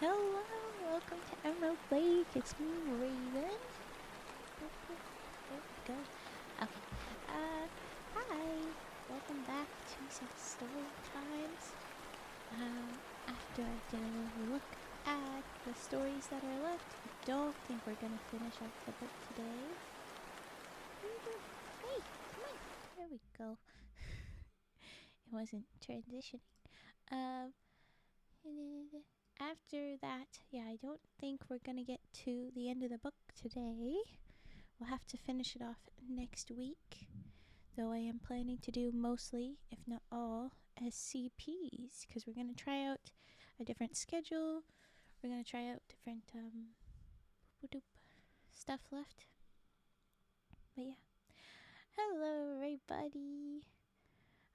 Hello, welcome to Emerald Lake. It's me, Raven. There we go. Okay. Hi. Welcome back to some story times. After I did a little look at the stories that are left, I don't think we're gonna finish up the book today. Hey, come on. There we go. It wasn't transitioning. After that, yeah, I don't think we're gonna get to the end of the book today. We'll have to finish it off next week, though I am planning to do mostly, if not all, SCPs, because we're gonna try out a different schedule. We're gonna try out different stuff left. But yeah, hello everybody.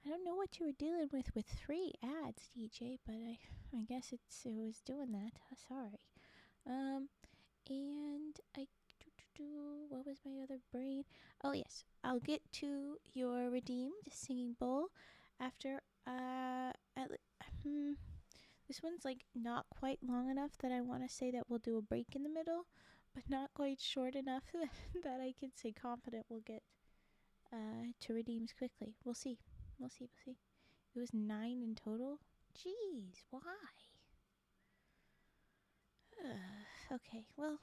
I don't know what you were dealing with 3 ads, DJ, but I guess it was doing that. Sorry. And what was my other brain? Oh yes, I'll get to your redeemed singing bowl after this one's like not quite long enough that I want to say that we'll do a break in the middle, but not quite short enough that I can say confident we'll get to redeems quickly. We'll see. It was 9 in total. Jeez, why? Okay, well,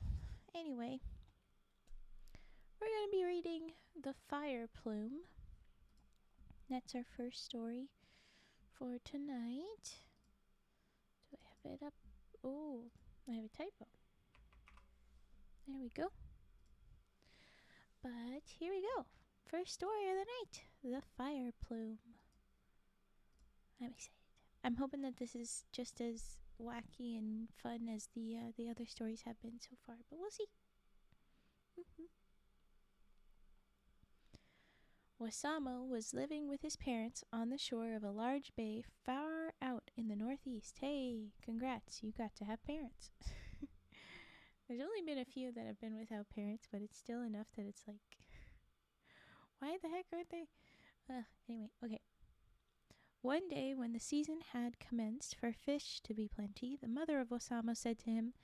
anyway, we're going to be reading The Fire Plume. That's our first story for tonight. Do I have it up? Oh, I have a typo. There we go. But here we go. First story of the night, The Fire Plume. I'm excited. I'm hoping that this is just as wacky and fun as the other stories have been so far, but we'll see. Wasamo was living with his parents on the shore of a large bay far out in the northeast. Hey, congrats, you got to have parents. There's only been a few that have been without parents, but it's still enough that it's like, why the heck aren't they? Anyway, okay. One day when the season had commenced for fish to be plenty, the mother of Osama said to him,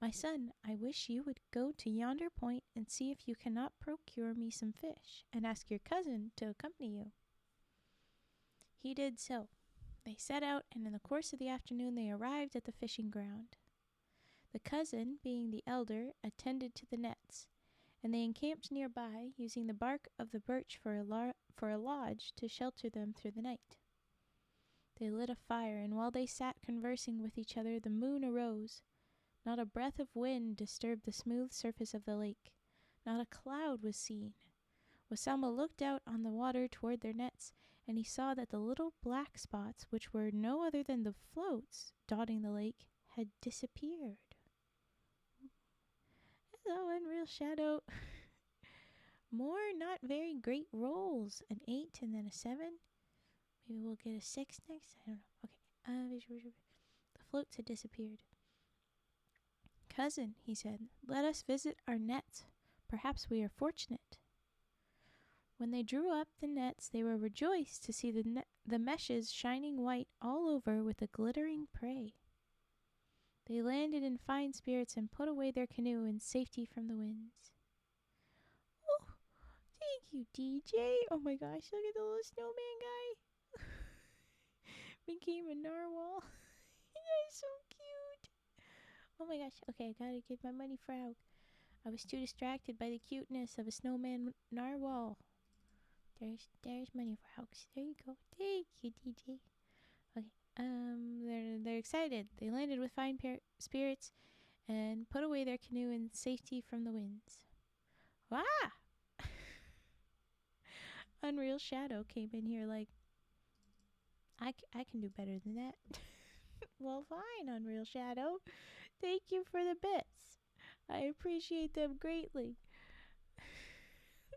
"My son, I wish you would go to yonder point and see if you cannot procure me some fish, and ask your cousin to accompany you." He did so. They set out, and in the course of the afternoon they arrived at the fishing ground. The cousin, being the elder, attended to the nets, and they encamped nearby, using the bark of the birch for a lodge to shelter them through the night. They lit a fire, and while they sat conversing with each other, the moon arose. Not a breath of wind disturbed the smooth surface of the lake. Not a cloud was seen. Wasama looked out on the water toward their nets, and he saw that the little black spots, which were no other than the floats dotting the lake, had disappeared. Hello, Unreal Shadow. More not very great rolls. An 8 and then a 7. Maybe we'll get a 6 next. I don't know. Okay. The floats had disappeared. "Cousin," he said, "let us visit our nets. Perhaps we are fortunate." When they drew up the nets, they were rejoiced to see the meshes shining white all over with a glittering prey. They landed in fine spirits and put away their canoe in safety from the winds. Oh, thank you, DJ. Oh my gosh, look at the little snowman guy. Became a narwhal. That is so cute. Oh my gosh. Okay, I gotta get my money frog. I was too distracted by the cuteness of a snowman narwhal. There's money frogs. There you go. Thank you, DJ. Okay. They're excited. They landed with fine spirits and put away their canoe in safety from the winds. Ah! Unreal Shadow came in here like, I can do better than that. Well, fine, Unreal Shadow. Thank you for the bits. I appreciate them greatly.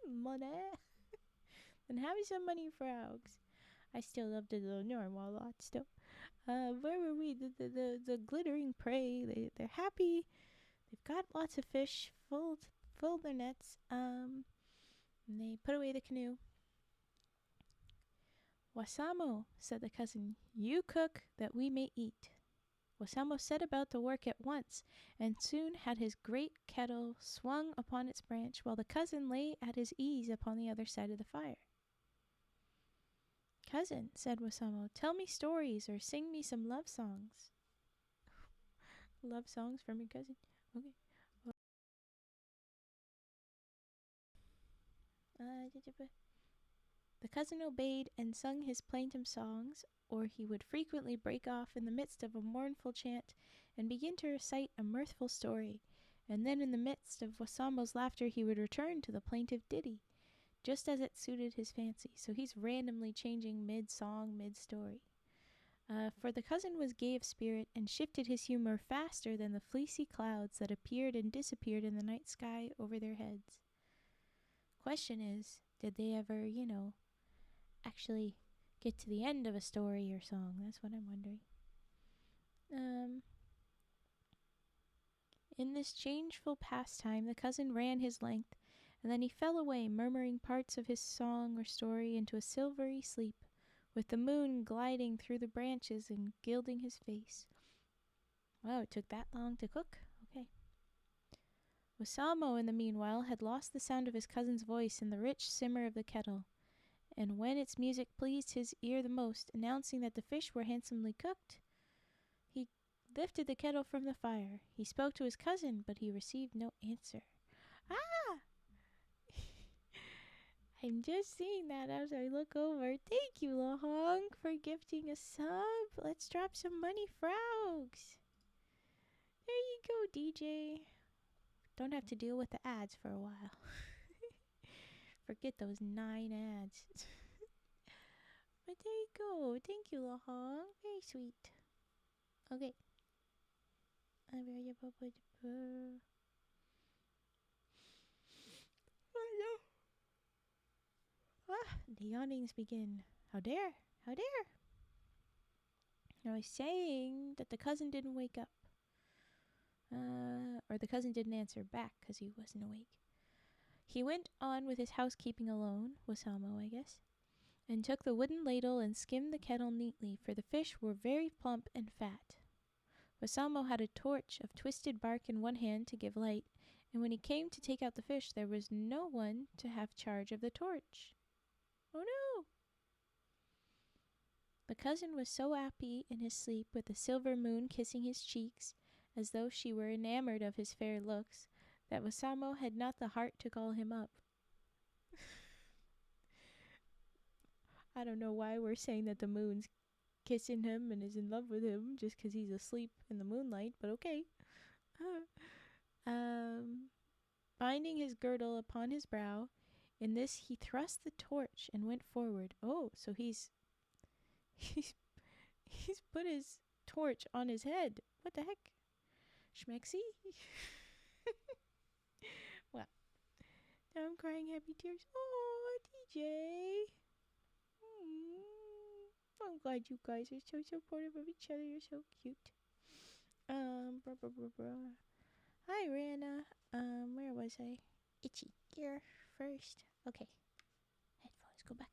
Money. And have me some money, frogs. I still love the little narwhal lot still. Where were we? The glittering prey. They're happy. They've got lots of fish. Filled their nets. And they put away the canoe. "Wasamo," said the cousin, "you cook that we may eat." Wasamo set about the work at once, and soon had his great kettle swung upon its branch, while the cousin lay at his ease upon the other side of the fire. "Cousin," said Wasamo, "tell me stories or sing me some love songs." Love songs from your cousin? Okay. The cousin obeyed and sung his plaintive songs, or he would frequently break off in the midst of a mournful chant and begin to recite a mirthful story, and then in the midst of Wasamo's laughter he would return to the plaintive ditty, just as it suited his fancy. So he's randomly changing mid-song, mid-story. For the cousin was gay of spirit and shifted his humor faster than the fleecy clouds that appeared and disappeared in the night sky over their heads. Question is, did they ever, actually get to the end of a story or song? That's what I'm wondering. In this changeful pastime, the cousin ran his length, and then he fell away, murmuring parts of his song or story into a silvery sleep, with the moon gliding through the branches and gilding his face. Wow, it took that long to cook? Okay. Wasamo, in the meanwhile, had lost the sound of his cousin's voice in the rich simmer of the kettle, and when its music pleased his ear the most, announcing that the fish were handsomely cooked, he lifted the kettle from the fire. He spoke to his cousin, but he received no answer. Ah! I'm just seeing that as I look over. Thank you, Lahong, for gifting a sub. Let's drop some money, frogs. There you go, DJ. Don't have to deal with the ads for a while. Forget those 9 ads. But there you go. Thank you, Lahong. Very sweet. Okay. The yawnings begin. How dare? How dare? I was saying that the cousin didn't wake up. Or the cousin didn't answer back because he wasn't awake. He went on with his housekeeping alone, Wasamo, I guess, and took the wooden ladle and skimmed the kettle neatly, for the fish were very plump and fat. Wasamo had a torch of twisted bark in one hand to give light, and when he came to take out the fish, there was no one to have charge of the torch. Oh no! The cousin was so happy in his sleep, with the silver moon kissing his cheeks, as though she were enamored of his fair looks, that Wasamo had not the heart to call him up. I don't know why we're saying that the moon's kissing him and is in love with him just because he's asleep in the moonlight, but okay. Binding his girdle upon his brow, in this he thrust the torch and went forward. Oh, so he's put his torch on his head. What the heck? Schmexy? Well, now I'm crying happy tears. Oh, DJ. I'm glad you guys are so supportive of each other. You're so cute. Hi, Rana. Where was I? Itchy ear first. Okay. Headphones, go back.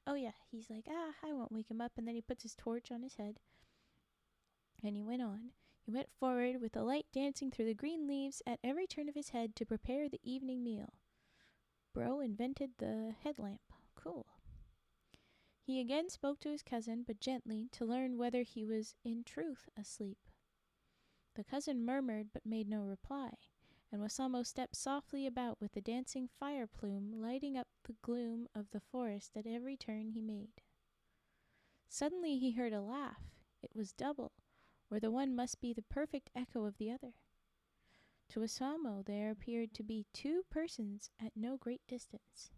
Oh yeah, he's like, I won't wake him up. And then he puts his torch on his head. And he went on. He went forward with the light dancing through the green leaves at every turn of his head to prepare the evening meal. Bro invented the headlamp. Cool. He again spoke to his cousin, but gently, to learn whether he was in truth asleep. The cousin murmured, but made no reply, and Wasamo stepped softly about with the dancing fire plume, lighting up the gloom of the forest at every turn he made. Suddenly he heard a laugh. It was double, or the one must be the perfect echo of the other. To Wasamo there appeared to be 2 persons at no great distance.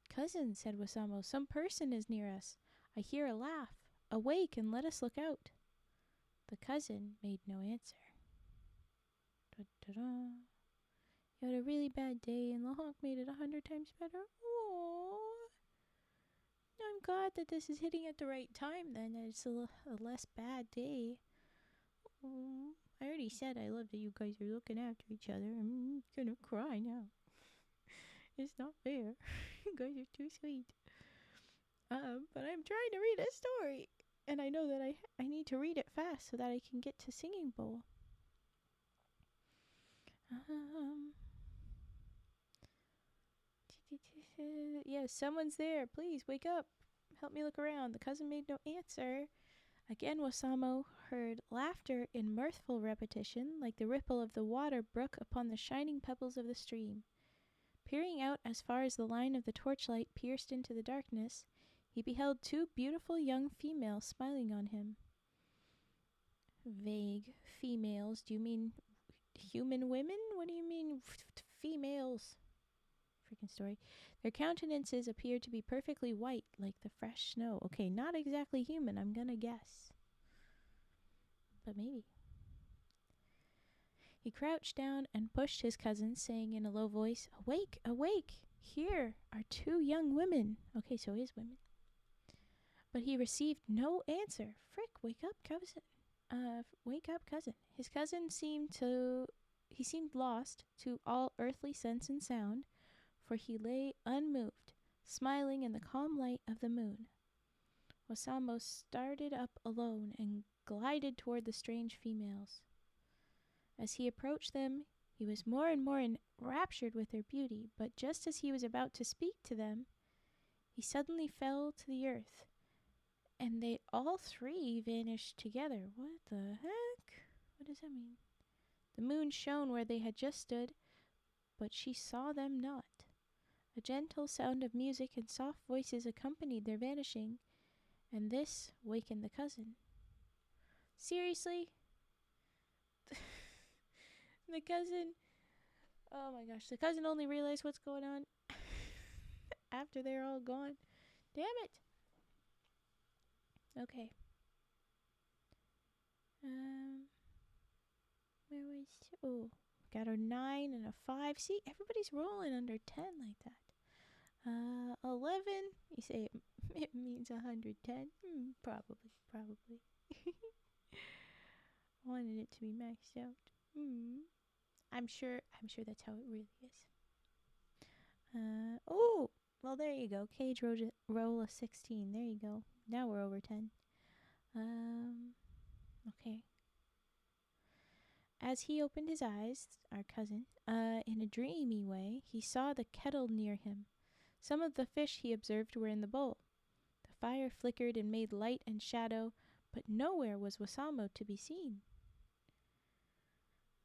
"Cousin," said Wasamo, "some person is near us. I hear a laugh. Awake and let us look out." The cousin made no answer. Da-da-da. You had a really bad day, and Lahonk made it 100 times better. Aww. I'm glad that this is hitting at the right time, then, that it's a less bad day. I already said I love that you guys are looking after each other. I'm gonna cry now. It's not fair. You guys are too sweet. But I'm trying to read a story. And I know that I need to read it fast so that I can get to Singing Bowl. Yes, someone's there. Please wake up. Help me look around. The cousin made no answer. Again, Wasamo heard laughter in mirthful repetition, like the ripple of the water brook upon the shining pebbles of the stream. Peering out as far as the line of the torchlight pierced into the darkness, he beheld two beautiful young females smiling on him. Vague. Females. Do you mean human women? What do you mean females? Freaking story. Their countenances appeared to be perfectly white, like the fresh snow. Okay, not exactly human, I'm gonna guess. But maybe. He crouched down and pushed his cousin, saying in a low voice, "Awake, awake! Here are two young women." Okay, so his women. But he received no answer. Frick, wake up, cousin. Wake up, cousin. His cousin seemed lost to all earthly sense and sound, for he lay unmoved, smiling in the calm light of the moon. Wasamo started up alone and glided toward the strange females. As he approached them, he was more and more enraptured with their beauty, but just as he was about to speak to them, he suddenly fell to the earth, and they all three vanished together. What the heck? What does that mean? The moon shone where they had just stood, but she saw them not. A gentle sound of music and soft voices accompanied their vanishing, and this wakened the cousin. Seriously? The cousin... Oh my gosh, the cousin only realized what's going on after they're all gone. Damn it! Okay. Where was... Oh, got a 9 and a 5. See, everybody's rolling under 10 like that. 11. You say it means 110? Probably. Wanted it to be maxed out. I'm sure that's how it really is. Oh, well, there you go. Cage roll a 16. There you go. Now we're over 10. Okay. As he opened his eyes, our cousin, in a dreamy way, he saw the kettle near him. Some of the fish, he observed, were in the bowl. The fire flickered and made light and shadow, but nowhere was Wasamo to be seen.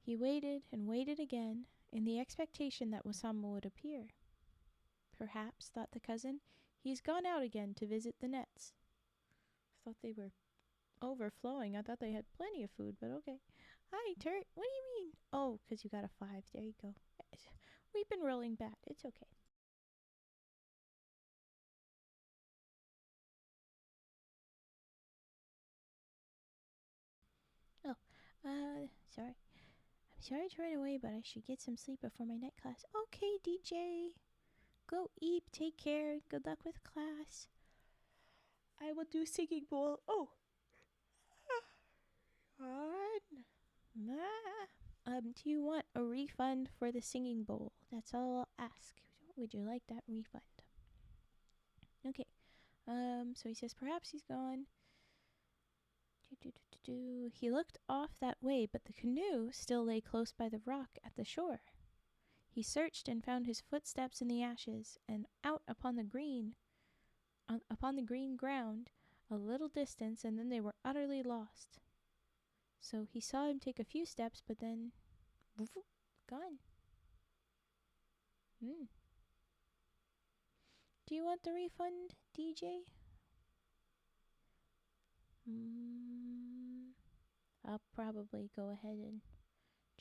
He waited and waited again, in the expectation that Wasamo would appear. Perhaps, thought the cousin, he's gone out again to visit the nets. I thought they were overflowing. I thought they had plenty of food, but okay. Hi, Turt. What do you mean? Oh, 'cause you got a 5. There you go. We've been rolling bad. It's okay. Oh, sorry. I'm sorry to run away, but I should get some sleep before my night class. Okay, DJ. Go eat. Take care. Good luck with class. I will do singing bowl. Oh. Do you want a refund for the singing bowl? That's all I'll ask. Would you like that refund? Okay. So he says perhaps he's gone. He looked off that way, but the canoe still lay close by the rock at the shore. He searched and found his footsteps in the ashes, and out upon the green ground, a little distance, and then they were utterly lost. So he saw him take a few steps, but then, woof, gone. Do you want the refund, DJ? I'll probably go ahead and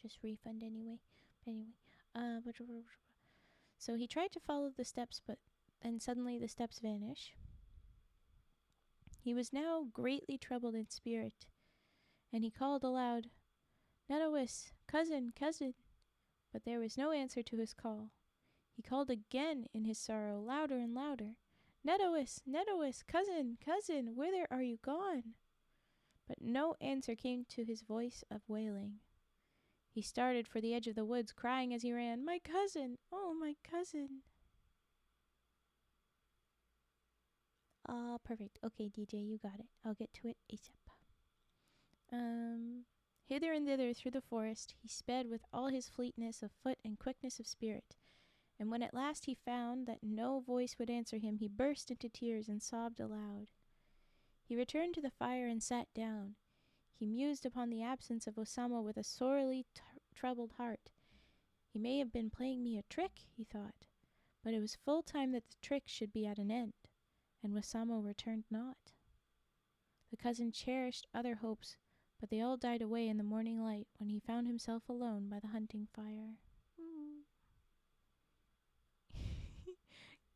just refund anyway. So he tried to follow the steps, but then suddenly the steps vanish. He was now greatly troubled in spirit, and he called aloud, "Netawis, cousin, cousin!" But there was no answer to his call. He called again in his sorrow, louder and louder, "Netawis, Netawis, cousin, cousin, whither are you gone?" But no answer came to his voice of wailing. He started for the edge of the woods, crying as he ran, "My cousin! Oh, my cousin!" Ah, perfect. Okay, DJ, you got it. I'll get to it ASAP. Hither and thither through the forest he sped with all his fleetness of foot and quickness of spirit, and when at last he found that no voice would answer him, he burst into tears and sobbed aloud. He returned to the fire and sat down. He mused upon the absence of Osama with a sorely troubled heart. He may have been playing me a trick, he thought, but it was full time that the trick should be at an end, and Osama returned not. The cousin cherished other hopes, but they all died away in the morning light when he found himself alone by the hunting fire.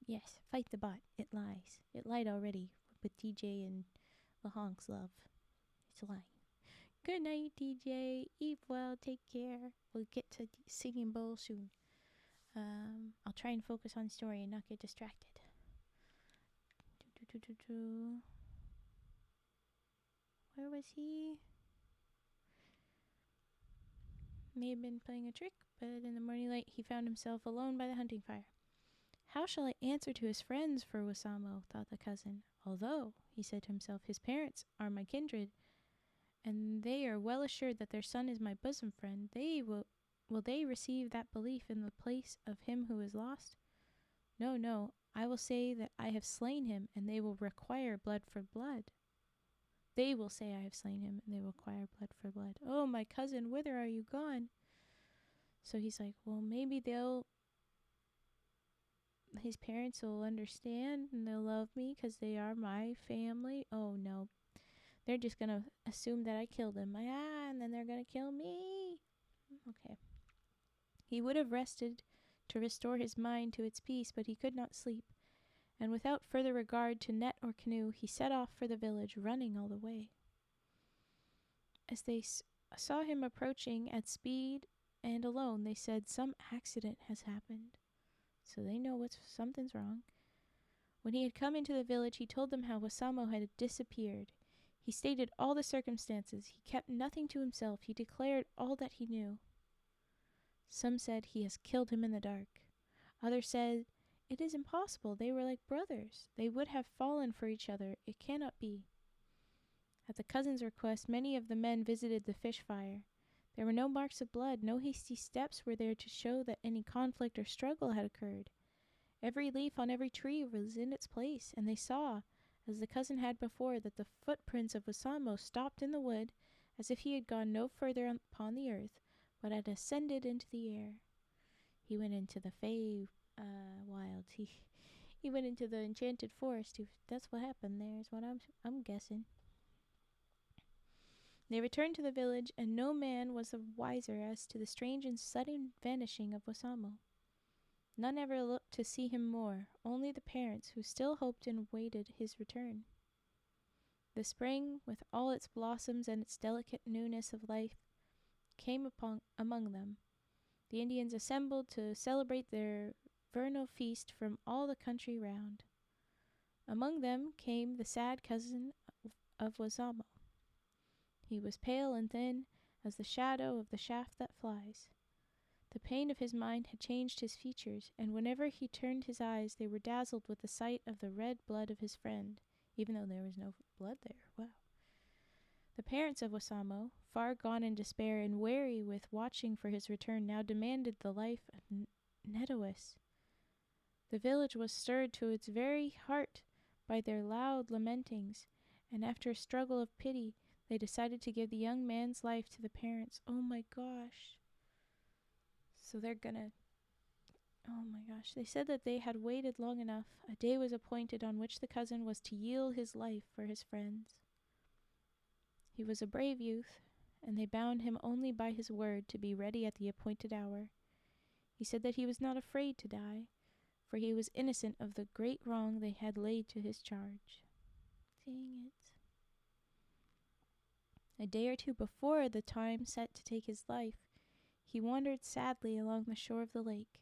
Yes, fight the bot. It lies. It lied already with DJ and Lahonk's love. It's lying. Good night, DJ. Eat well. Take care. We'll get to Singing Bowl soon. I'll try and focus on story and not get distracted. Where was he? May have been playing a trick, but in the morning light he found himself alone by the hunting fire. How shall I answer to his friends for Wasamo, thought the cousin, although, he said to himself, his parents are my kindred, and they are well assured that their son is my bosom friend. Will they receive that belief in the place of him who is lost? No, I will say that I have slain him, and they will require blood for blood. They will say I have slain him, and they will require blood for blood. Oh, my cousin, whither are you gone? So he's like, well, maybe his parents will understand, and they'll love me because they are my family. Oh, no. They're just going to assume that I killed him. And then they're going to kill me. Okay. He would have rested to restore his mind to its peace, but he could not sleep, and without further regard to net or canoe, he set off for the village, running all the way. As they saw him approaching at speed and alone, they said, some accident has happened. So they know something's wrong. When he had come into the village, he told them how Wasamo had disappeared. He stated all the circumstances. He kept nothing to himself. He declared all that he knew. Some said he has killed him in the dark. Others said, it is impossible. They were like brothers. They would have fallen for each other. It cannot be. At the cousin's request, many of the men visited the fish fire. There were no marks of blood. No hasty steps were there to show that any conflict or struggle had occurred. Every leaf on every tree was in its place, and they saw, as the cousin had before, that the footprints of Wasamo stopped in the wood, as if he had gone no further upon the earth, but had ascended into the air. He went into the wilds. He went into the enchanted forest. That's what happened there, is what I'm guessing. They returned to the village, and no man was the wiser as to the strange and sudden vanishing of Wasamo. None ever looked to see him more, only the parents, who still hoped and waited his return. The spring, with all its blossoms and its delicate newness of life, came among them. The Indians assembled to celebrate their vernal feast from all the country round. Among them came the sad cousin of Wasamo. He was pale and thin as the shadow of the shaft that flies. The pain of his mind had changed his features, and whenever he turned his eyes, they were dazzled with the sight of the red blood of his friend, even though there was no blood there. Wow. The parents of Wasamo, far gone in despair and weary with watching for his return, now demanded the life of Netawis. The village was stirred to its very heart by their loud lamentings, and after a struggle of pity, they decided to give the young man's life to the parents. Oh my gosh. So they're gonna... Oh my gosh. They said that they had waited long enough. A day was appointed on which the cousin was to yield his life for his friends. He was a brave youth, and they bound him only by his word to be ready at the appointed hour. He said that he was not afraid to die, for he was innocent of the great wrong they had laid to his charge. Dang it. A day or two before the time set to take his life, he wandered sadly along the shore of the lake.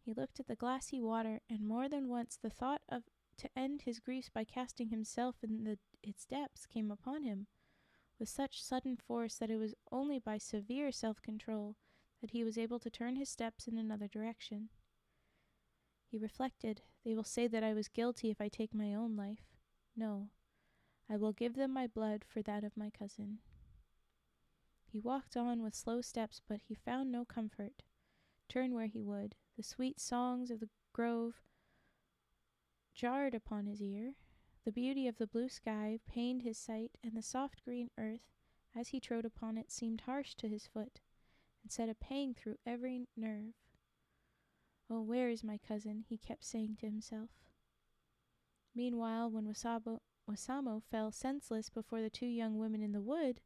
He looked at the glassy water, and more than once the thought of to end his griefs by casting himself in its depths came upon him with such sudden force that it was only by severe self-control that he was able to turn his steps in another direction. He reflected, "They will say that I was guilty if I take my own life. No, I will give them my blood for that of my cousin." He walked on with slow steps, but he found no comfort. Turn where he would, the sweet songs of the grove jarred upon his ear. The beauty of the blue sky pained his sight, and the soft green earth, as he trode upon it, seemed harsh to his foot, and set a pang through every nerve. "Oh, where is my cousin?" he kept saying to himself. Meanwhile, when Wasamo fell senseless before the two young women in the wood,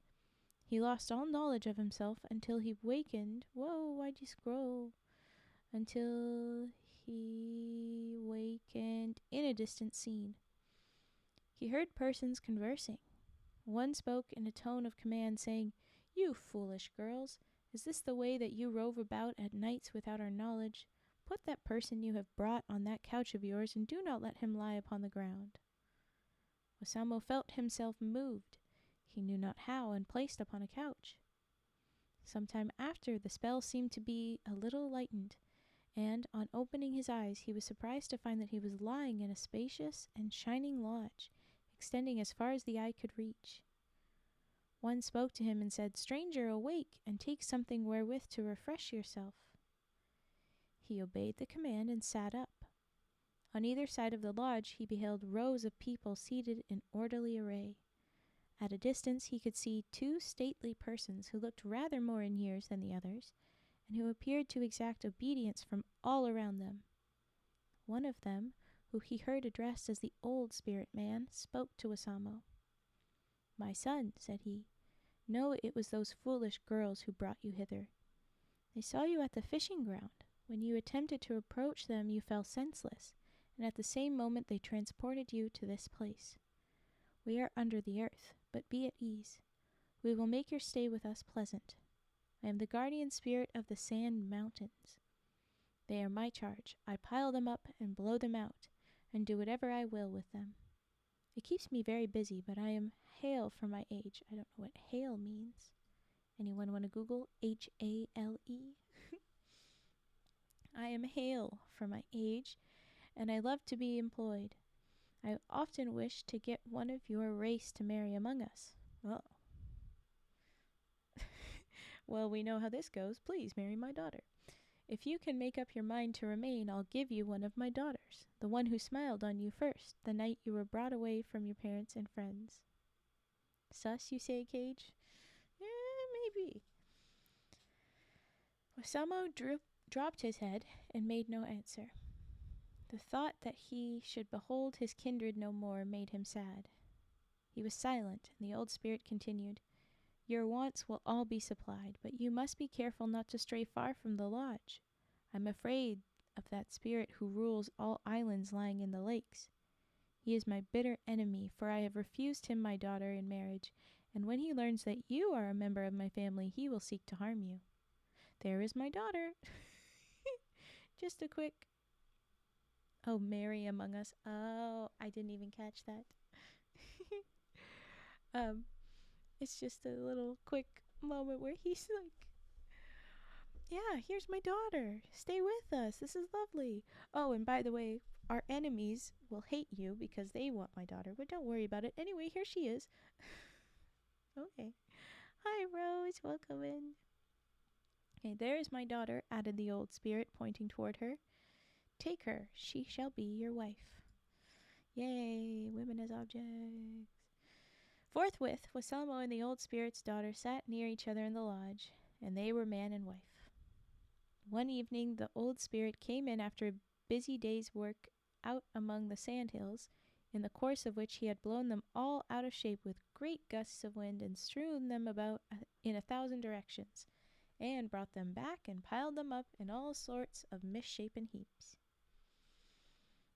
he lost all knowledge of himself until he wakened. Whoa, why'd you scroll? Until he wakened in a distant scene. He heard persons conversing. One spoke in a tone of command, saying, "You foolish girls, is this the way that you rove about at nights without our knowledge? Put that person you have brought on that couch of yours, and do not let him lie upon the ground." Wasamo felt himself moved, he knew not how, and placed upon a couch. Some time after, the spell seemed to be a little lightened, and on opening his eyes he was surprised to find that he was lying in a spacious and shining lodge, extending as far as the eye could reach. One spoke to him and said, "Stranger, awake, and take something wherewith to refresh yourself." He obeyed the command and sat up. On either side of the lodge he beheld rows of people seated in orderly array. At a distance he could see two stately persons who looked rather more in years than the others, and who appeared to exact obedience from all around them. One of them, who he heard addressed as the old spirit man, spoke to Wasamo. "My son," said he, "know it was those foolish girls who brought you hither. They saw you at the fishing ground. When you attempted to approach them, you fell senseless, and at the same moment they transported you to this place. We are under the earth, but be at ease. We will make your stay with us pleasant. I am the guardian spirit of the sand mountains. They are my charge. I pile them up and blow them out, and do whatever I will with them. It keeps me very busy, but I am hale for my age." I don't know what hale means. Anyone want to Google Hale? "I am hale for my age, and I love to be employed. I have often wished to get one of your race to marry among us." Oh. "Well, we know how this goes. Please marry my daughter. If you can make up your mind to remain, I'll give you one of my daughters, the one who smiled on you first, the night you were brought away from your parents and friends." Sus, you say, Cage? Maybe. Wasamo dropped his head and made no answer. The thought that he should behold his kindred no more made him sad. He was silent, and the old spirit continued, "Your wants will all be supplied, but you must be careful not to stray far from the lodge. I'm afraid of that spirit who rules all islands lying in the lakes. He is my bitter enemy, for I have refused him my daughter in marriage, and when he learns that you are a member of my family, he will seek to harm you. There is my daughter." Just a quick... Oh, marry among us. Oh, I didn't even catch that. It's just a little quick moment where he's like, "Yeah, here's my daughter. Stay with us. This is lovely. Oh, and by the way, our enemies will hate you because they want my daughter, but don't worry about it. Anyway, here she is." Okay. "Hi, Rose. Welcome in." "Okay, there is my daughter," added the old spirit, pointing toward her. "Take her. She shall be your wife." Yay, women as objects. Forthwith, Wasamo and the old spirit's daughter sat near each other in the lodge, and they were man and wife. One evening, the old spirit came in after a busy day's work out among the sandhills, in the course of which he had blown them all out of shape with great gusts of wind and strewn them about in 1,000 directions, and brought them back and piled them up in all sorts of misshapen heaps.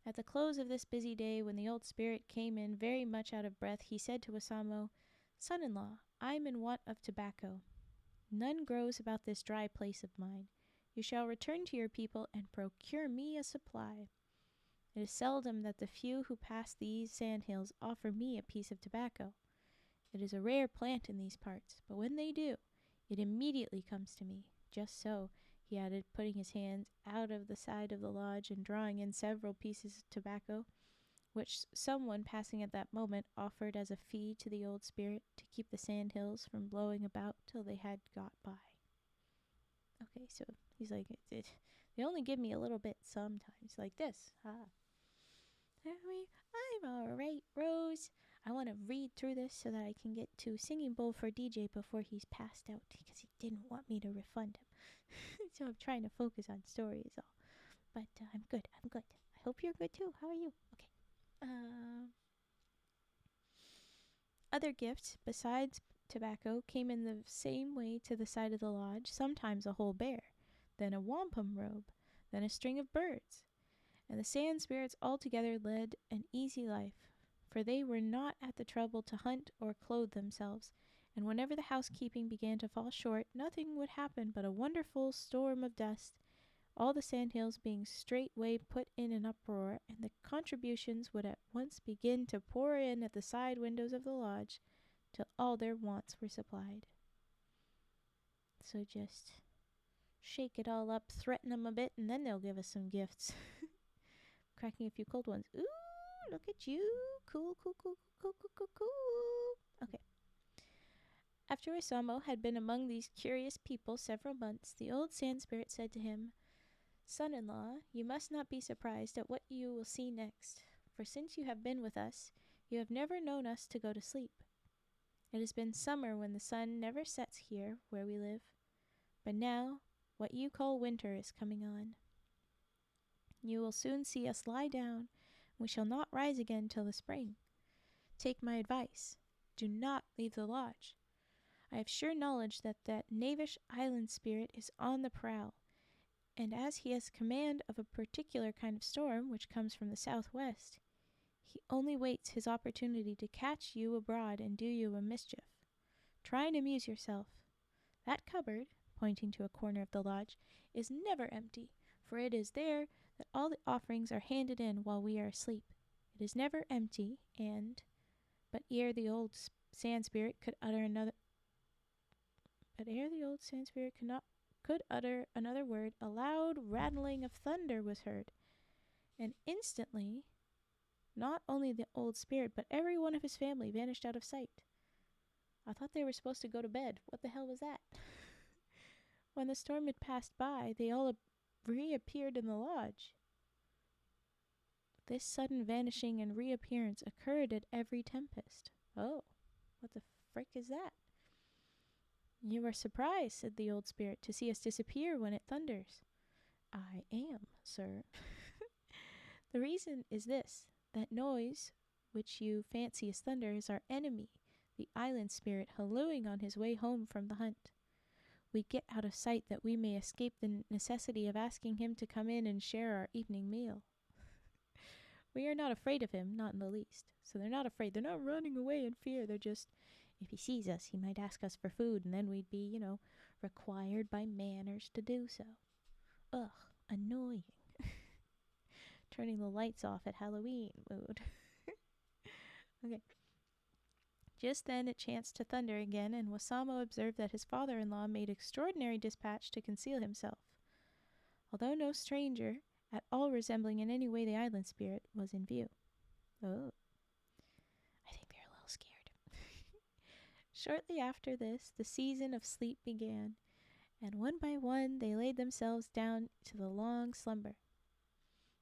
At the close of this busy day, when the old spirit came in very much out of breath, he said to Wasamo, "Son-in-law, I am in want of tobacco. None grows about this dry place of mine. You shall return to your people and procure me a supply. It is seldom that the few who pass these sandhills offer me a piece of tobacco. It is a rare plant in these parts, but when they do, it immediately comes to me. Just so, he added, putting his hands out of the side of the lodge and drawing in several pieces of tobacco, which someone passing at that moment offered as a fee to the old spirit to keep the sand hills from blowing about till they had got by. Okay, so he's like, they only give me a little bit sometimes, like this. I'm all right, Rose. I want to read through this so that I can get to Singing Bowl for DJ before he's passed out, because he didn't want me to refund him. So I'm trying to focus on story is all. But I'm good. I hope you're good too. How are you? Okay. Other gifts besides tobacco came in the same way to the side of the lodge, sometimes a whole bear, then a wampum robe, then a string of birds. And the sand spirits altogether led an easy life, for they were not at the trouble to hunt or clothe themselves, and whenever the housekeeping began to fall short, nothing would happen but a wonderful storm of dust, all the sandhills being straightway put in an uproar, and the contributions would at once begin to pour in at the side windows of the lodge till all their wants were supplied. So just shake it all up, threaten them a bit, and then they'll give us some gifts. Cracking a few cold ones. Ooh, look at you. Cool. Okay. After Isamo had been among these curious people several months, the old sand spirit said to him, Son-in-law, you must not be surprised at what you will see next, for since you have been with us, you have never known us to go to sleep. It has been summer when the sun never sets here where we live, but now what you call winter is coming on. You will soon see us lie down, and we shall not rise again till the spring. Take my advice. Do not leave the lodge. I have sure knowledge that knavish island spirit is on the prowl, and as he has command of a particular kind of storm which comes from the southwest, he only waits his opportunity to catch you abroad and do you a mischief. Try and amuse yourself. That cupboard, pointing to a corner of the lodge, is never empty, for it is there that all the offerings are handed in while we are asleep. It is never empty, but ere the old sand spirit could utter another word, a loud rattling of thunder was heard, and instantly not only the old spirit but every one of his family vanished out of sight. I thought they were supposed to go to bed. What the hell was that? When the storm had passed by, they all reappeared in the lodge. This sudden vanishing and reappearance occurred at every tempest. Oh, what the frick is that? You are surprised, said the old spirit, to see us disappear when it thunders. I am, sir. The reason is this, that noise, which you fancy is thunder, is our enemy, the island spirit, hallooing on his way home from the hunt. We get out of sight that we may escape the necessity of asking him to come in and share our evening meal. We are not afraid of him, not in the least. So they're not afraid. They're not running away in fear. They're just, if he sees us, he might ask us for food, and then we'd be, required by manners to do so. Ugh, annoying. Turning the lights off at Halloween mood. Okay. Just then it chanced to thunder again, and Wasamo observed that his father-in-law made extraordinary dispatch to conceal himself. Although no stranger, at all resembling in any way the island spirit, was in view. Oh. I think they're a little scared. Shortly after this, the season of sleep began, and one by one they laid themselves down to the long slumber.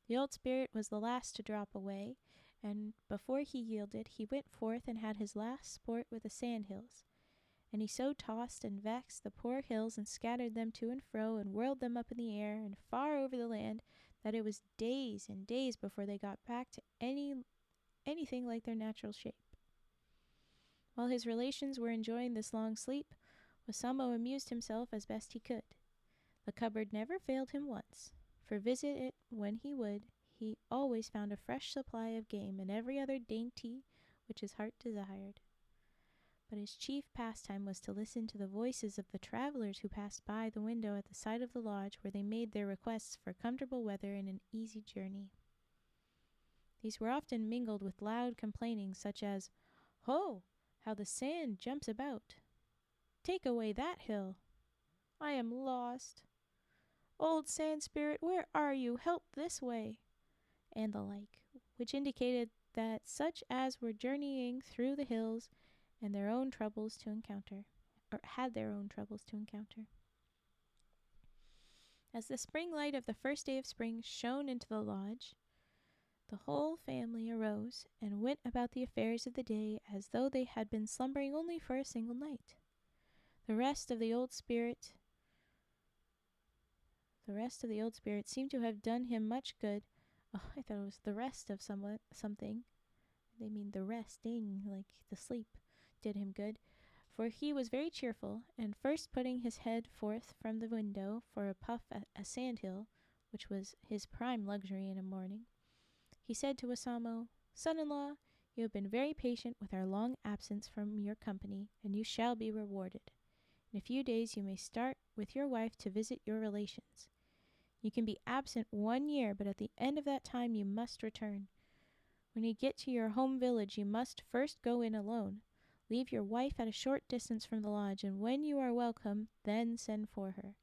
The old spirit was the last to drop away, and before he yielded, he went forth and had his last sport with the sand hills. And he so tossed and vexed the poor hills and scattered them to and fro and whirled them up in the air and far over the land that it was days and days before they got back to anything like their natural shape. While his relations were enjoying this long sleep, Wasamo amused himself as best he could. The cupboard never failed him once, for visit it when he would, he always found a fresh supply of game and every other dainty which his heart desired. But his chief pastime was to listen to the voices of the travelers who passed by the window at the side of the lodge where they made their requests for comfortable weather and an easy journey. These were often mingled with loud complaining, such as, "Ho! How the sand jumps about! Take away that hill! I am lost! Old sand spirit, where are you? Help this way," and the like, which indicated that such as were journeying through the hills and their own troubles to encounter, or had their own troubles to encounter. As the spring light of the first day of spring shone into the lodge, the whole family arose and went about the affairs of the day as though they had been slumbering only for a single night. The rest of the old spirit seemed to have done him much good. Oh, I thought it was the rest of something. They mean the resting, like the sleep, did him good. For he was very cheerful, and first putting his head forth from the window for a puff at a sandhill, which was his prime luxury in a morning, he said to Wassamo, "Son-in-law, you have been very patient with our long absence from your company, and you shall be rewarded. In a few days you may start with your wife to visit your relations. You can be absent 1 year, but at the end of that time you must return. When you get to your home village, you must first go in alone. Leave your wife at a short distance from the lodge, and when you are welcome, then send for her.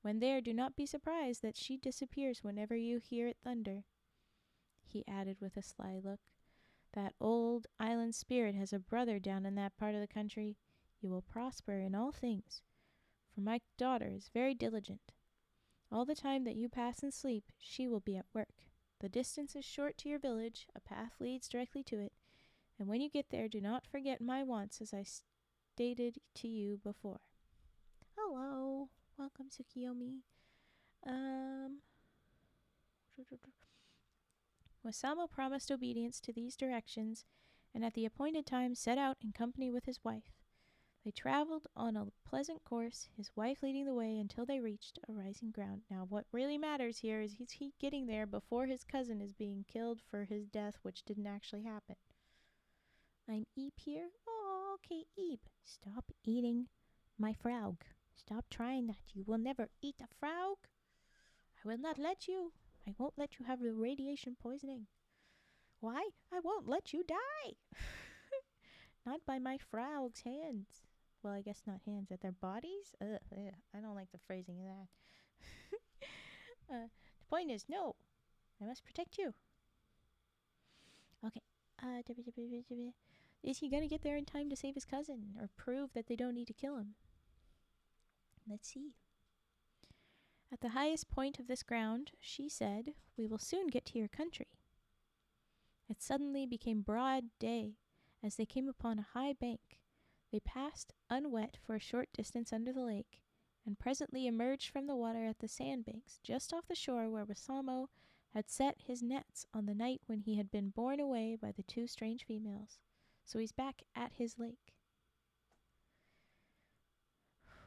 When there, do not be surprised that she disappears whenever you hear it thunder." He added with a sly look, "That old island spirit has a brother down in that part of the country. You will prosper in all things, for my daughter is very diligent. All the time that you pass in sleep, she will be at work. The distance is short to your village, a path leads directly to it, and when you get there, do not forget my wants as I stated to you before." Hello. Welcome, Tsukiyomi. Wassamo promised obedience to these directions, and at the appointed time set out in company with his wife. They traveled on a pleasant course, his wife leading the way until they reached a rising ground. Now, what really matters here is he getting there before his cousin is being killed for his death, which didn't actually happen. I'm Eep here. Oh, okay, Eep. Stop eating my frog. Stop trying that. You will never eat a frog. I will not let you. I won't let you have the radiation poisoning. Why? I won't let you die. Not by my frog's hands. Well, I guess not hands, at their bodies? Ugh, I don't like the phrasing of that. The point is, no. I must protect you. Okay. Is he going to get there in time to save his cousin or prove that they don't need to kill him? Let's see. At the highest point of this ground, she said, "We will soon get to your country." It suddenly became broad day as they came upon a high bank. They passed unwet for a short distance under the lake, and presently emerged from the water at the sandbanks just off the shore where Wassamo had set his nets on the night when he had been borne away by the 2 strange females. So he's back at his lake.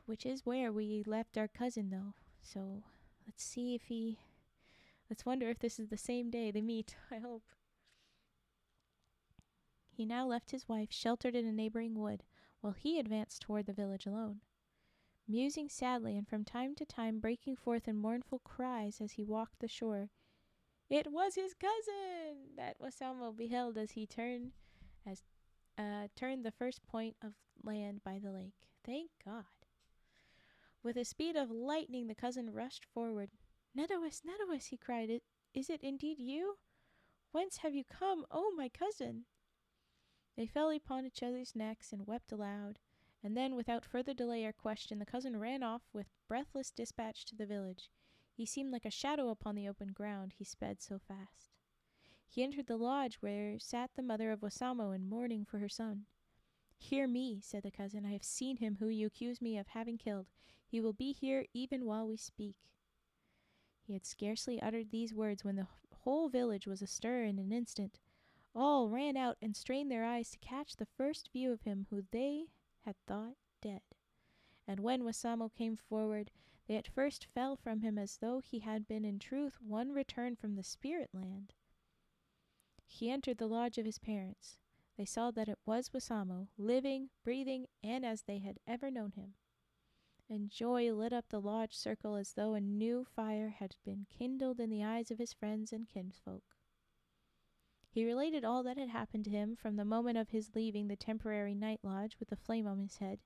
Which is where we left our cousin, though. So let's wonder if this is the same day they meet. I hope. He now left his wife sheltered in a neighboring wood, while he advanced toward the village alone, musing sadly and from time to time breaking forth in mournful cries as he walked the shore. It was his cousin that Wassamo beheld as he turned the first point of land by the lake. Thank God. With the speed of lightning, the cousin rushed forward. "Netawis, Netawis," he cried, "is it indeed you? Whence have you come, oh my cousin?" They fell upon each other's necks and wept aloud, and then, without further delay or question, the cousin ran off with breathless dispatch to the village. He seemed like a shadow upon the open ground, he sped so fast. He entered the lodge where sat the mother of Wassamo in mourning for her son. "Hear me," said the cousin. "I have seen him who you accuse me of having killed. He will be here even while we speak." He had scarcely uttered these words when the whole village was astir in an instant. All ran out and strained their eyes to catch the first view of him who they had thought dead. And when Wassamo came forward, they at first fell from him as though he had been in truth one returned from the spirit land. He entered the lodge of his parents. They saw that it was Wassamo, living, breathing, and as they had ever known him. And joy lit up the lodge circle as though a new fire had been kindled in the eyes of his friends and kinsfolk. He related all that had happened to him from the moment of his leaving the temporary night lodge with the flame on his head.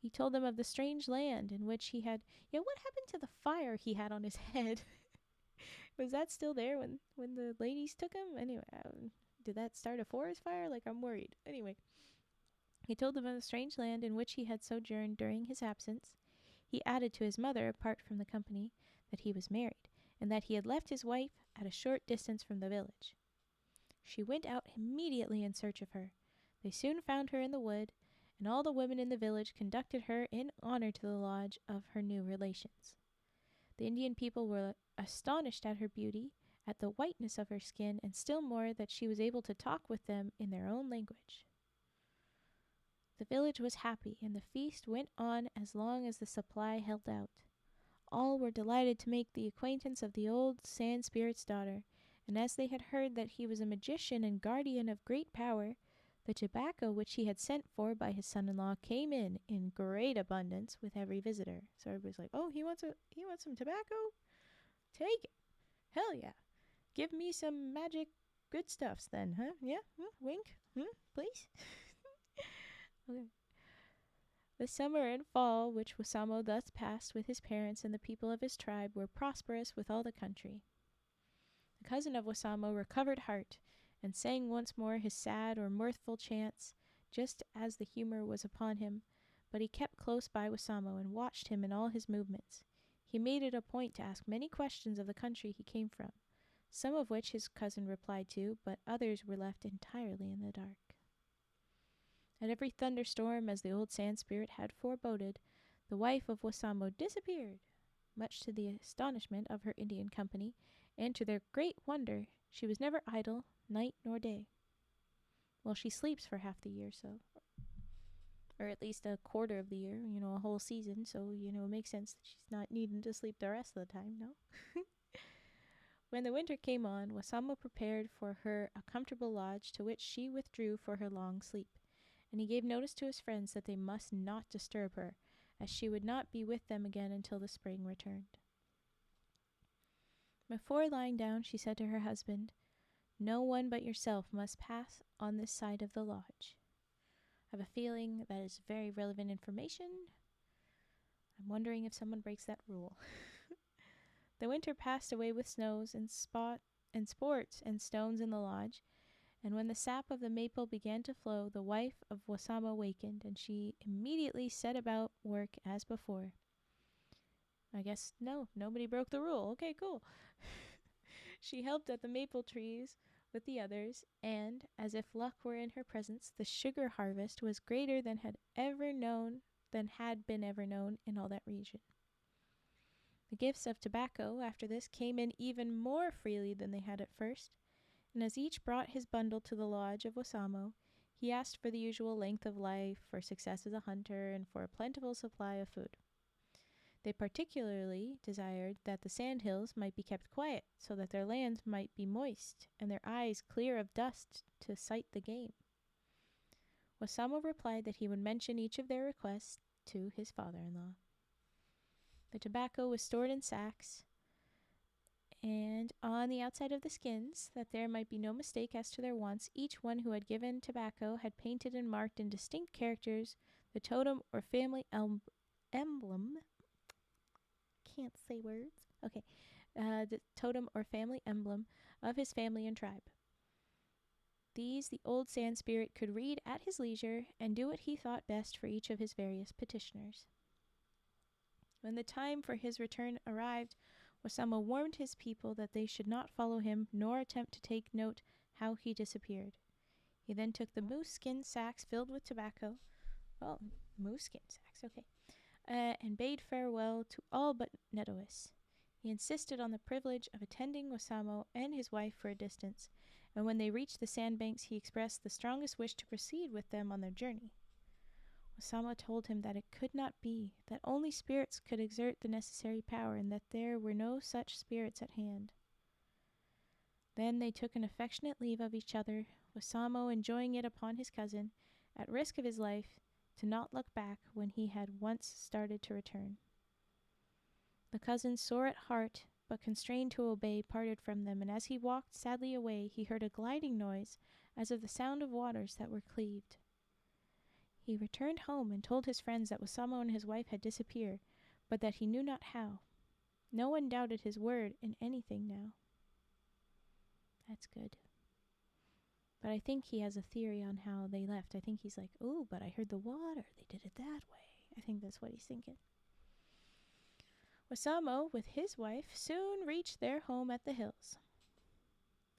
He told them of the strange land in which he had... Yeah, what happened to the fire he had on his head? Was that still there when the ladies took him? Anyway, did that start a forest fire? Like, I'm worried. Anyway, he told them of the strange land in which he had sojourned during his absence. He added to his mother, apart from the company, that he was married, and that he had left his wife at a short distance from the village. She went out immediately in search of her. They soon found her in the wood, and all the women in the village conducted her in honor to the lodge of her new relations. The Indian people were astonished at her beauty, at the whiteness of her skin, and still more that she was able to talk with them in their own language. The village was happy, and the feast went on as long as the supply held out. All were delighted to make the acquaintance of the old sand spirit's daughter, and as they had heard that he was a magician and guardian of great power, the tobacco which he had sent for by his son-in-law came in great abundance with every visitor. So everybody's like, "Oh, he wants some tobacco? Take it. Hell yeah. Give me some magic good stuffs then, huh? Yeah? Wink? Please?" Okay. The summer and fall which Wassamo thus passed with his parents and the people of his tribe were prosperous with all the country. The cousin of Wassamo recovered heart, and sang once more his sad or mirthful chants, just as the humor was upon him, but he kept close by Wassamo and watched him in all his movements. He made it a point to ask many questions of the country he came from, some of which his cousin replied to, but others were left entirely in the dark. At every thunderstorm, as the old sand spirit had foreboded, the wife of Wassamo disappeared. Much to the astonishment of her Indian company, and to their great wonder, she was never idle, night nor day. Well, she sleeps for half the year, so, or at least a quarter of the year, a whole season, so, it makes sense that she's not needing to sleep the rest of the time, no? When the winter came on, Wassamo prepared for her a comfortable lodge to which she withdrew for her long sleep, and he gave notice to his friends that they must not disturb her, as she would not be with them again until the spring returned. Before lying down, she said to her husband, "No one but yourself must pass on this side of the lodge." I have a feeling that is very relevant information. I'm wondering if someone breaks that rule. The winter passed away with snows and sports and stones in the lodge, and when the sap of the maple began to flow, the wife of Wassamo wakened, and she immediately set about work as before. I guess nobody broke the rule. Okay, cool. She helped at the maple trees with the others, and, as if luck were in her presence, the sugar harvest was greater than had been ever known in all that region. The gifts of tobacco after this came in even more freely than they had at first, and as each brought his bundle to the lodge of Wassamo, he asked for the usual length of life, for success as a hunter, and for a plentiful supply of food. They particularly desired that the sand hills might be kept quiet, so that their lands might be moist, and their eyes clear of dust to sight the game. Wassamo replied that he would mention each of their requests to his father-in-law. The tobacco was stored in sacks, and on the outside of the skins, that there might be no mistake as to their wants, each one who had given tobacco had painted and marked in distinct characters the totem or family emblem. Can't say words. Okay. The totem or family emblem of his family and tribe. These the old sand spirit could read at his leisure and do what he thought best for each of his various petitioners. When the time for his return arrived, Wassamo warned his people that they should not follow him nor attempt to take note how he disappeared. He then took the moose skin sacks filled with tobacco. Well, moose skin sacks, okay. And bade farewell to all but Netawis. He insisted on the privilege of attending Wassamo and his wife for a distance, and when they reached the sandbanks he expressed the strongest wish to proceed with them on their journey. Wassamo told him that it could not be, that only spirits could exert the necessary power, and that there were no such spirits at hand. Then they took an affectionate leave of each other, Wassamo enjoining it upon his cousin, at risk of his life, to not look back when he had once started to return. The cousin, sore at heart, but constrained to obey, parted from them, and as he walked sadly away, he heard a gliding noise, as of the sound of waters that were cleaved. He returned home and told his friends that Wasamo and his wife had disappeared, but that he knew not how. No one doubted his word in anything now. That's good. But I think he has a theory on how they left. I think he's like, "Ooh, but I heard the water. They did it that way." I think that's what he's thinking. Wasamo, with his wife, soon reached their home at the hills.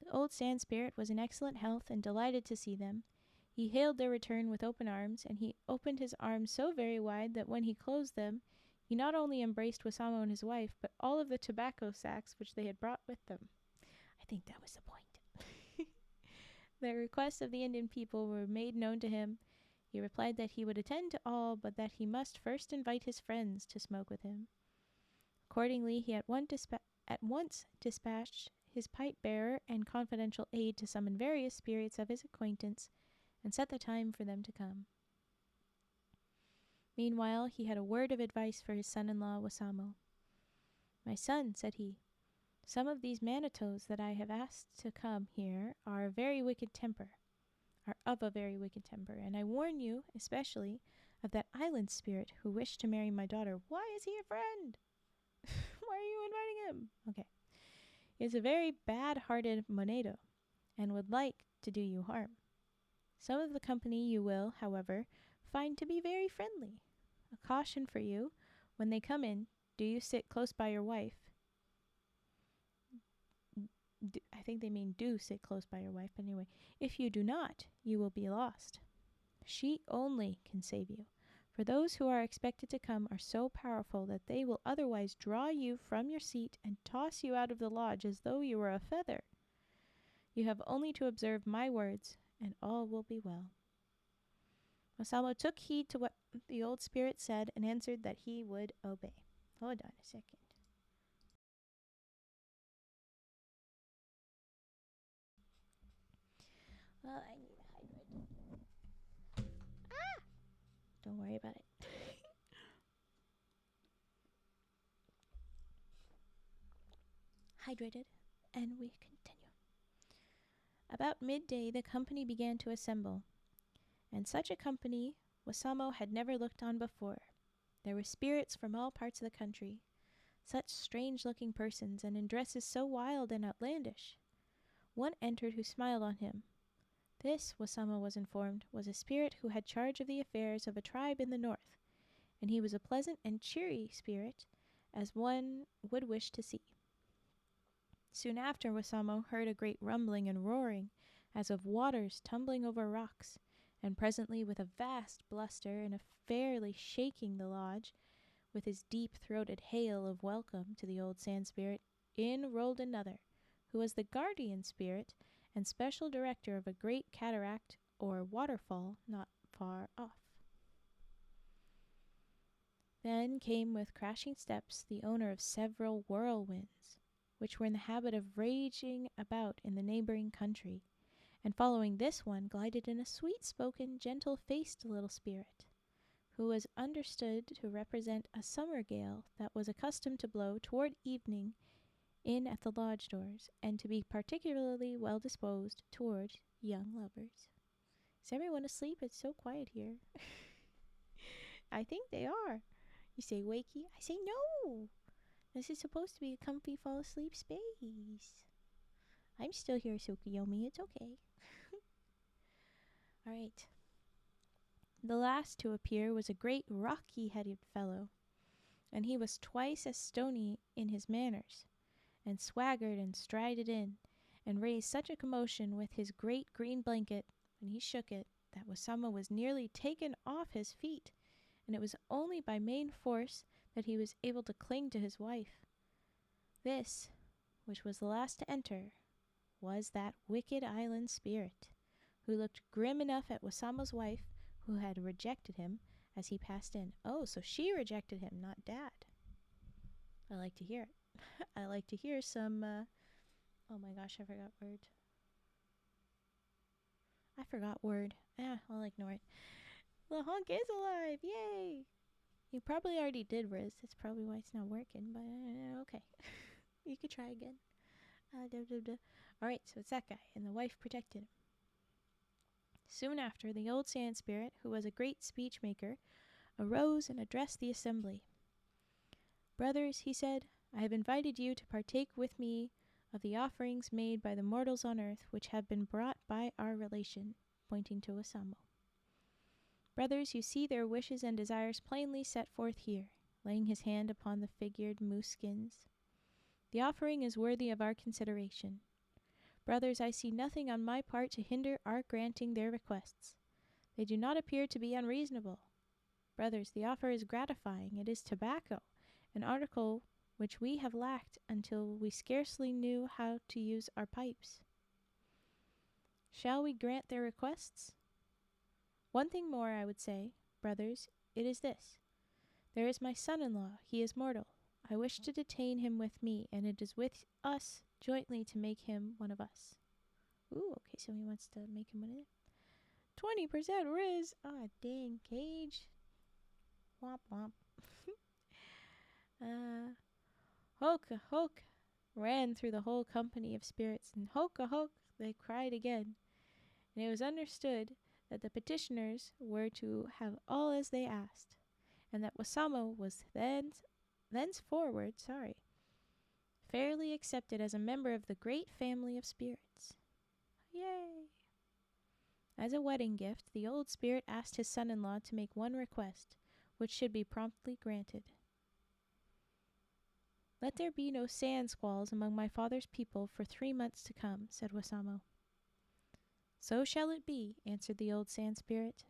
The old sand spirit was in excellent health and delighted to see them. He hailed their return with open arms, and he opened his arms so very wide that when he closed them, he not only embraced Wasamo and his wife, but all of the tobacco sacks which they had brought with them. I think that was the point. The requests of the Indian people were made known to him. He replied that he would attend to all, but that he must first invite his friends to smoke with him. Accordingly, he at once dispatched his pipe-bearer and confidential aide to summon various spirits of his acquaintance and set the time for them to come. Meanwhile, he had a word of advice for his son-in-law, Wasamo. "My son," said he, "some of these Manitos that I have asked to come here are of a very wicked temper, and I warn you, especially, of that island spirit who wished to marry my daughter." Why is he a friend? Why are you inviting him? Okay. He is a very bad-hearted Monedo, and would like to do you harm. Some of the company you will, however, find to be very friendly. A caution for you, when they come in, do you sit close by your wife. I think they mean do sit close by your wife, but anyway. If you do not, you will be lost. She only can save you, for those who are expected to come are so powerful that they will otherwise draw you from your seat and toss you out of the lodge as though you were a feather. You have only to observe my words, and all will be well. Wasamo took heed to what the old spirit said and answered that he would obey. Hold on a second. Well, I need to hydrate. Ah! Don't worry about it. Hydrated, and we continue. About midday, the company began to assemble, and such a company Wasamo had never looked on before. There were spirits from all parts of the country, such strange-looking persons, and in dresses so wild and outlandish. One entered who smiled on him. This, Wasamo was informed, was a spirit who had charge of the affairs of a tribe in the north, and he was a pleasant and cheery spirit, as one would wish to see. Soon after, Wasamo heard a great rumbling and roaring, as of waters tumbling over rocks, and presently, with a vast bluster and a fairly shaking the lodge, with his deep-throated hail of welcome to the old sand spirit, in rolled another, who was the guardian spirit and special director of a great cataract or waterfall not far off. Then came with crashing steps the owner of several whirlwinds, which were in the habit of raging about in the neighboring country, and following this one glided in a sweet-spoken, gentle-faced little spirit, who was understood to represent a summer gale that was accustomed to blow toward evening in at the lodge doors, and to be particularly well disposed toward young lovers. Is everyone asleep? It's so quiet here. I think they are. You say wakey? I say no. This is supposed to be a comfy fall asleep space. I'm still here, Tsukuyomi. It's okay. All right. The last to appear was a great rocky-headed fellow, and he was twice as stony in his manners, and swaggered and strided in, and raised such a commotion with his great green blanket when he shook it, that Wasamo was nearly taken off his feet, and it was only by main force that he was able to cling to his wife. This, which was the last to enter, was that wicked island spirit, who looked grim enough at Wasamo's wife, who had rejected him as he passed in. Oh, so she rejected him, not Dad. I like to hear it. I like to hear some, oh my gosh, I forgot word. I'll ignore it. The honk is alive, yay! You probably already did, Riz. That's probably why it's not working, but okay. You could try again. Alright, so it's that guy, and the wife protected him. Soon after, the old sand spirit, who was a great speech maker, arose and addressed the assembly. "Brothers," he said, "I have invited you to partake with me of the offerings made by the mortals on earth, which have been brought by our relation," pointing to Wassamo. "Brothers, you see their wishes and desires plainly set forth here," laying his hand upon the figured moose skins. "The offering is worthy of our consideration. Brothers, I see nothing on my part to hinder our granting their requests. They do not appear to be unreasonable. Brothers, the offer is gratifying. It is tobacco, an article which we have lacked until we scarcely knew how to use our pipes. Shall we grant their requests? One thing more I would say, brothers, it is this. There is my son-in-law. He is mortal. I wish to detain him with me, and it is with us jointly to make him one of us." Ooh, okay, so he wants to make him one of them. 20% riz. Ah, dang, Cage. Womp womp. Hoka hoka ran through the whole company of spirits, and hoka hoka they cried again. And it was understood that the petitioners were to have all as they asked, and that Wassamo was thenceforward, fairly accepted as a member of the great family of spirits. Yay! As a wedding gift, the old spirit asked his son-in-law to make one request, which should be promptly granted. "Let there be no sand squalls among my father's people for 3 months to come," said Wassamo. "So shall it be," answered the old sand spirit.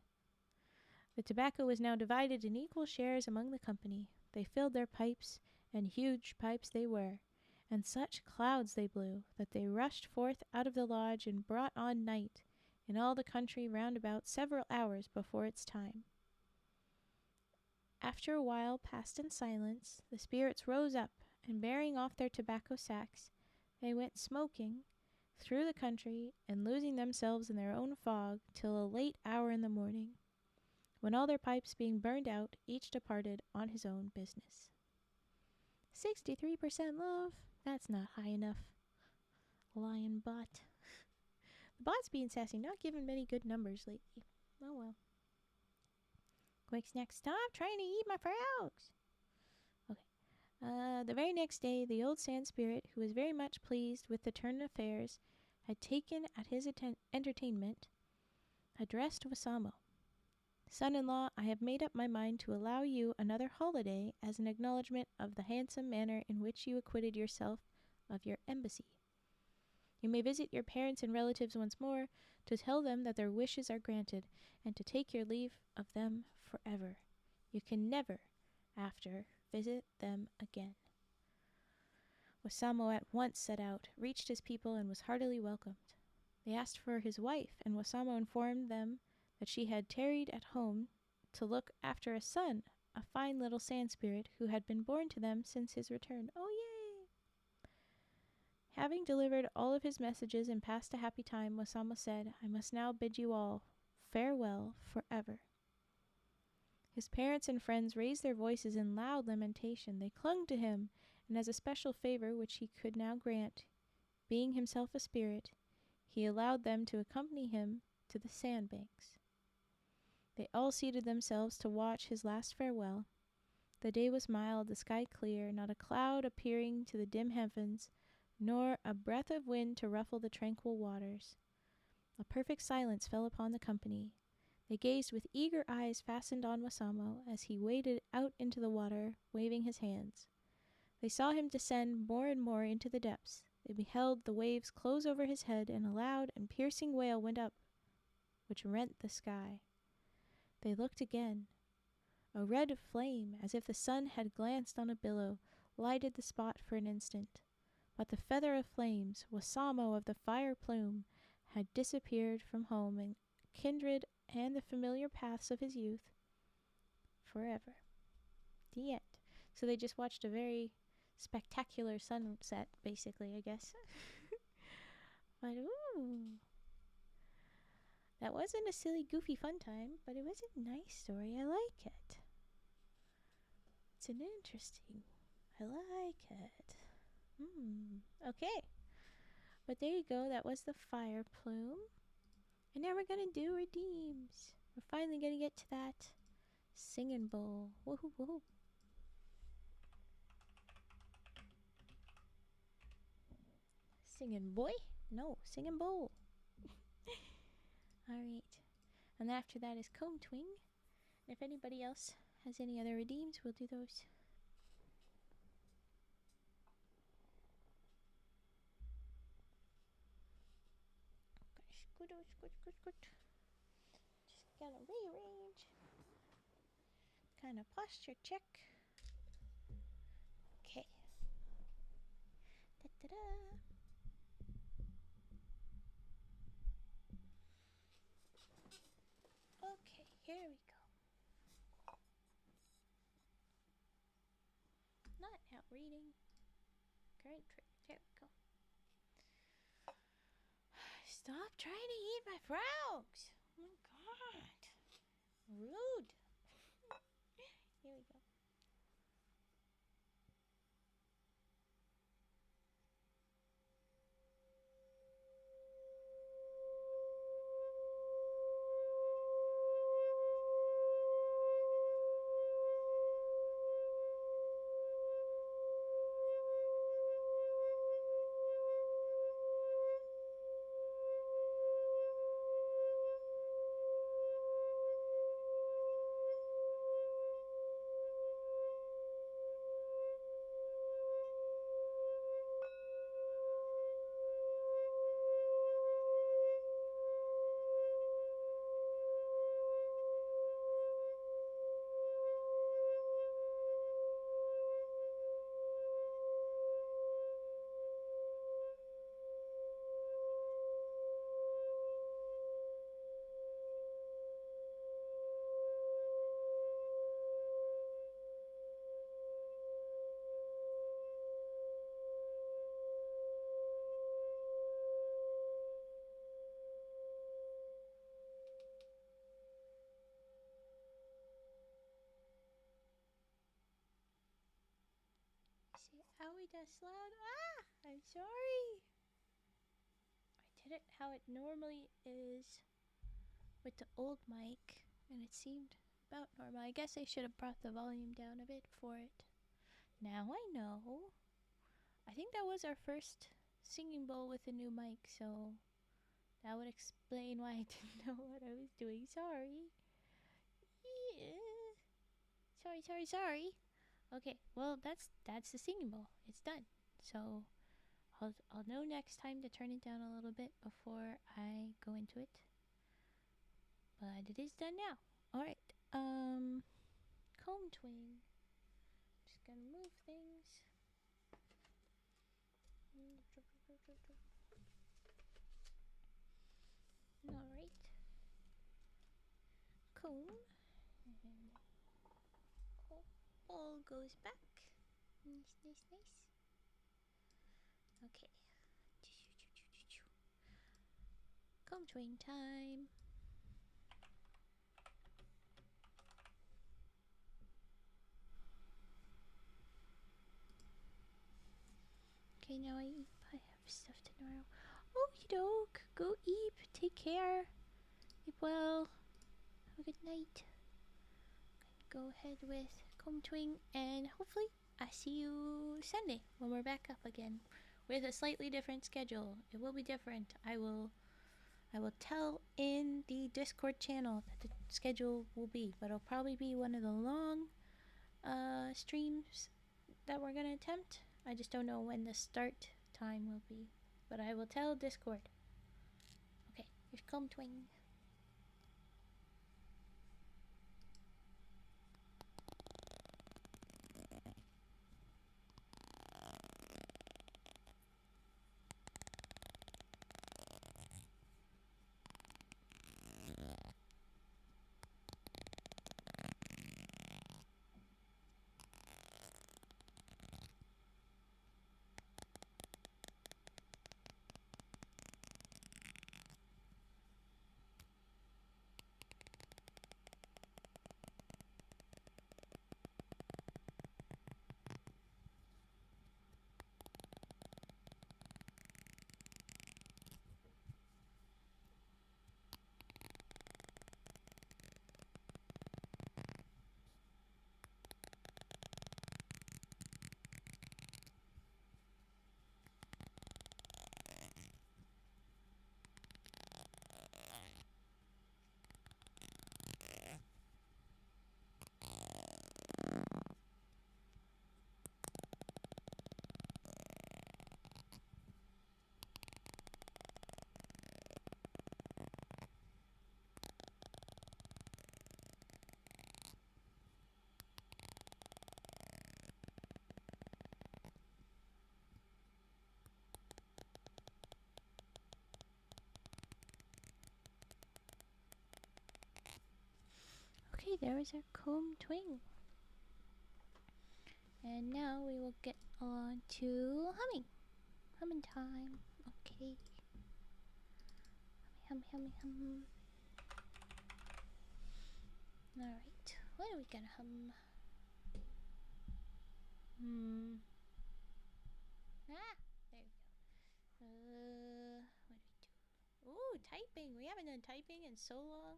The tobacco was now divided in equal shares among the company. They filled their pipes, and huge pipes they were, and such clouds they blew that they rushed forth out of the lodge and brought on night in all the country round about several hours before its time. After a while passed in silence, the spirits rose up, and bearing off their tobacco sacks, they went smoking through the country and losing themselves in their own fog till a late hour in the morning, when all their pipes being burned out, each departed on his own business. 63% love. That's not high enough. Lion bot. The bot's being sassy, not giving many good numbers lately. Oh well. Quick snack, stop trying to eat my frogs. Okay. The very next day, the old sand spirit, who was very much pleased with the turn of affairs had taken at his entertainment, addressed Wassamo. "Son-in-law, I have made up my mind to allow you another holiday as an acknowledgment of the handsome manner in which you acquitted yourself of your embassy. You may visit your parents and relatives once more, to tell them that their wishes are granted, and to take your leave of them forever. You can never, after, visit them again." Wassamo at once set out, reached his people, and was heartily welcomed. They asked for his wife, and Wassamo informed them that she had tarried at home to look after a son, a fine little sand spirit, who had been born to them since his return. Oh, yay! Having delivered all of his messages and passed a happy time, Wassamo said, "I must now bid you all farewell forever." His parents and friends raised their voices in loud lamentation. They clung to him, and as a special favor which he could now grant, being himself a spirit, he allowed them to accompany him to the sandbanks. They all seated themselves to watch his last farewell. The day was mild, the sky clear, not a cloud appearing to the dim heavens, nor a breath of wind to ruffle the tranquil waters. A perfect silence fell upon the company. They gazed with eager eyes fastened on Wassamo as he waded out into the water, waving his hands. They saw him descend more and more into the depths. They beheld the waves close over his head, and a loud and piercing wail went up, which rent the sky. They looked again. A red flame, as if the sun had glanced on a billow, lighted the spot for an instant. But the feather of flames, Wassamo of the Fire Plume, had disappeared from home and kindred and the familiar paths of his youth forever. The end. So they just watched a very spectacular sunset, basically, I guess. But ooh, that wasn't a silly, goofy fun time, but it was a nice story. I like it. It's an interesting. I like it. Okay. But there you go. That was the Fire Plume. And now we're gonna do redeems. We're finally gonna get to that singing bowl. Woohoo, woohoo. Singing boy? No, singing bowl. Alright. And then after that is Comb Twing. And if anybody else has any other redeems, we'll do those. Good. Just gotta rearrange. Kind of posture check. Okay. Da-da-da. Okay, here we go. Not out reading. Current trigger. There we go. Stop trying to eat my frogs! Oh my god. Rude. Here we go. See how we just loud? Ah! I'm sorry. I did it how it normally is with the old mic, and it seemed about normal. I guess I should have brought the volume down a bit for it. Now I know. I think that was our first singing bowl with a new mic, so that would explain why I didn't know what I was doing. Sorry. Yeah. Sorry. Okay, well that's the singing bowl. It's done. So I'll know next time to turn it down a little bit before I go into it. But it is done now. Alright. Comb Twing. Just gonna move things. Alright. Comb. And ball goes back. Nice. Okay. Comb Twing time. Okay, now I have stuff to know. Okie doke. Go eat. Take care. Eat well. Have a good night. Go ahead with Comb Twing, and hopefully I see you Sunday when we're back up again with a slightly different schedule. It will be different. I will tell in the Discord channel that the schedule will be, but it'll probably be one of the long streams that we're gonna attempt. I just don't know when the start time will be, but I will tell Discord. Okay, here's Comb Twing. there was our comb twing. And now we will get on to humming. Humming time. Okay. Hum, hum, hum. Alright. What are we gonna hum? Ah! There we go. What do we do? Ooh, typing. We haven't done typing in so long.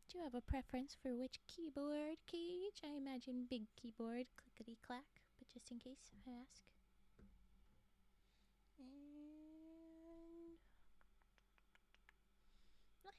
Do you have a preference for which keyboard, Cage? I imagine big keyboard, clickety clack, but just in case I ask. And what?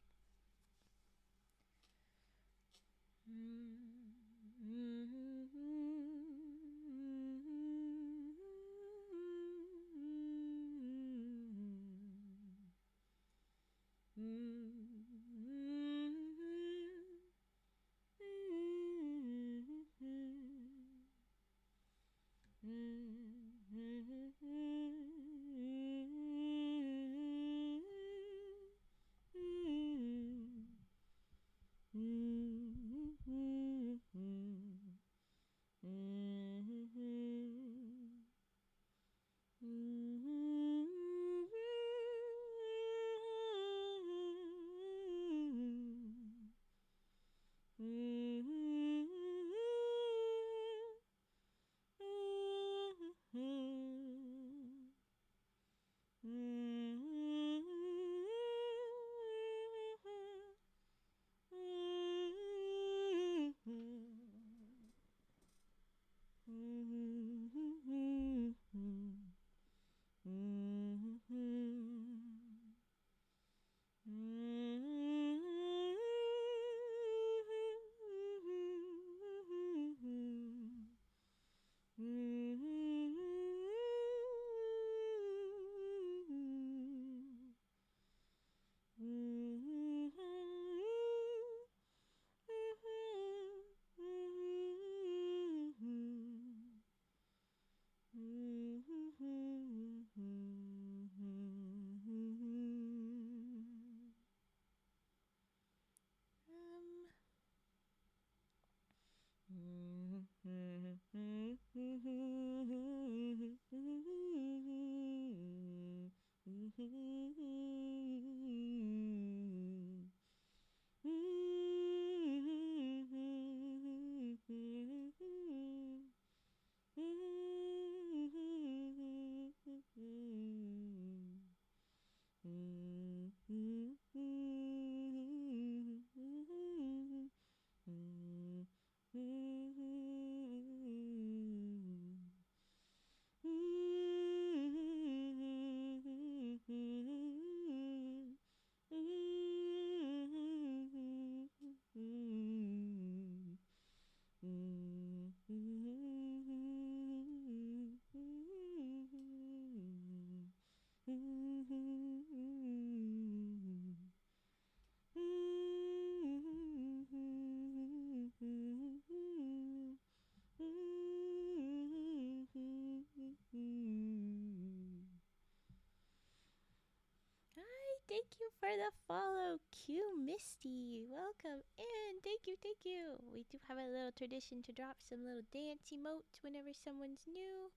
Thank you for the follow, Q Misty. Welcome in. Thank you, thank you. We do have a little tradition to drop some little dance emotes whenever someone's new.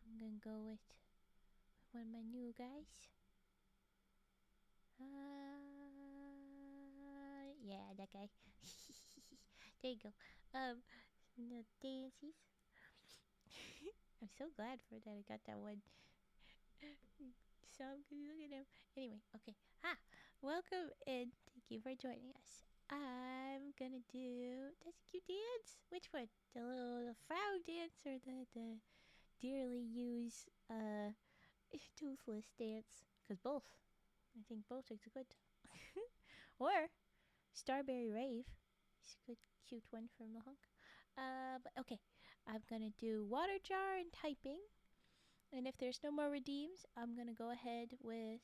I'm gonna go with one of my new guys. Yeah, that guy. There you go. The dances. I'm so glad for that. I got that one. So good. Look at him. Anyway, okay. Welcome and thank you for joining us. I'm gonna do this cute dance. Which one? The little frog dance or the dearly used toothless dance? Because both. I think both are good. Or Starberry Rave. It's a good cute one from the hunk. But okay. I'm gonna do water jar and typing. And if there's no more redeems, I'm gonna go ahead with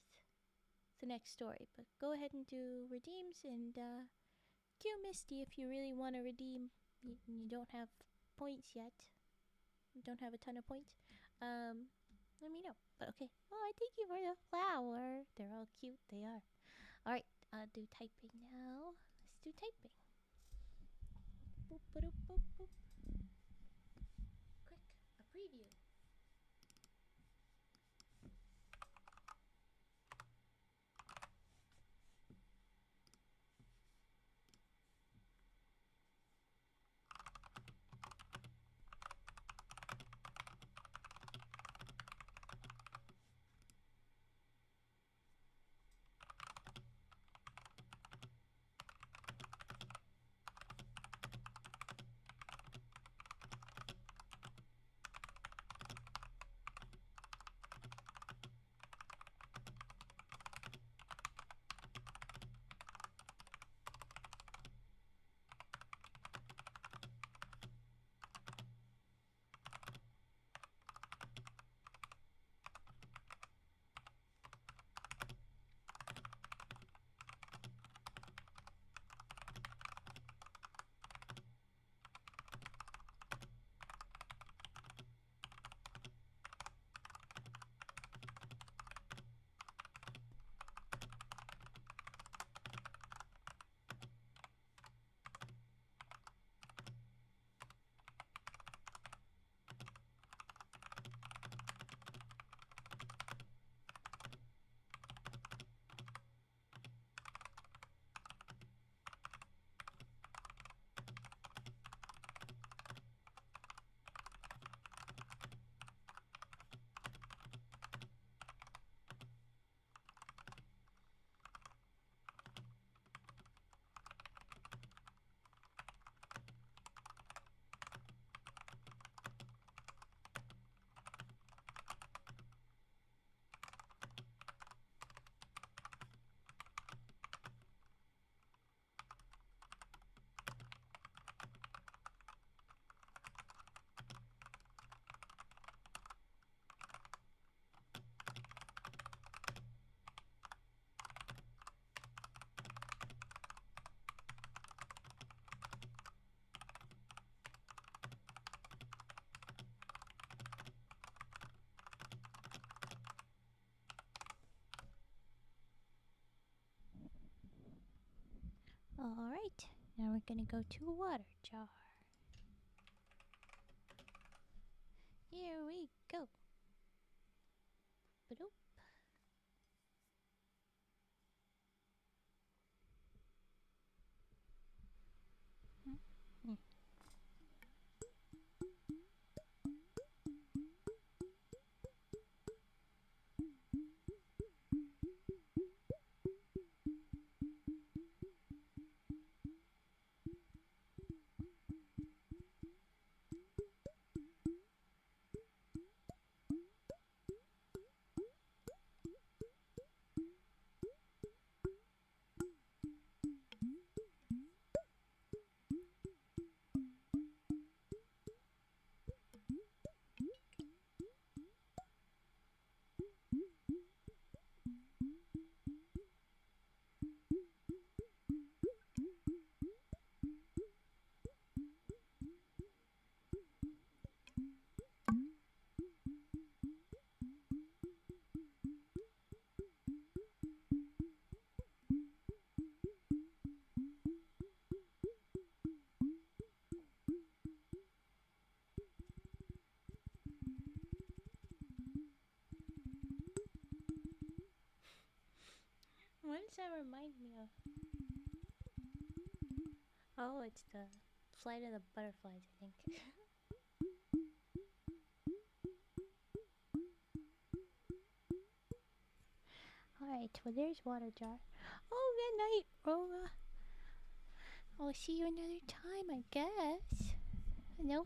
the next story. But go ahead and do redeems and Q Misty if you really want to redeem. You don't have points yet. You don't have a ton of points. Let me know. But okay. Oh, I thank you for the flower. They're all cute. They are. Alright, I'll do typing now. Let's do typing. boop, ba-doop, boop, boop. Quick, a preview. Alright, now we're gonna go to a water jar. Here we go. Ba-doop. What does that remind me of? Oh, it's the Flight of the Butterflies, I think. Alright, well there's water jar. Oh, good night, Rola. I'll see you another time, I guess.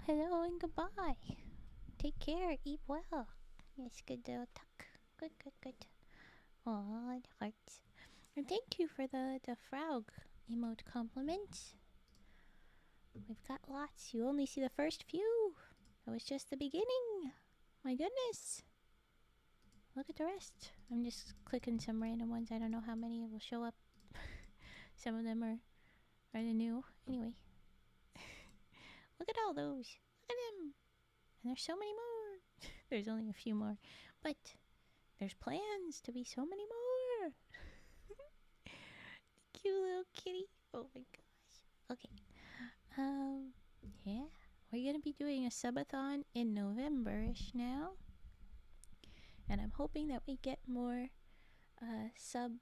Hello, and goodbye. Take care, eat well. Yes, good tuck. Good. Aw, the hearts. And thank you for the frog emote compliments. We've got lots. You only see the first few. That was just the beginning. My goodness. Look at the rest. I'm just clicking some random ones. I don't know how many will show up. Some of them are the new. Anyway. Look at all those. Look at them. And there's so many more. There's only a few more. But there's plans to be so many more. Cute little kitty. Oh my gosh. Okay. Um, yeah, we're gonna be doing a subathon in November-ish now, and I'm hoping that we get more sub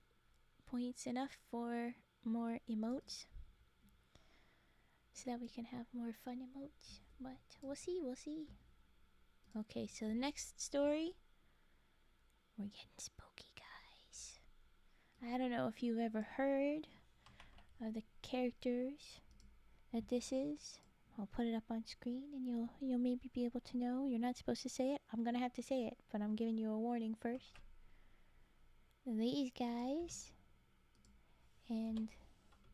points enough for more emotes, so that we can have more fun emotes. But we'll see, we'll see. Okay, so the next story, we're getting spooky, guys. I don't know if you've ever heard of the characters that this is. I'll put it up on screen and you'll maybe be able to know. You're not supposed to say it. I'm gonna have to say it, but I'm giving you a warning first. These guys and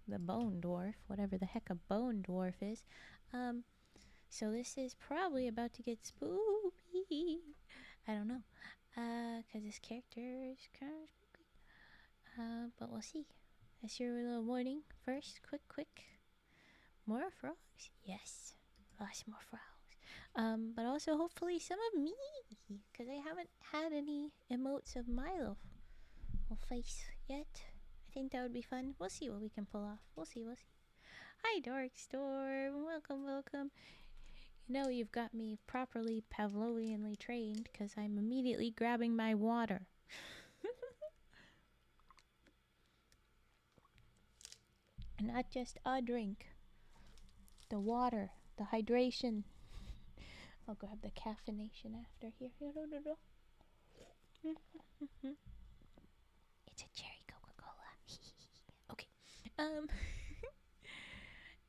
the Bone-Dwarf, whatever the heck a Bone-Dwarf is. So this is probably about to get spooky. I don't know, cause this character is kind of spooky. But we'll see. That's your little warning first. Quick. More frogs? Yes. Lots more frogs. But also hopefully some of me, because I haven't had any emotes of my little face yet. I think that would be fun. We'll see what we can pull off. We'll see. Hi, Dark Storm. Welcome. You know you've got me properly Pavlovianly trained, because I'm immediately grabbing my water. And not just a drink. The water, the hydration. I'll grab the caffeination after here. It's a cherry Coca-Cola. Okay.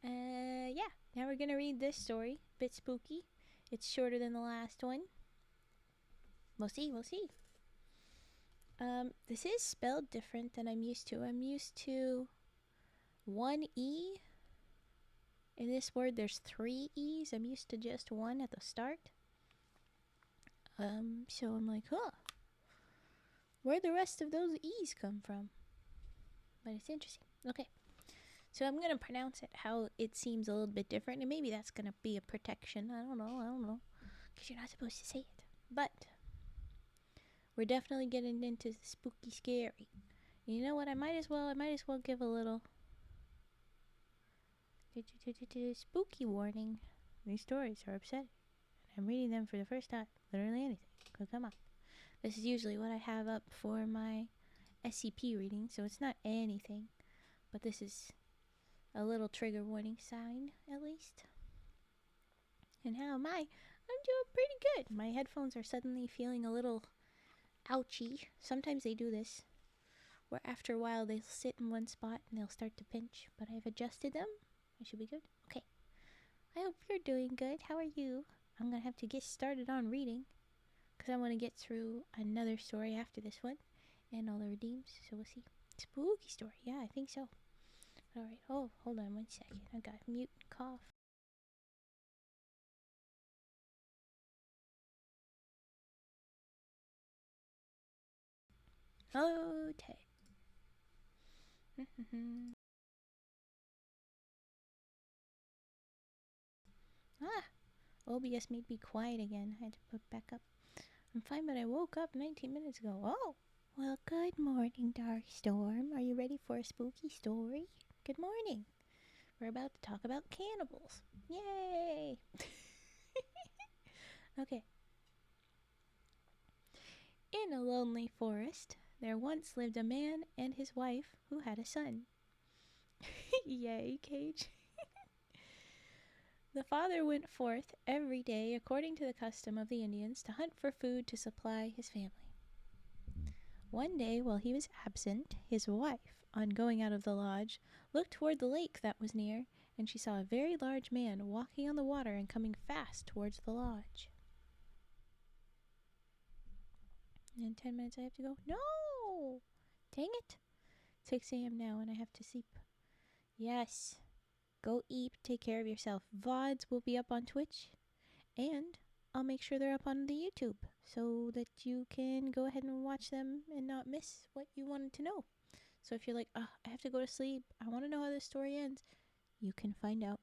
Yeah. Now we're gonna read this story. Bit spooky. It's shorter than the last one. We'll see. This is spelled different than I'm used to. I'm used to one E. In this word, there's 3 E's. I'm used to just one at the start. So I'm like, where'd the rest of those E's come from? But it's interesting. Okay. So I'm going to pronounce it how it seems a little bit different. And maybe that's going to be a protection. I don't know. Because you're not supposed to say it. But we're definitely getting into spooky scary. You know what? I might as well give a little spooky warning. These stories are upsetting. I'm reading them for the first time. Literally anything. So come on. This is usually what I have up for my SCP reading, so it's not anything. But this is a little trigger warning sign, at least. And how am I? I'm doing pretty good. My headphones are suddenly feeling a little ouchy. Sometimes they do this, where after a while they'll sit in one spot and they'll start to pinch. But I've adjusted them. I should be good. Okay. I hope you're doing good. How are you? I'm going to have to get started on reading, because I want to get through another story after this one and all the redeems. So we'll see. Spooky story. Yeah, I think so. Alright. Oh, hold on 1 second. I got mute and cough. Okay. OBS made me quiet again. I had to put back up. I'm fine, but I woke up 19 minutes ago. Oh! Well, good morning, Dark Storm. Are you ready for a spooky story? Good morning. We're about to talk about cannibals. Yay! Okay. In a lonely forest, there once lived a man and his wife who had a son. Yay, Cage. The father went forth every day according to the custom of the Indians to hunt for food to supply his family. One day, while he was absent, his wife, on going out of the lodge, looked toward the lake that was near, and she saw a very large man walking on the water and coming fast towards the lodge. In 10 minutes I have to go. No! Dang it. 6 a.m. now and I have to sleep. Yes. Go eat, take care of yourself. VODs will be up on Twitch, and I'll make sure they're up on the YouTube so that you can go ahead and watch them and not miss what you wanted to know. So if you're like, I have to go to sleep, I want to know how this story ends, you can find out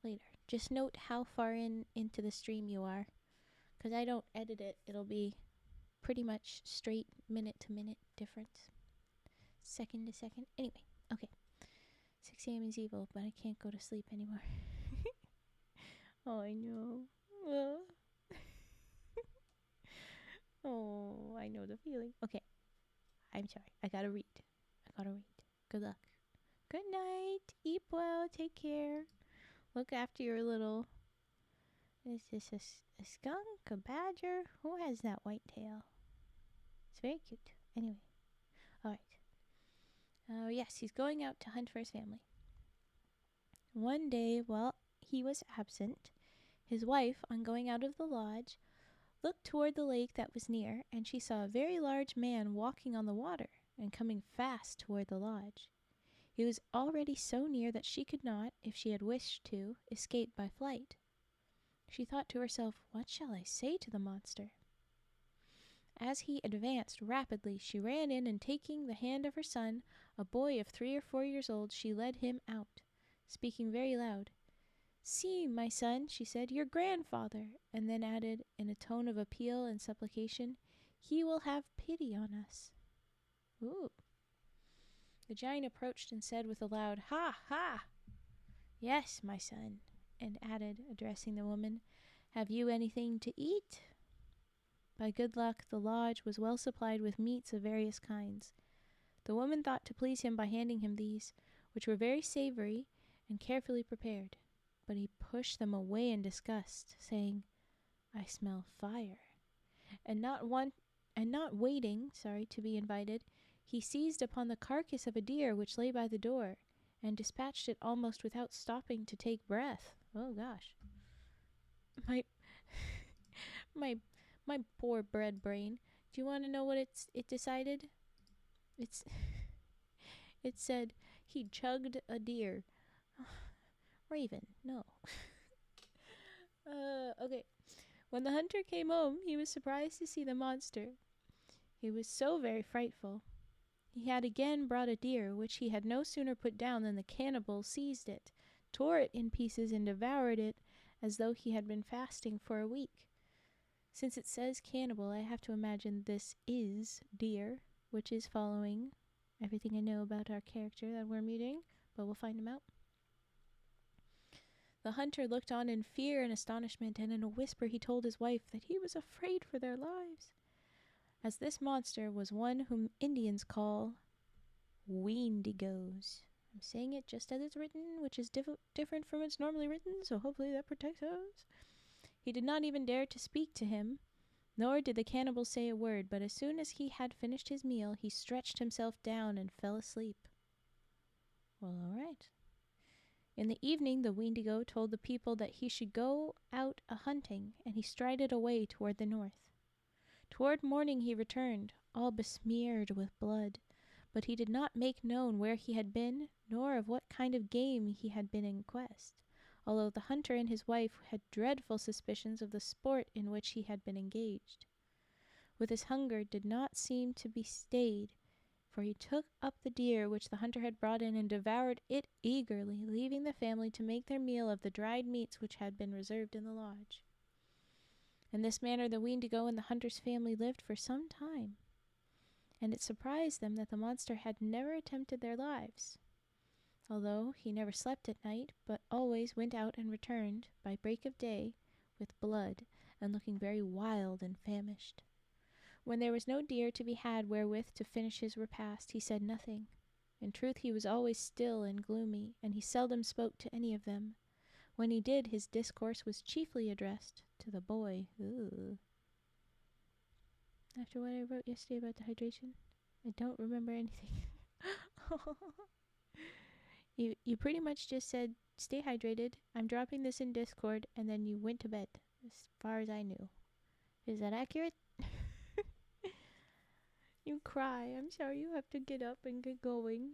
later. Just note how far into the stream you are, because I don't edit it. It'll be pretty much straight minute to minute difference, second to second. Anyway, okay. 6 a.m. is evil, but I can't go to sleep anymore. Oh, I know. Oh, I know the feeling. Okay, I'm sorry. I gotta read. Good luck. Good night. Eat well. Take care. Look after your little... Is this a skunk? A badger? Who has that white tail? It's very cute. Anyway. Alright. Yes, he's going out to hunt for his family. One day, while he was absent, his wife, on going out of the lodge, looked toward the lake that was near, and she saw a very large man walking on the water and coming fast toward the lodge. He was already so near that she could not, if she had wished to, escape by flight. She thought to herself, "What shall I say to the monster?" As he advanced rapidly, she ran in, and taking the hand of her son, a boy of 3 or 4 years old, she led him out, speaking very loud. "See, my son," she said, "your grandfather," and then added, in a tone of appeal and supplication, "he will have pity on us." Ooh. The giant approached and said with a loud, "Ha, ha!" "Yes, my son," and added, addressing the woman, "have you anything to eat?" By good luck, the lodge was well supplied with meats of various kinds. The woman thought to please him by handing him these, which were very savory and carefully prepared. But he pushed them away in disgust, saying, "I smell fire." And not waiting, to be invited, he seized upon the carcass of a deer which lay by the door, and dispatched it almost without stopping to take breath. Oh gosh. My my poor bread brain. Do you want to know what it decided? It said he chugged a deer. Raven, no. Okay. When the hunter came home, he was surprised to see the monster. He was so very frightful. He had again brought a deer, which he had no sooner put down than the cannibal seized it, tore it in pieces, and devoured it as though he had been fasting for a week. Since it says cannibal, I have to imagine this is deer, which is following everything I know about our character that we're meeting, but we'll find him out. The hunter looked on in fear and astonishment, and in a whisper he told his wife that he was afraid for their lives, as this monster was one whom Indians call Weendigoes. I'm saying it just as it's written, which is different from it's normally written, so hopefully that protects us. He did not even dare to speak to him, nor did the cannibal say a word, but as soon as he had finished his meal, he stretched himself down and fell asleep. Well, all right. In the evening, the Weendigo told the people that he should go out a-hunting, and he strided away toward the north. Toward morning he returned, all besmeared with blood, but he did not make known where he had been, nor of what kind of game he had been in quest, although the hunter and his wife had dreadful suspicions of the sport in which he had been engaged. With his hunger did not seem to be stayed, for he took up the deer which the hunter had brought in and devoured it eagerly, leaving the family to make their meal of the dried meats which had been reserved in the lodge. In this manner the Weendigo and the hunter's family lived for some time, and it surprised them that the monster had never attempted their lives, although he never slept at night, but always went out and returned, by break of day, with blood, and looking very wild and famished. When there was no deer to be had wherewith to finish his repast, he said nothing. In truth, he was always still and gloomy, and he seldom spoke to any of them. When he did, his discourse was chiefly addressed to the boy. Ooh. After what I wrote yesterday about the hydration, I don't remember anything. You pretty much just said, "Stay hydrated, I'm dropping this in Discord," and then you went to bed, as far as I knew. Is that accurate? You cry. I'm sorry you have to get up and get going.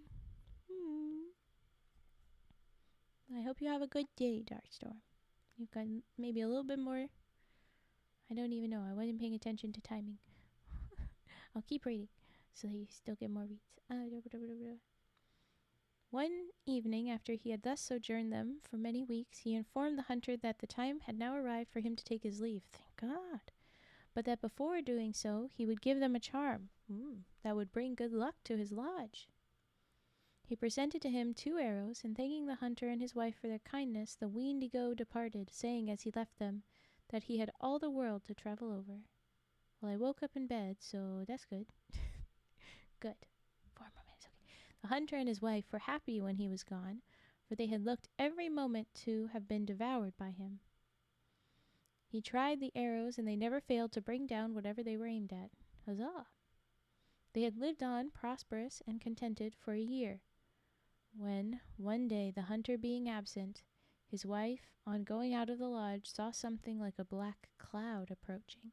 I hope you have a good day, Darkstorm. You've got maybe a little bit more. I don't even know. I wasn't paying attention to timing. I'll keep reading so that you still get more reads. One evening, after he had thus sojourned them for many weeks, he informed the hunter that the time had now arrived for him to take his leave. Thank God. But that before doing so, he would give them a charm that would bring good luck to his lodge. He presented to him 2 arrows, and thanking the hunter and his wife for their kindness, the Weendigo departed, saying as he left them that he had all the world to travel over. Well, I woke up in bed, so that's good. Good. 4 more minutes, okay. The hunter and his wife were happy when he was gone, for they had looked every moment to have been devoured by him. He tried the arrows, and they never failed to bring down whatever they were aimed at. Huzzah! They had lived on, prosperous and contented, for a year, when, one day, the hunter being absent, his wife, on going out of the lodge, saw something like a black cloud approaching.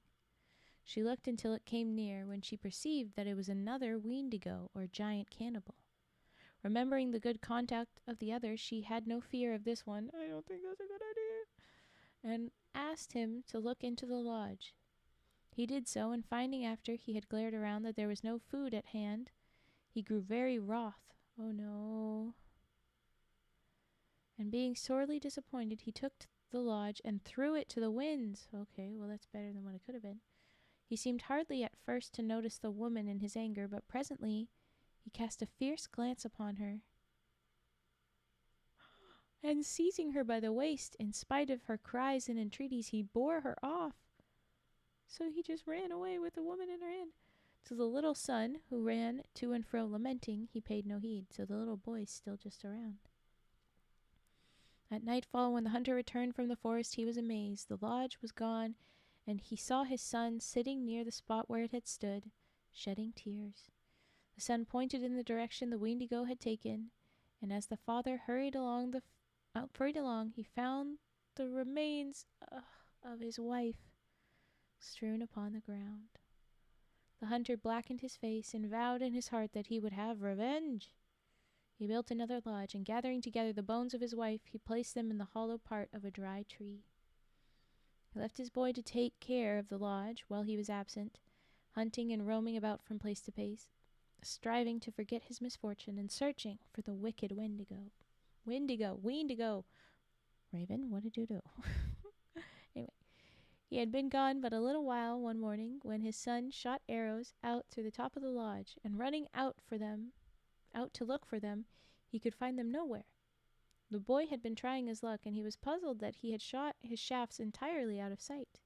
She looked until it came near, when she perceived that it was another Weendigo, or giant cannibal. Remembering the good conduct of the other, she had no fear of this one. I don't think that's a good idea. And asked him to look into the lodge. He did so, and finding after he had glared around that there was no food at hand, he grew very wroth. Oh no. And being sorely disappointed, he took the lodge and threw it to the winds. Okay, well that's better than what it could have been. He seemed hardly at first to notice the woman in his anger, but presently he cast a fierce glance upon her, and seizing her by the waist, in spite of her cries and entreaties, he bore her off. So he just ran away with the woman in her hand. To the little son, who ran to and fro lamenting, he paid no heed, so the little boy's still just around. At nightfall, when the hunter returned from the forest, he was amazed. The lodge was gone, and he saw his son sitting near the spot where it had stood, shedding tears. The son pointed in the direction the Weendigo had taken, and as the father hurried along, he found the remains of his wife strewn upon the ground. The hunter blackened his face and vowed in his heart that he would have revenge. He built another lodge, and gathering together the bones of his wife, he placed them in the hollow part of a dry tree. He left his boy to take care of the lodge while he was absent, hunting and roaming about from place to place, striving to forget his misfortune and searching for the wicked Weendigo. Weendigo! Raven, what did you do? Anyway, he had been gone but a little while one morning when his son shot arrows out through the top of the lodge, and running out to look for them, he could find them nowhere. The boy had been trying his luck, and he was puzzled that he had shot his shafts entirely out of sight.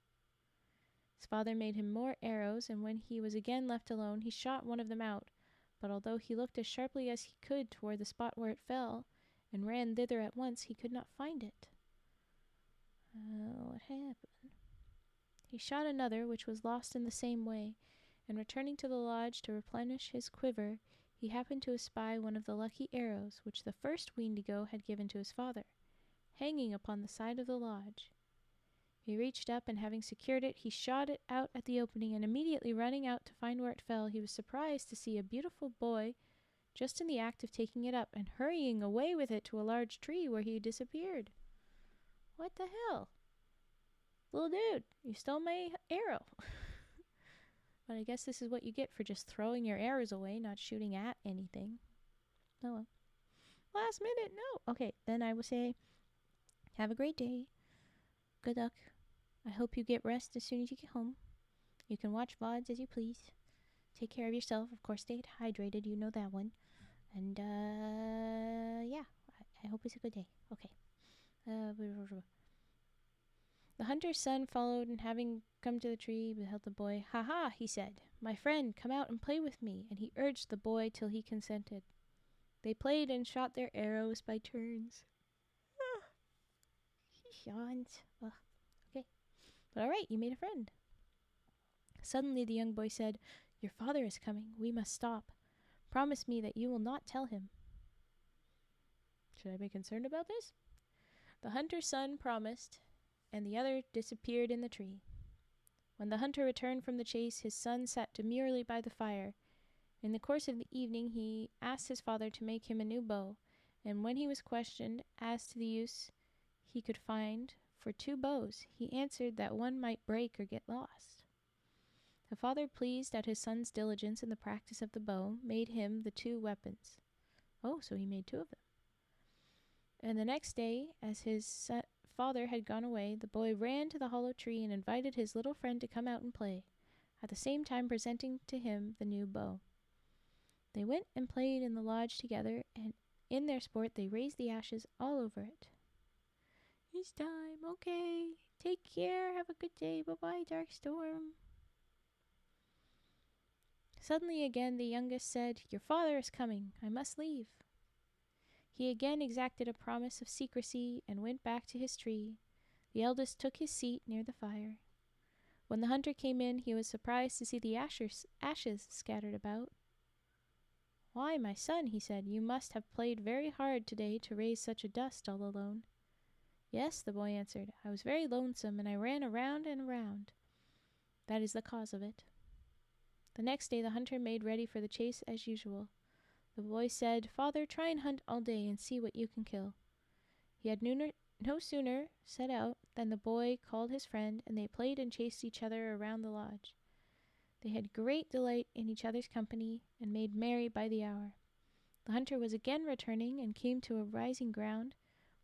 His father made him more arrows, and when he was again left alone, he shot one of them out, but although he looked as sharply as he could toward the spot where it fell, and ran thither at once, he could not find it. What happened? He shot another, which was lost in the same way, and returning to the lodge to replenish his quiver, he happened to espy one of the lucky arrows which the first Weendigo had given to his father, hanging upon the side of the lodge. He reached up, and having secured it, he shot it out at the opening, and immediately running out to find where it fell, he was surprised to see a beautiful boy just in the act of taking it up and hurrying away with it to a large tree where he disappeared. What the hell? Little dude, you stole my arrow. But I guess this is what you get for just throwing your arrows away, not shooting at anything. Oh well. Last minute, no. Okay, then I will say, have a great day. Good luck. I hope you get rest as soon as you get home. You can watch VODs as you please. Take care of yourself. Of course, stay hydrated. You know that one. And, yeah. I hope it's a good day. Okay. The hunter's son followed, and having come to the tree, beheld the boy. "Ha ha," he said. "My friend, come out and play with me." And he urged the boy till he consented. They played and shot their arrows by turns. He yawns. Okay. But all right, you made a friend. Suddenly the young boy said, "Your father is coming. We must stop. Promise me that you will not tell him." Should I be concerned about this? The hunter's son promised, and the other disappeared in the tree. When the hunter returned from the chase, his son sat demurely by the fire. In the course of the evening, he asked his father to make him a new bow, and when he was questioned as to the use he could find for 2 bows, he answered that one might break or get lost. The father, pleased at his son's diligence in the practice of the bow, made him the 2 weapons. Oh, so he made 2 of them. And the next day, as his father had gone away, the boy ran to the hollow tree and invited his little friend to come out and play, at the same time presenting to him the new bow. They went and played in the lodge together, and in their sport they raised the ashes all over it. It's time, okay. Take care, have a good day, bye-bye, Dark Storm. Suddenly again the youngest said, Your father is coming, I must leave. He again exacted a promise of secrecy and went back to his tree. The eldest took his seat near the fire. When the hunter came in, he was surprised to see the ashes scattered about. Why, my son, he said, you must have played very hard today to raise such a dust all alone. Yes, the boy answered, I was very lonesome, and I ran around and around. That is the cause of it. The next day the hunter made ready for the chase as usual. The boy said, Father, try and hunt all day and see what you can kill. He had no sooner set out than the boy called his friend, and they played and chased each other around the lodge. They had great delight in each other's company, and made merry by the hour. The hunter was again returning, and came to a rising ground,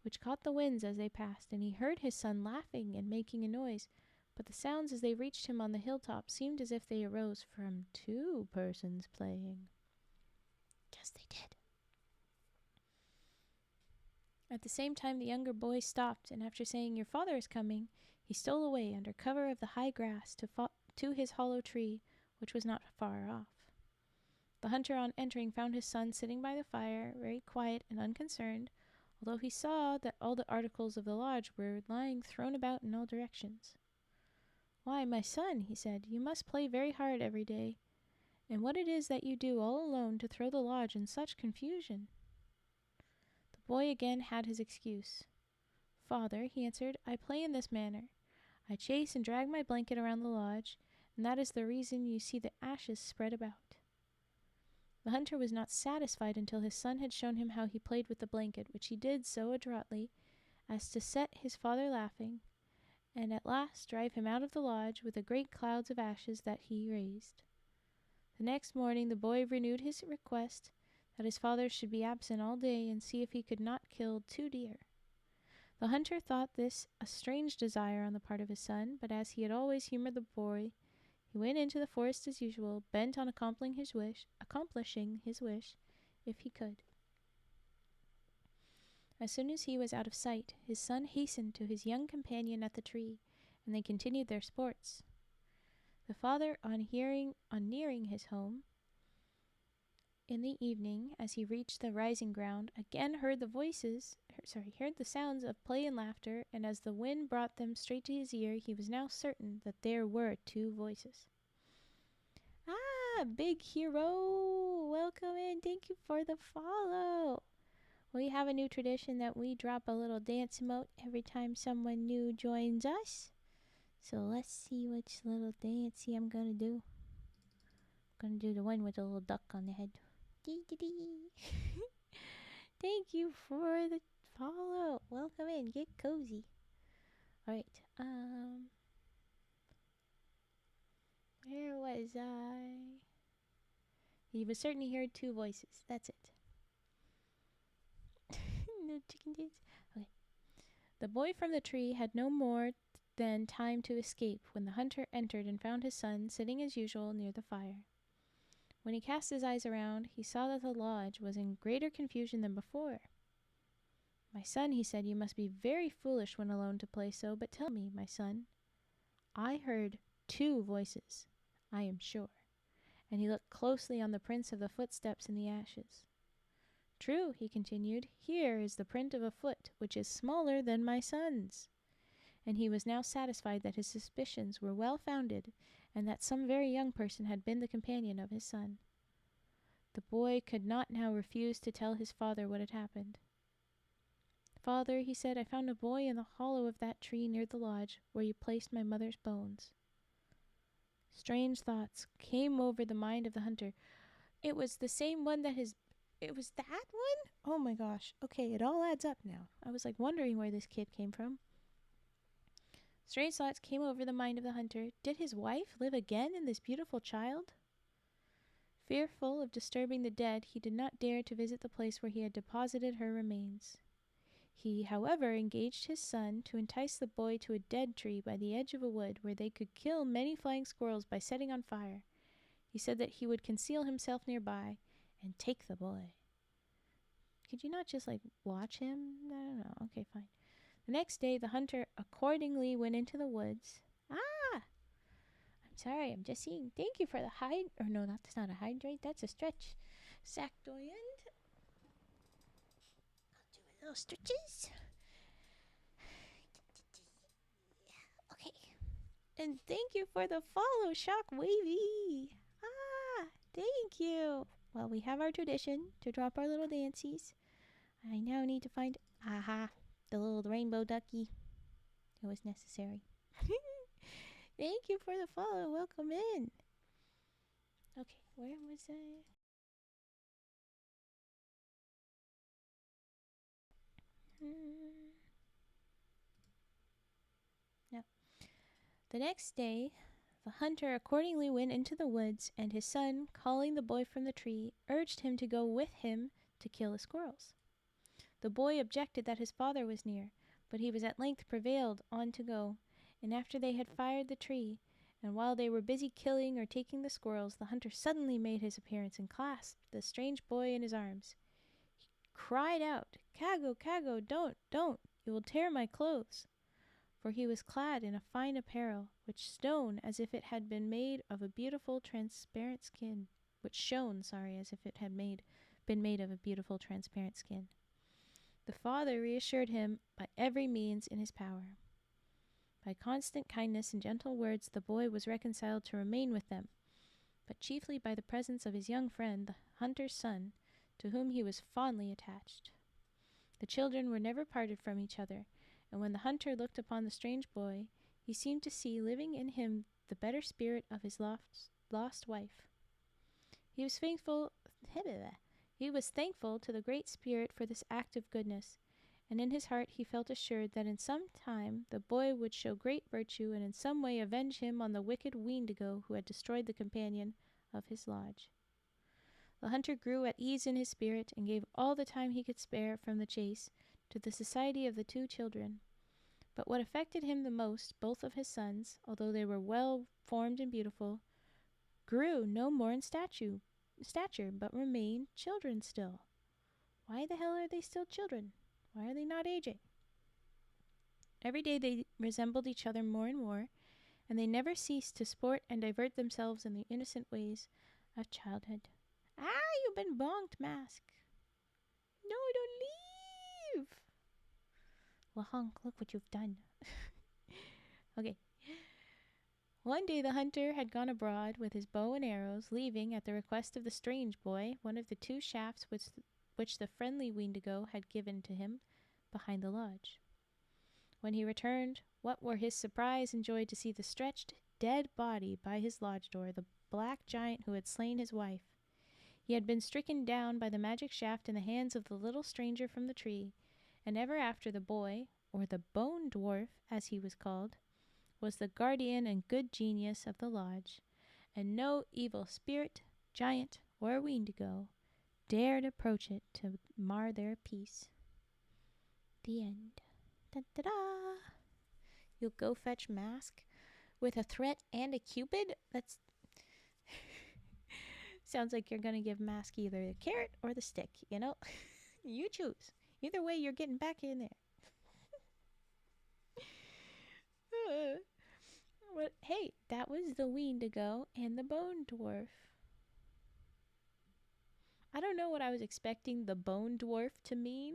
which caught the winds as they passed, and he heard his son laughing and making a noise, but the sounds as they reached him on the hilltop seemed as if they arose from 2 persons playing. Yes, they did. At the same time the younger boy stopped, and after saying, Your father is coming, he stole away under cover of the high grass to his hollow tree, which was not far off. The hunter on entering found his son sitting by the fire, very quiet and unconcerned, although he saw that all the articles of the lodge were lying thrown about in all directions. Why, my son, he said, you must play very hard every day, and what it is that you do all alone to throw the lodge in such confusion? The boy again had his excuse. Father, he answered, I play in this manner. I chase and drag my blanket around the lodge, and that is the reason you see the ashes spread about. The hunter was not satisfied until his son had shown him how he played with the blanket, which he did so adroitly as to set his father laughing, and at last drive him out of the lodge with the great clouds of ashes that he raised. The next morning the boy renewed his request that his father should be absent all day and see if he could not kill 2 deer. The hunter thought this a strange desire on the part of his son, but as he had always humored the boy, he went into the forest as usual, bent on accomplishing his wish, if he could. As soon as he was out of sight, his son hastened to his young companion at the tree, and they continued their sports. The father, on nearing his home in the evening, as he reached the rising ground, again heard the sounds of play and laughter, and as the wind brought them straight to his ear, he was now certain that there were 2 voices. Ah, big hero! Welcome in. Thank you for the follow. We have a new tradition that we drop a little dance emote every time someone new joins us. So let's see which little dancey I'm gonna do. I'm gonna do the one with the little duck on the head. Dee dee dee. Thank you for the follow. Welcome in. Get cozy. Alright, where was I? You was certainly heard 2 voices. That's it. No chicken dance. Okay. The boy from the tree had no more than time to escape when the hunter entered and found his son sitting as usual near the fire. When he cast his eyes around, he saw that the lodge was in greater confusion than before. My son, he said, you must be very foolish when alone to play so, but tell me, my son. I heard 2 voices, I am sure. And he looked closely on the prints of the footsteps in the ashes. True, he continued, here is the print of a foot which is smaller than my son's. And he was now satisfied that his suspicions were well founded, and that some very young person had been the companion of his son. The boy could not now refuse to tell his father what had happened. Father, he said, I found a boy in the hollow of that tree near the lodge where you placed my mother's bones. Strange thoughts came over the mind of the hunter. It was the same one it was that one? Oh my gosh. Okay, it all adds up now. I was like wondering where this kid came from. Strange thoughts came over the mind of the hunter. Did his wife live again in this beautiful child? Fearful of disturbing the dead, he did not dare to visit the place where he had deposited her remains. He, however, engaged his son to entice the boy to a dead tree by the edge of a wood where they could kill many flying squirrels by setting on fire. He said that he would conceal himself nearby, and take the boy. Could you not just, like, watch him? I don't know. Okay, fine. The next day, the hunter accordingly went into the woods. Ah! I'm sorry, I'm just seeing. Thank you for the hide. Or no, that's not a hydrate. That's a stretch. Sactoyant. I'll do a little stretches. Okay. And thank you for the follow, Shockwavy. Ah, thank you. Well, we have our tradition to drop our little dancies. I now need to find, the little rainbow ducky. It was necessary. Thank you for the follow. Welcome in. Okay, where was I? No. The next day, the hunter accordingly went into the woods, and his son, calling the boy from the tree, urged him to go with him to kill the squirrels. The boy objected that his father was near, but he was at length prevailed on to go, and after they had fired the tree, and while they were busy killing or taking the squirrels, the hunter suddenly made his appearance and clasped the strange boy in his arms. He cried out, "Kago, Kago, don't, you will tear my clothes." For he was clad in a fine apparel, which shone as if it had been made of a beautiful transparent skin. Been made of a beautiful transparent skin. The father reassured him by every means in his power. By constant kindness and gentle words the boy was reconciled to remain with them, but chiefly by the presence of his young friend, the hunter's son, to whom he was fondly attached. The children were never parted from each other, and when the hunter looked upon the strange boy, he seemed to see living in him the better spirit of his lost wife. He was thankful to the Great Spirit for this act of goodness, and in his heart he felt assured that in some time the boy would show great virtue and in some way avenge him on the wicked Weendigo who had destroyed the companion of his lodge. The hunter grew at ease in his spirit and gave all the time he could spare from the chase to the society of the two children. But what affected him the most, both of his sons, although they were well formed and beautiful, grew no more in stature, but remained children still. Why the hell are they still children? Why are they not aging? Every day they resembled each other more and more, and they never ceased to sport and divert themselves in the innocent ways of childhood. Ah, you've been bonked, Mask. No, don't leave. Well, Honk, look what you've done. Okay. One day the hunter had gone abroad with his bow and arrows, leaving, at the request of the strange boy, one of the two shafts which the friendly Weendigo had given to him behind the lodge. When he returned, what were his surprise and joy to see the stretched, dead body by his lodge door, the black giant who had slain his wife. He had been stricken down by the magic shaft in the hands of the little stranger from the tree, and ever after the boy, or the Bone-Dwarf as he was called, was the guardian and good genius of the lodge, and no evil spirit, giant, or Weendigo dared approach it to mar their peace. The end. Da-da-da! You'll go fetch Mask with a threat and a cupid? That's sounds like you're gonna give Mask either the carrot or the stick, you know? You choose. Either way, you're getting back in there. But hey, that was the Weendigo and the Bone-Dwarf. I don't know what I was expecting the Bone-Dwarf to mean,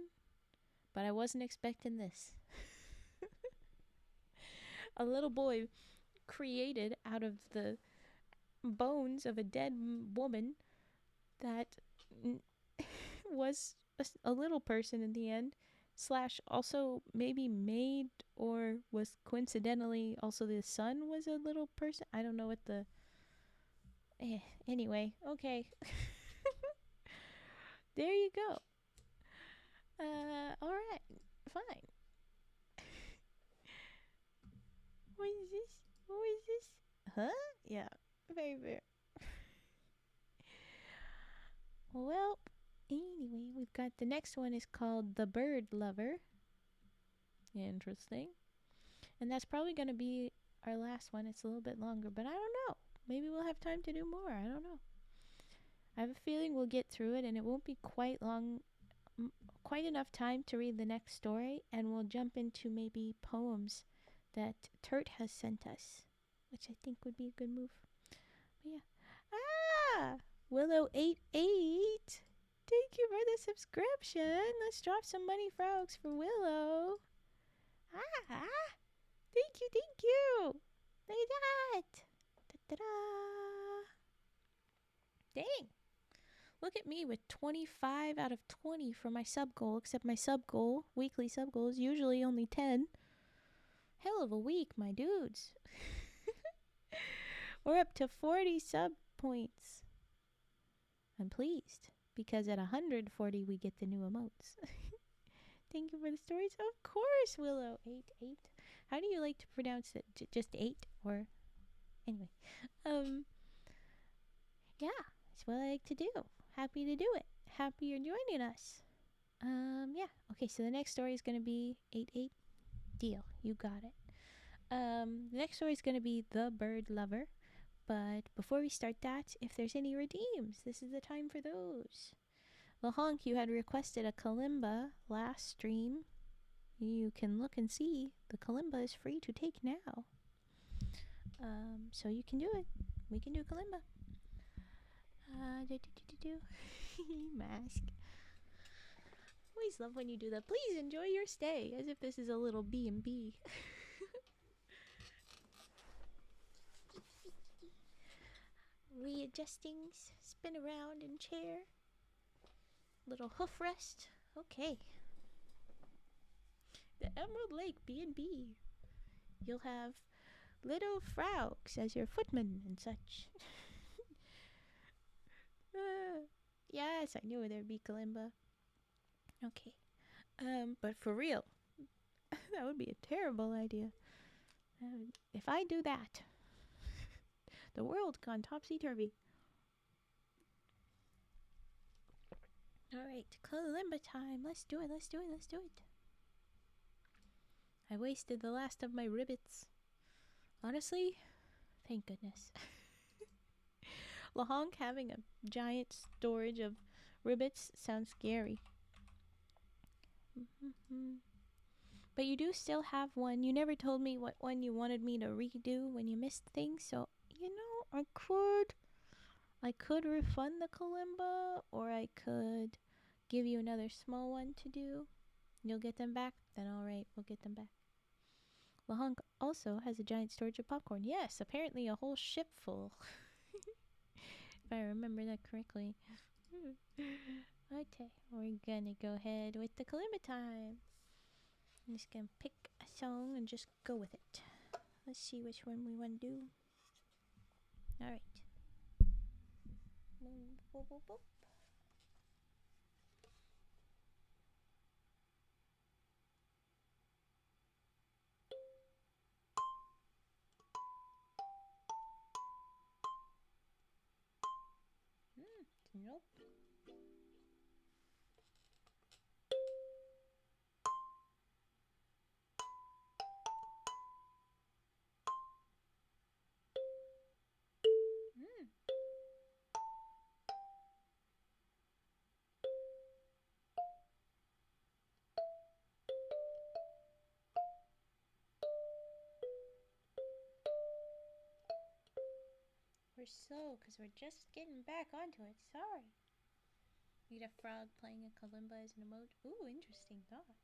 but I wasn't expecting this. A little boy created out of the bones of a dead woman that was a little person in the end, / also maybe made or was coincidentally also the son was a little person. I don't know what the... Anyway, okay. There you go. Alright, fine. What is this? What is this? Huh? Yeah, very fair. Well, anyway, we've got the next one is called The Bird Lover. Interesting. And that's probably going to be our last one. It's a little bit longer, but I don't know. Maybe we'll have time to do more. I don't know. I have a feeling we'll get through it and it won't be quite long, quite enough time to read the next story, and we'll jump into maybe poems that Turt has sent us, which I think would be a good move. But yeah. Ah! Willow88. Thank you for the subscription. Let's drop some money frogs for Willow. Ah! Thank you, thank you. Look at that. Da-da-da. Dang. Look at me with 25 out of 20 for my sub goal, except my sub goal, weekly sub goal, is usually only 10. Hell of a week, my dudes. We're up to 40 sub points. I'm pleased, because at 140 we get the new emotes. Thank you for the stories. Of course, Willow88. How do you like to pronounce it? Just 8? Or anyway. Yeah, it's what I like to do. Happy to do it. Happy you're joining us. Yeah. Okay, so the next story is going to be 8-8. Deal. You got it. The next story is going to be The Bird Lover. But before we start that, if there's any redeems, this is the time for those. Lahonk, you had requested a kalimba last stream. You can look and see the kalimba is free to take now. So you can do it. We can do kalimba. Mask. Always love when you do that. Please enjoy your stay, as if this is a little B&B. Readjusting, spin around in chair. Little hoof rest. Okay. The Emerald Lake B&B. You'll have little frogs as your footmen and such. Yes, I knew there'd be kalimba. Okay. But for real, that would be a terrible idea. If I do that, the world's gone topsy-turvy. Alright, kalimba time. Let's do it, let's do it, let's do it. I wasted the last of my ribbits. Honestly, thank goodness. Lahonk having a giant storage of ribbits sounds scary. But you do still have one. You never told me what one you wanted me to redo when you missed things, so, you know, I could refund the kalimba, or I could give you another small one to do. You'll get them back? Then alright, we'll get them back. Lahonk also has a giant storage of popcorn. Yes, apparently a whole ship full. If I remember that correctly. Okay, we're gonna go ahead with the kalimba time. I'm just gonna pick a song and just go with it. Let's see which one we want to do. Alright. Boop, boop, boop. Nope. We're slow because we're just getting back onto it. Sorry. Need a frog playing a kalimba as an emote. Ooh, interesting thought.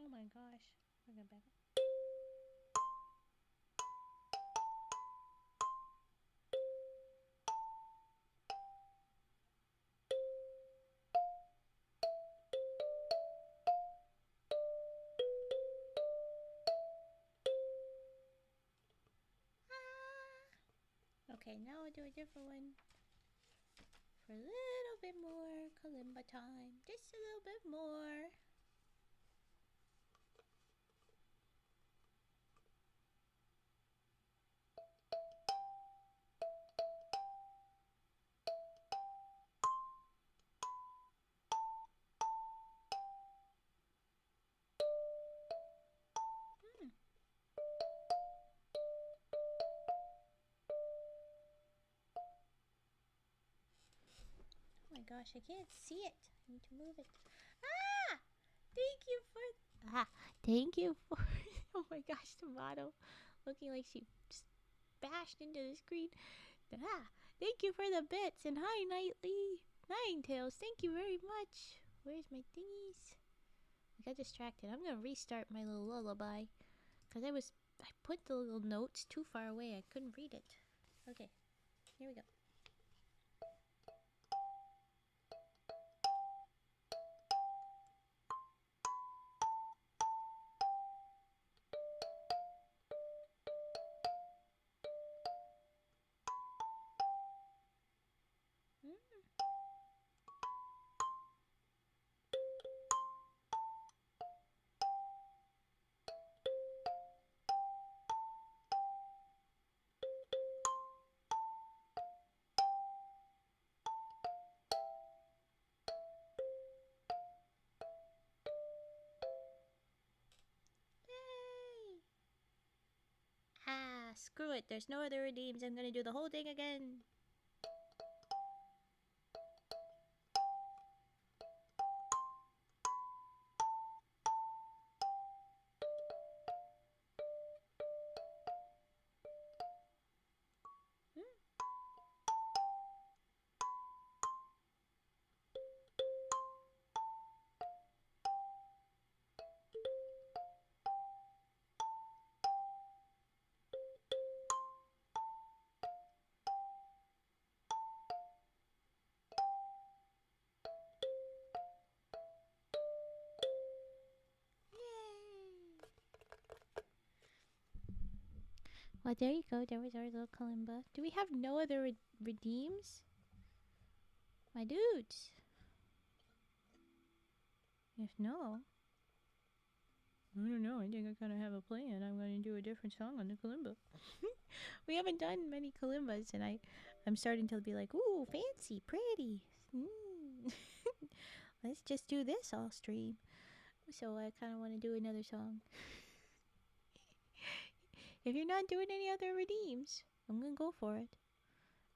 Oh my gosh. We're gonna back up. Okay, now I'll do a different one for a little bit more kalimba time. Just a little bit more. Oh my gosh, I can't see it. I need to move it. Ah! Thank you for... Thank you for... Oh my gosh, Tomato. Looking like she just bashed into the screen. Thank you for the bits. And hi, Nightly. Ninetales, thank you very much. Where's my thingies? I got distracted. I'm going to restart my little lullaby. Because I put the little notes too far away. I couldn't read it. Okay, here we go. Screw it. There's no other redeems. I'm gonna do the whole thing again. Well, there you go. There was our little kalimba. Do we have no other redeems? My dudes. If no, I don't know. I think I kind of have a plan. I'm going to do a different song on the kalimba. We haven't done many kalimbas, and I'm starting to be like, ooh, fancy, pretty. Let's just do this all stream. So I kind of want to do another song. If you're not doing any other redeems, I'm going to go for it.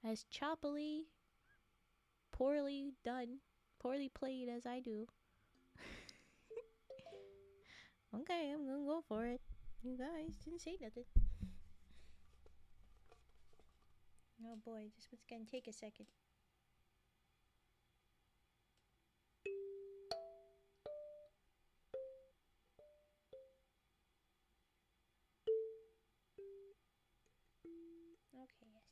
As choppily, poorly done, poorly played as I do. Okay, I'm going to go for it. You guys didn't say nothing. Oh boy, this one's going to take a second. Okay, yes.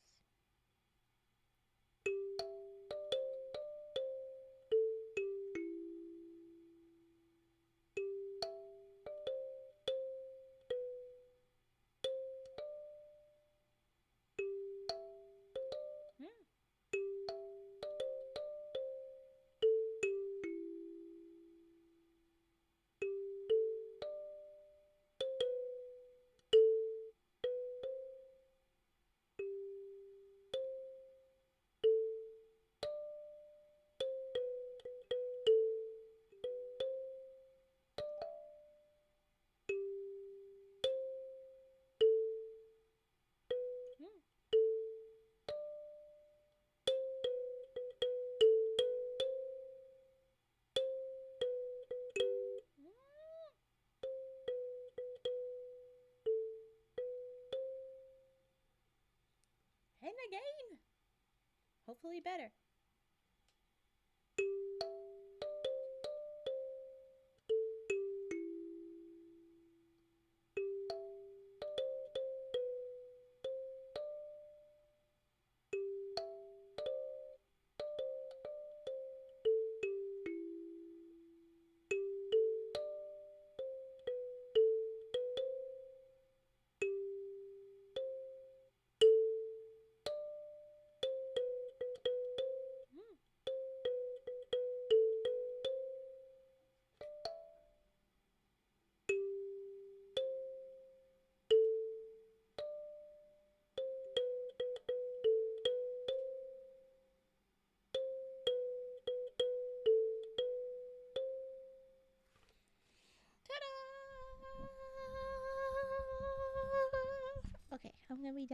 And again. Hopefully better.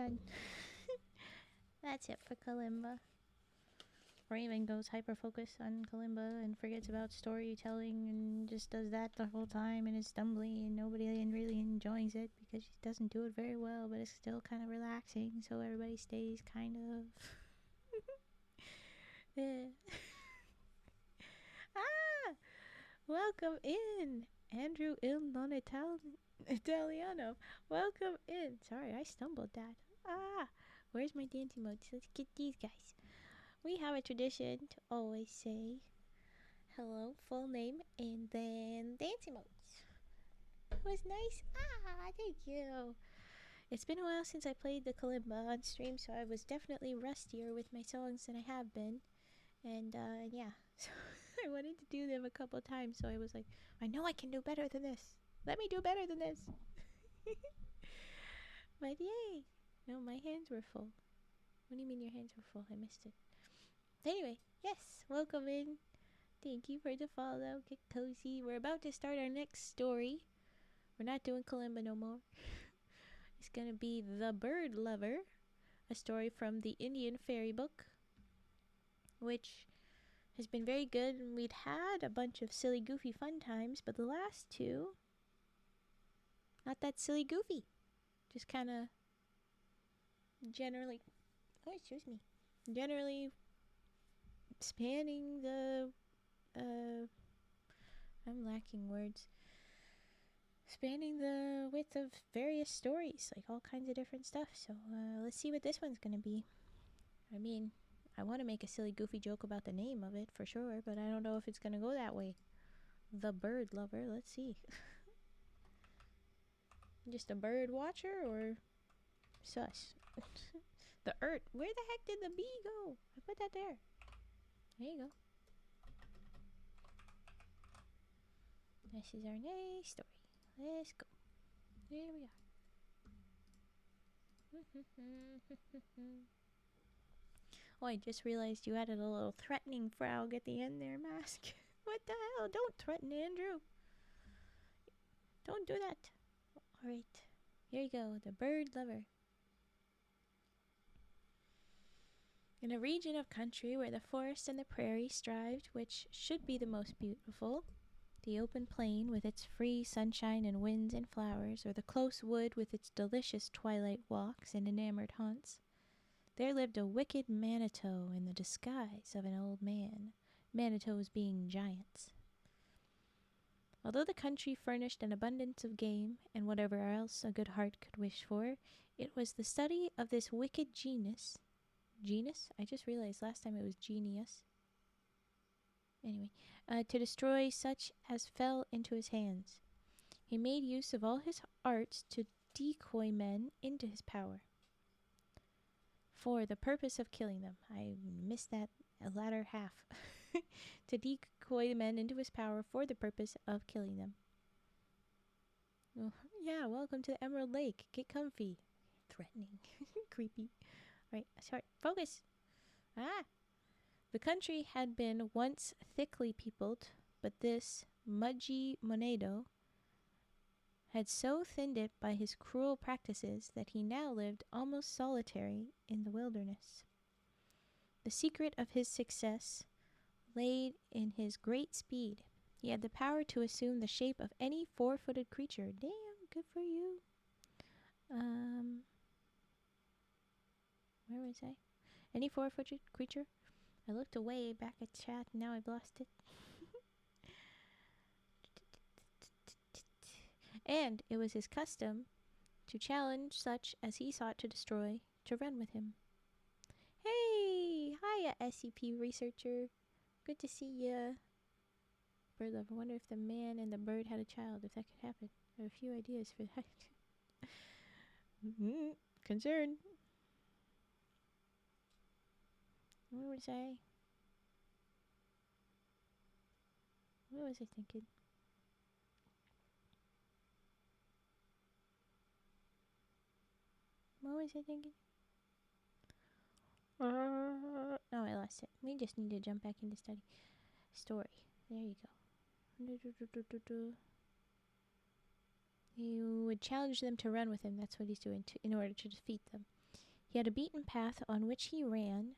done. That's it for Kalimba. Raven goes hyper-focused on Kalimba and forgets about storytelling and just does that the whole time and is stumbling and nobody really enjoys it because she doesn't do it very well, but it's still kind of relaxing, so everybody stays kind of... Ah! Welcome in, Andrew Il Non Italiano. Welcome in. Sorry, I stumbled that. Where's my dancing modes? Let's get these guys. We have a tradition to always say hello, full name, and then dancing modes. That was nice. Thank you. It's been a while since I played the kalimba on stream, so I was definitely rustier with my songs than I have been. And, yeah. So I wanted to do them a couple times, so I was like, I know I can do better than this. Let me do better than this. But yay. No, my hands were full. What do you mean your hands were full? I missed it. Anyway, yes, welcome in. Thank you for the follow. Get cozy. We're about to start our next story. We're not doing kalimba no more. It's gonna be The Bird Lover, a story from the Indian fairy book, which has been very good. And we'd had a bunch of silly, goofy, fun times, but the last two, not that silly, goofy. Just kind of generally, generally spanning the, I'm lacking words. Spanning the width of various stories, like all kinds of different stuff. So let's see what this one's gonna be. I mean, I want to make a silly, goofy joke about the name of it for sure, but I don't know if it's gonna go that way. The Bird Lover. Let's see. Just a bird watcher or sus? The Ert. Where the heck did the bee go? I put that there. There you go. This is our next story. Let's go. Here we are. Oh, I just realized you added a little threatening frog at the end there, Mask. What the hell? Don't threaten Andrew. Don't do that. Alright. Here you go. The Bird Lover. In a region of country where the forest and the prairie strived, which should be the most beautiful, the open plain with its free sunshine and winds and flowers, or the close wood with its delicious twilight walks and enamored haunts, there lived a wicked manito in the disguise of an old man, manitos being giants. Although the country furnished an abundance of game and whatever else a good heart could wish for, it was the study of this wicked genus. I just realized last time it was genius. Anyway, to destroy such as fell into his hands. He made use of all his arts to decoy men into his power, for the purpose of killing them. I missed that latter half. To decoy men into his power for the purpose of killing them. Oh, yeah, welcome to the Emerald Lake. Get comfy. Threatening. Creepy. Alright, sorry. Focus. The country had been once thickly peopled, but this Mudgy Monedo had so thinned it by his cruel practices that he now lived almost solitary in the wilderness. The secret of his success lay in his great speed. He had the power to assume the shape of any four-footed creature. Damn, good for you. Where was I? Any four-footed creature? I looked away back at chat and now I've lost it. And it was his custom to challenge such as he sought to destroy to run with him. Hey! Hiya, SCP researcher. Good to see ya. Bird lover. Wonder if the man and the bird had a child, if that could happen. I have a few ideas for that. Concerned. What was I? What was I thinking? What was I thinking? Oh, I lost it. We just need to jump back into study. Story. There you go. He would challenge them to run with him. That's what he's doing in order to defeat them. He had a beaten path on which he ran,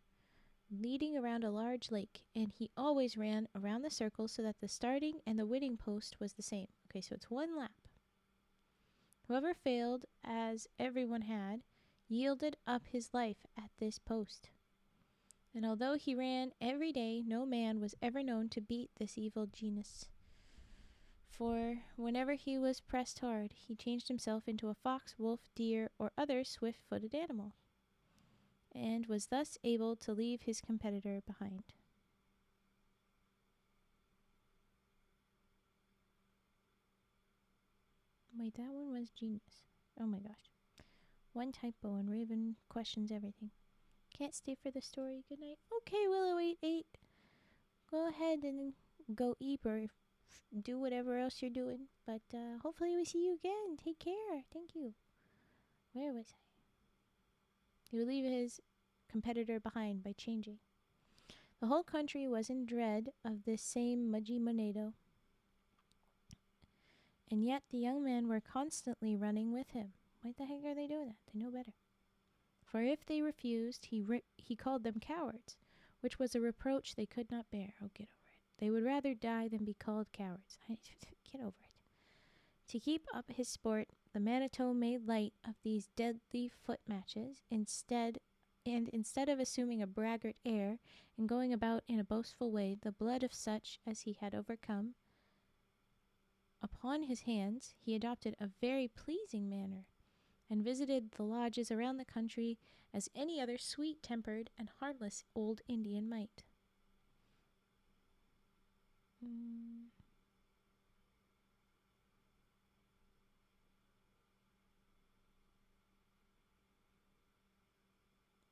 leading around a large lake, and he always ran around the circle so that the starting and the winning post was the same. Okay, so it's one lap. Whoever failed, as everyone had, yielded up his life at this post. And although he ran every day, no man was ever known to beat this evil genius. For whenever he was pressed hard, he changed himself into a fox, wolf, deer, or other swift-footed animal, and was thus able to leave his competitor behind. Wait, that one was genius. Oh my gosh. One typo and Raven questions everything. Can't stay for the story. Good night. Okay, Willow 88. Go ahead and go eat or do whatever else you're doing. But hopefully we see you again. Take care. Thank you. Where was I? He would leave his competitor behind by changing. The whole country was in dread of this same Mudgy Monedo, and yet the young men were constantly running with him. Why the heck are they doing that? They know better. For if they refused, he called them cowards, which was a reproach they could not bear. Oh, get over it. They would rather die than be called cowards. Get over it. To keep up his sport, the Manitou made light of these deadly foot matches instead of assuming a braggart air and going about in a boastful way, the blood of such as he had overcome upon his hands, he adopted a very pleasing manner, and visited the lodges around the country as any other sweet-tempered and harmless old Indian might.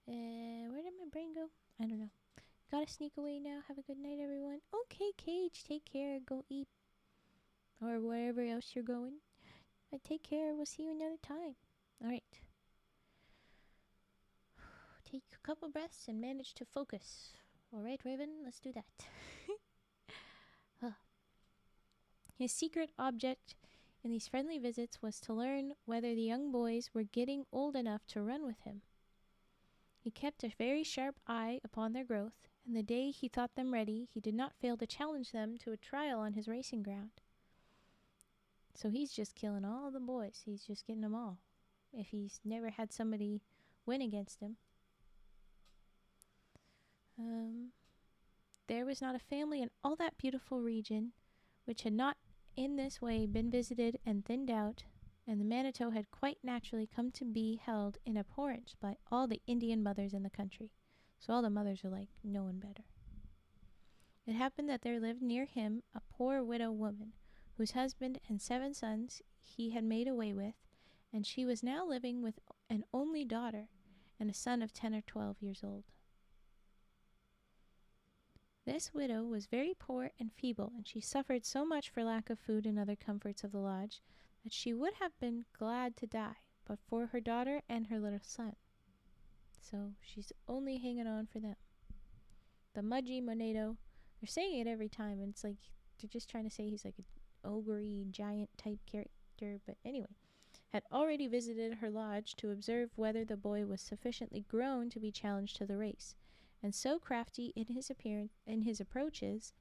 Where did my brain go? I don't know. Gotta sneak away now. Have a good night, everyone. Okay, Cage, take care. Go eat. Or wherever else you're going. Take care. We'll see you another time. Alright. Take a couple breaths and manage to focus. Alright, Raven, let's do that. His secret object in these friendly visits was to learn whether the young boys were getting old enough to run with him. He kept a very sharp eye upon their growth, and the day he thought them ready, he did not fail to challenge them to a trial on his racing ground. So he's just killing all the boys. He's just getting them all. If he's never had somebody win against him. There was not a family in all that beautiful region which had not in this way been visited and thinned out, and the Manitou had quite naturally come to be held in abhorrence by all the Indian mothers in the country. So all the mothers are like, no one better. It happened that there lived near him a poor widow woman, whose husband and 7 sons he had made away with, and she was now living with an only daughter and a son of 10 or 12 years old. This widow was very poor and feeble, and she suffered so much for lack of food and other comforts of the lodge that she would have been glad to die, but for her daughter and her little son. So she's only hanging on for them. The Mudgy Monedo, they're saying it every time, and it's like they're just trying to say he's like an ogre-y, giant type character, but anyway, had already visited her lodge to observe whether the boy was sufficiently grown to be challenged to the race, and so crafty in his appearance, in his approaches,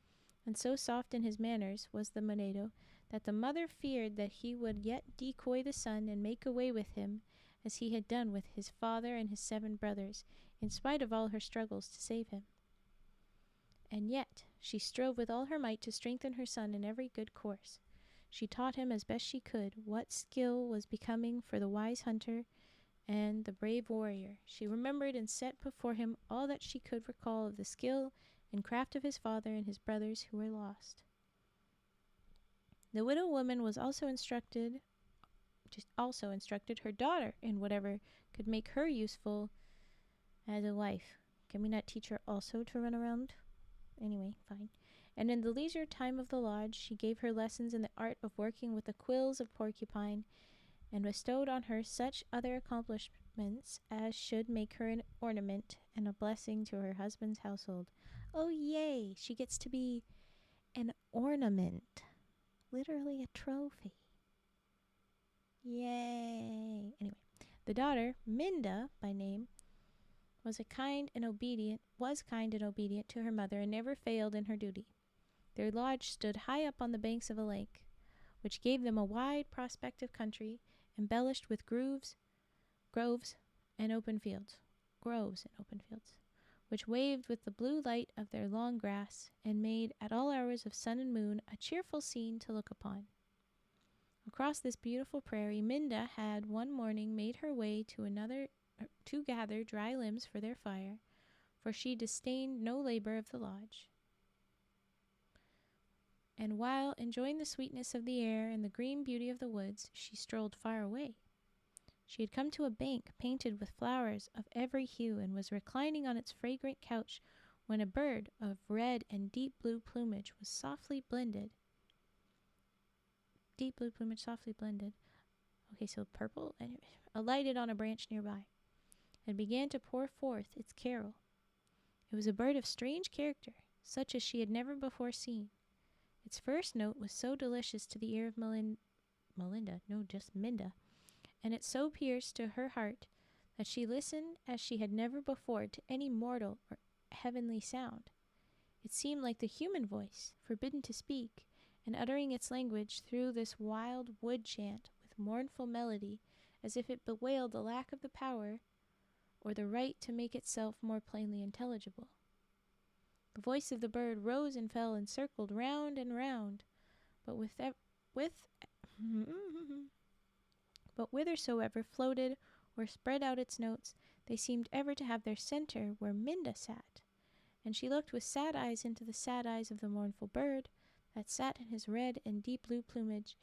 and so soft in his manners was the Monedo, that the mother feared that he would yet decoy the son and make away with him, as he had done with his father and his 7 brothers, in spite of all her struggles to save him. And yet she strove with all her might to strengthen her son in every good course. She taught him as best she could what skill was becoming for the wise hunter and the brave warrior. She remembered and set before him all that she could recall of the skill and craft of his father and his brothers who were lost. The widow woman was also instructed her daughter in whatever could make her useful as a wife. Can we not teach her also to run around? Anyway, fine. And in the leisure time of the lodge, she gave her lessons in the art of working with the quills of porcupine, and bestowed on her such other accomplishments as should make her an ornament and a blessing to her husband's household. Oh, yay! She gets to be an ornament. Literally a trophy. Yay! Anyway, the daughter, Minda by name, was kind and obedient to her mother and never failed in her duty. Their lodge stood high up on the banks of a lake, which gave them a wide prospect of country embellished with groves and open fields, which waved with the blue light of their long grass and made, at all hours of sun and moon, a cheerful scene to look upon. Across this beautiful prairie, Minda had one morning made her way to gather dry limbs for their fire, for she disdained no labor of the lodge. And while enjoying the sweetness of the air and the green beauty of the woods, she strolled far away. She had come to a bank painted with flowers of every hue and was reclining on its fragrant couch when a bird of red and deep blue plumage softly blended. Okay, so purple, and alighted on a branch nearby and began to pour forth its carol. It was a bird of strange character, such as she had never before seen. Its first note was so delicious to the ear of Minda, and it so pierced to her heart that she listened as she had never before to any mortal or heavenly sound. It seemed like the human voice, forbidden to speak, and uttering its language through this wild wood chant with mournful melody, as if it bewailed the lack of the power or the right to make itself more plainly intelligible. The voice of the bird rose and fell and circled round and round, but whithersoever floated or spread out its notes, they seemed ever to have their center where Minda sat, and she looked with sad eyes into the sad eyes of the mournful bird that sat in his red and deep blue plumage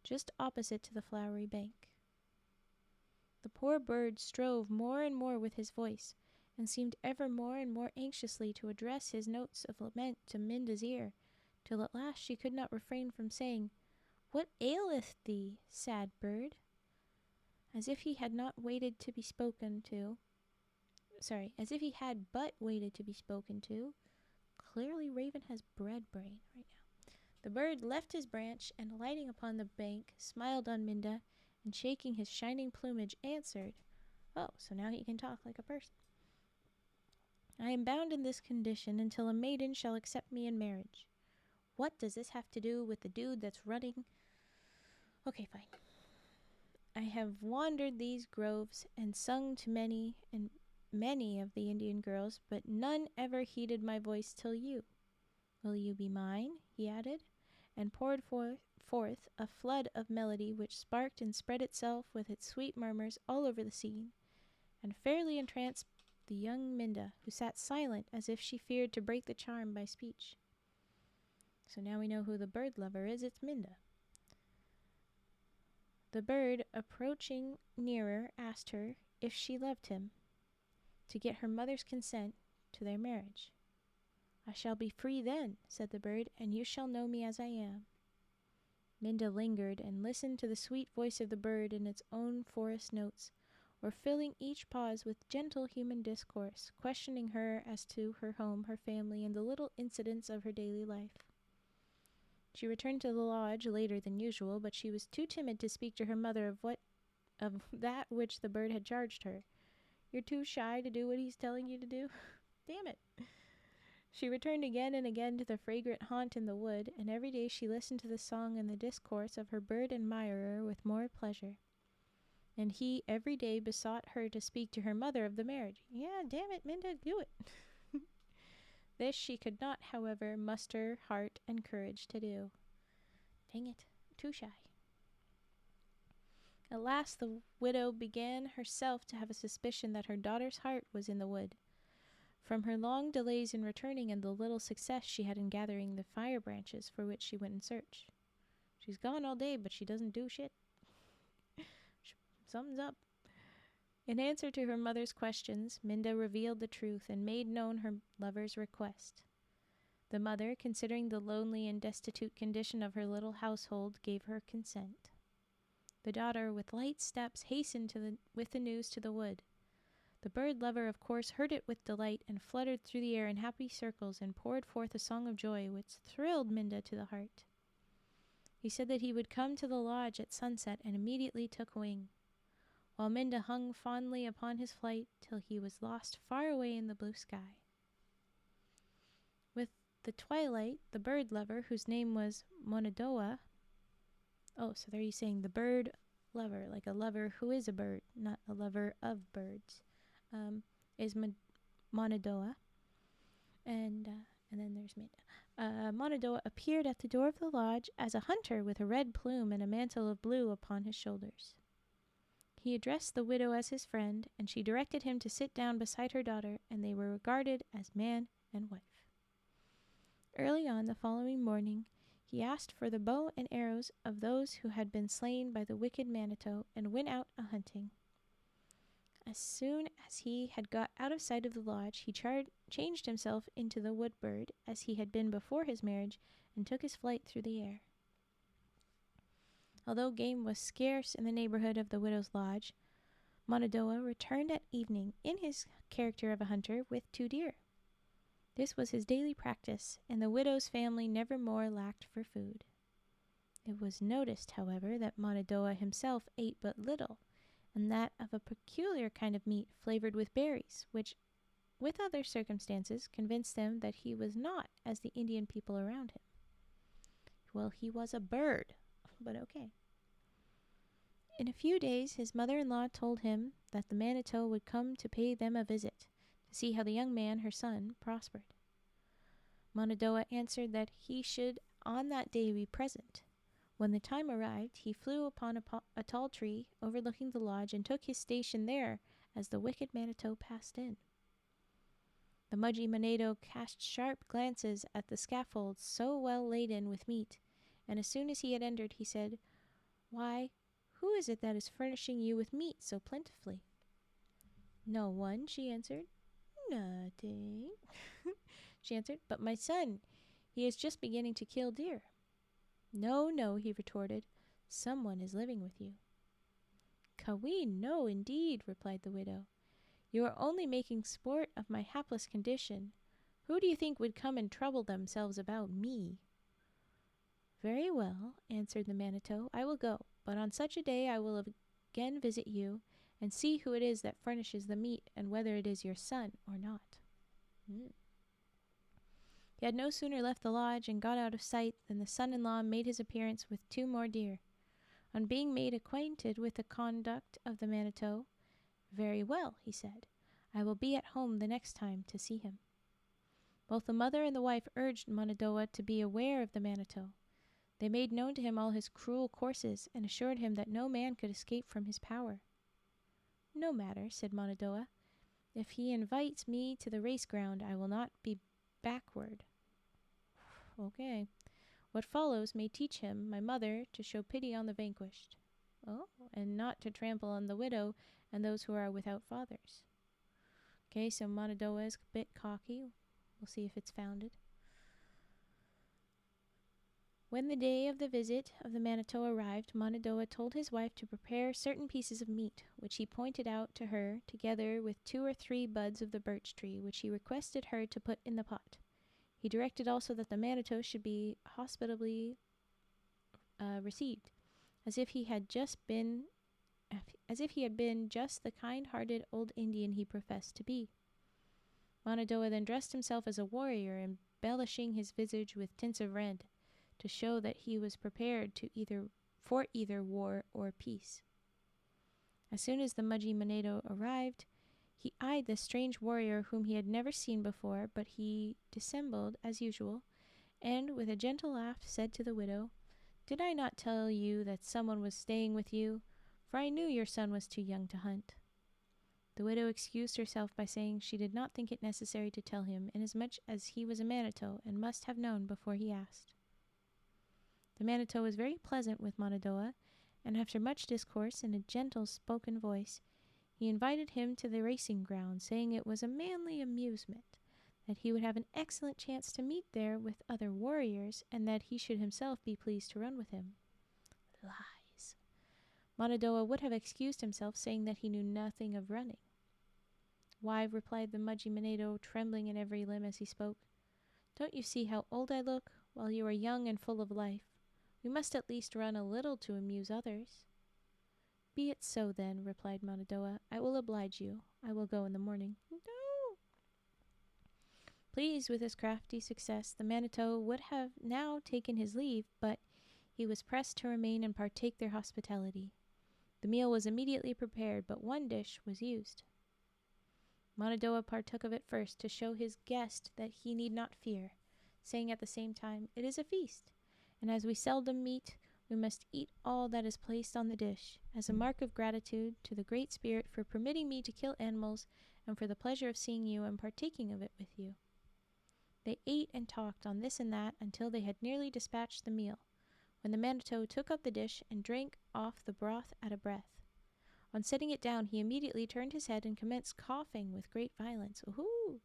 just opposite to the flowery bank. The poor bird strove more and more with his voice, and seemed ever more and more anxiously to address his notes of lament to Minda's ear, till at last she could not refrain from saying, "What aileth thee, sad bird?" As if he had but waited to be spoken to. Clearly Raven has bread brain right now. The bird left his branch and, alighting upon the bank, smiled on Minda, and shaking his shining plumage, answered, "Oh, so now he can talk like a person. I am bound in this condition until a maiden shall accept me in marriage. What does this have to do with the dude that's running? Okay, fine. I have wandered these groves and sung to many of the Indian girls, but none ever heeded my voice till you. Will you be mine?" he added, and poured forth a flood of melody which sparked and spread itself with its sweet murmurs all over the scene, and fairly entranced the young Minda, who sat silent as if she feared to break the charm by speech. So now we know who the bird lover is. It's Minda. The bird, approaching nearer, asked her if she loved him, to get her mother's consent to their marriage. "I shall be free then," said the bird, "and you shall know me as I am." Minda lingered and listened to the sweet voice of the bird in its own forest notes, or filling each pause with gentle human discourse, questioning her as to her home, her family, and the little incidents of her daily life. She returned to the lodge later than usual, but she was too timid to speak to her mother of that which the bird had charged her. "You're too shy to do what he's telling you to do?" Damn it. She returned again and again to the fragrant haunt in the wood, and every day she listened to the song and the discourse of her bird admirer with more pleasure. And he every day besought her to speak to her mother of the marriage. Yeah, damn it, Minda, do it. This she could not, however, muster heart and courage to do. Dang it, too shy. At last the widow began herself to have a suspicion that her daughter's heart was in the wood, from her long delays in returning and the little success she had in gathering the fire branches for which she went in search. She's gone all day, but she doesn't do shit. Something's up. In answer to her mother's questions, Minda revealed the truth and made known her lover's request. The mother, considering the lonely and destitute condition of her little household, gave her consent. The daughter, with light steps, hastened with the news to the wood. The bird lover, of course, heard it with delight and fluttered through the air in happy circles and poured forth a song of joy which thrilled Minda to the heart. He said that he would come to the lodge at sunset and immediately took wing. while Minda hung fondly upon his flight till he was lost far away in the blue sky. With the twilight, the bird lover, whose name was Monadoa. Oh, so there you're saying the bird lover, like a lover who is a bird, not a lover of birds, is Monadoa. And then there's Minda. Monadoa appeared at the door of the lodge as a hunter with a red plume and a mantle of blue upon his shoulders. He addressed the widow as his friend, and she directed him to sit down beside her daughter, and they were regarded as man and wife. Early on the following morning, he asked for the bow and arrows of those who had been slain by the wicked Manito, and went out a-hunting. As soon as he had got out of sight of the lodge, he changed himself into the wood bird, as he had been before his marriage, and took his flight through the air. Although game was scarce in the neighborhood of the widow's lodge, Monadoa returned at evening in his character of a hunter with 2 deer. This was his daily practice, and the widow's family never more lacked for food. It was noticed, however, that Monadoa himself ate but little, and that of a peculiar kind of meat flavored with berries, which, with other circumstances, convinced them that he was not as the Indian people around him. Well, he was a bird, but okay. In a few days, his mother-in-law told him that the Manito would come to pay them a visit, to see how the young man, her son, prospered. Monadoa answered that he should on that day be present. When the time arrived, he flew upon a tall tree overlooking the lodge and took his station there as the wicked Manito passed in. The Mudgy Manito cast sharp glances at the scaffold so well laden with meat, and as soon as he had entered, he said, "Why, who is it that is furnishing you with meat so plentifully?" "No one," she answered. "Nothing," she answered, "but my son. He is just beginning to kill deer." "No, no," he retorted. "Someone is living with you." "Kaween, no, indeed," replied the widow. "You are only making sport of my hapless condition. Who do you think would come and trouble themselves about me?" "Very well," answered the Manito, "I will go, but on such a day I will again visit you, and see who it is that furnishes the meat, and whether it is your son or not." He had no sooner left the lodge and got out of sight than the son-in-law made his appearance with 2 more deer. On being made acquainted with the conduct of the Manito, "Very well," he said, "I will be at home the next time to see him." Both the mother and the wife urged Monadoa to be aware of the Manito. They made known to him all his cruel courses, and assured him that no man could escape from his power. "No matter," said Monadoa. "If he invites me to the race ground, I will not be backward." "Okay. What follows may teach him, my mother, to show pity on the vanquished." "Oh, and not to trample on the widow and those who are without fathers." Okay, so Monadoa is a bit cocky. We'll see if it's founded. When the day of the visit of the Manito arrived, Monadoa told his wife to prepare certain pieces of meat, which he pointed out to her, together with 2 or 3 buds of the birch tree, which he requested her to put in the pot. He directed also that the Manito should be hospitably received, as if he had been just the kind-hearted old Indian he professed to be. Monadoa then dressed himself as a warrior, embellishing his visage with tints of red, to show that he was prepared for either war or peace. As soon as the Mudgy Manito arrived, he eyed the strange warrior whom he had never seen before, but he dissembled as usual, and with a gentle laugh said to the widow, "Did I not tell you that someone was staying with you? For I knew your son was too young to hunt." The widow excused herself by saying she did not think it necessary to tell him, inasmuch as he was a Manito and must have known before he asked. The Manito was very pleasant with Monadoa, and after much discourse in a gentle spoken voice, he invited him to the racing ground, saying it was a manly amusement, that he would have an excellent chance to meet there with other warriors, and that he should himself be pleased to run with him. Lies. Monadoa would have excused himself, saying that he knew nothing of running. "Why," replied the Mudgy Manito, trembling in every limb as he spoke, "don't you see how old I look, while you are young and full of life? We must at least run a little to amuse others." Be it so, then, replied Monadoa. I will oblige you. I will go in the morning. No! Pleased with his crafty success, the Manito would have now taken his leave, but he was pressed to remain and partake their hospitality. The meal was immediately prepared, but one dish was used. Monadoa partook of it first to show his guest that he need not fear, saying at the same time, "It is a feast, and as we seldom meet, we must eat all that is placed on the dish, as a mark of gratitude to the Great Spirit for permitting me to kill animals and for the pleasure of seeing you and partaking of it with you." They ate and talked on this and that until they had nearly dispatched the meal, when the Manito took up the dish and drank off the broth at a breath. On setting it down, he immediately turned his head and commenced coughing with great violence. Ooh!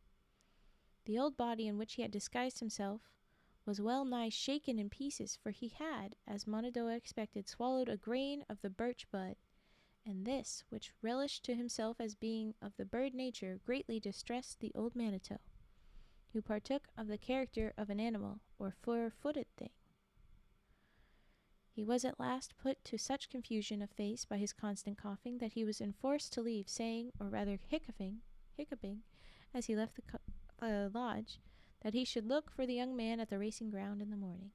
The old body in which he had disguised himself was well nigh shaken in pieces, for he had, as Monadoa expected, swallowed a grain of the birch bud, and this, which relished to himself as being of the bird nature, greatly distressed the old Manito, who partook of the character of an animal, or four-footed thing. He was at last put to such confusion of face by his constant coughing that he was enforced to leave, saying, or rather hiccuping, as he left the lodge, that he should look for the young man at the racing ground in the morning.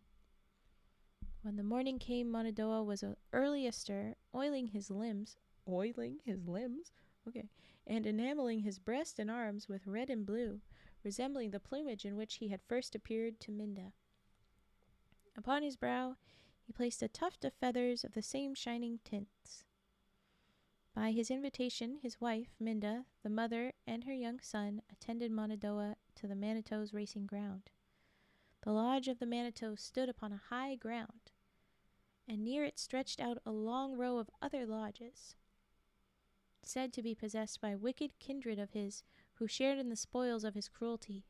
When the morning came, Monadoa was early astir, oiling his limbs, and enameling his breast and arms with red and blue, resembling the plumage in which he had first appeared to Minda. Upon his brow he placed a tuft of feathers of the same shining tints. By his invitation, his wife, Minda, the mother, and her young son attended Monadoa to the Manito's racing ground. The lodge of the Manito stood upon a high ground, and near it stretched out a long row of other lodges, said to be possessed by wicked kindred of his, who shared in the spoils of his cruelty.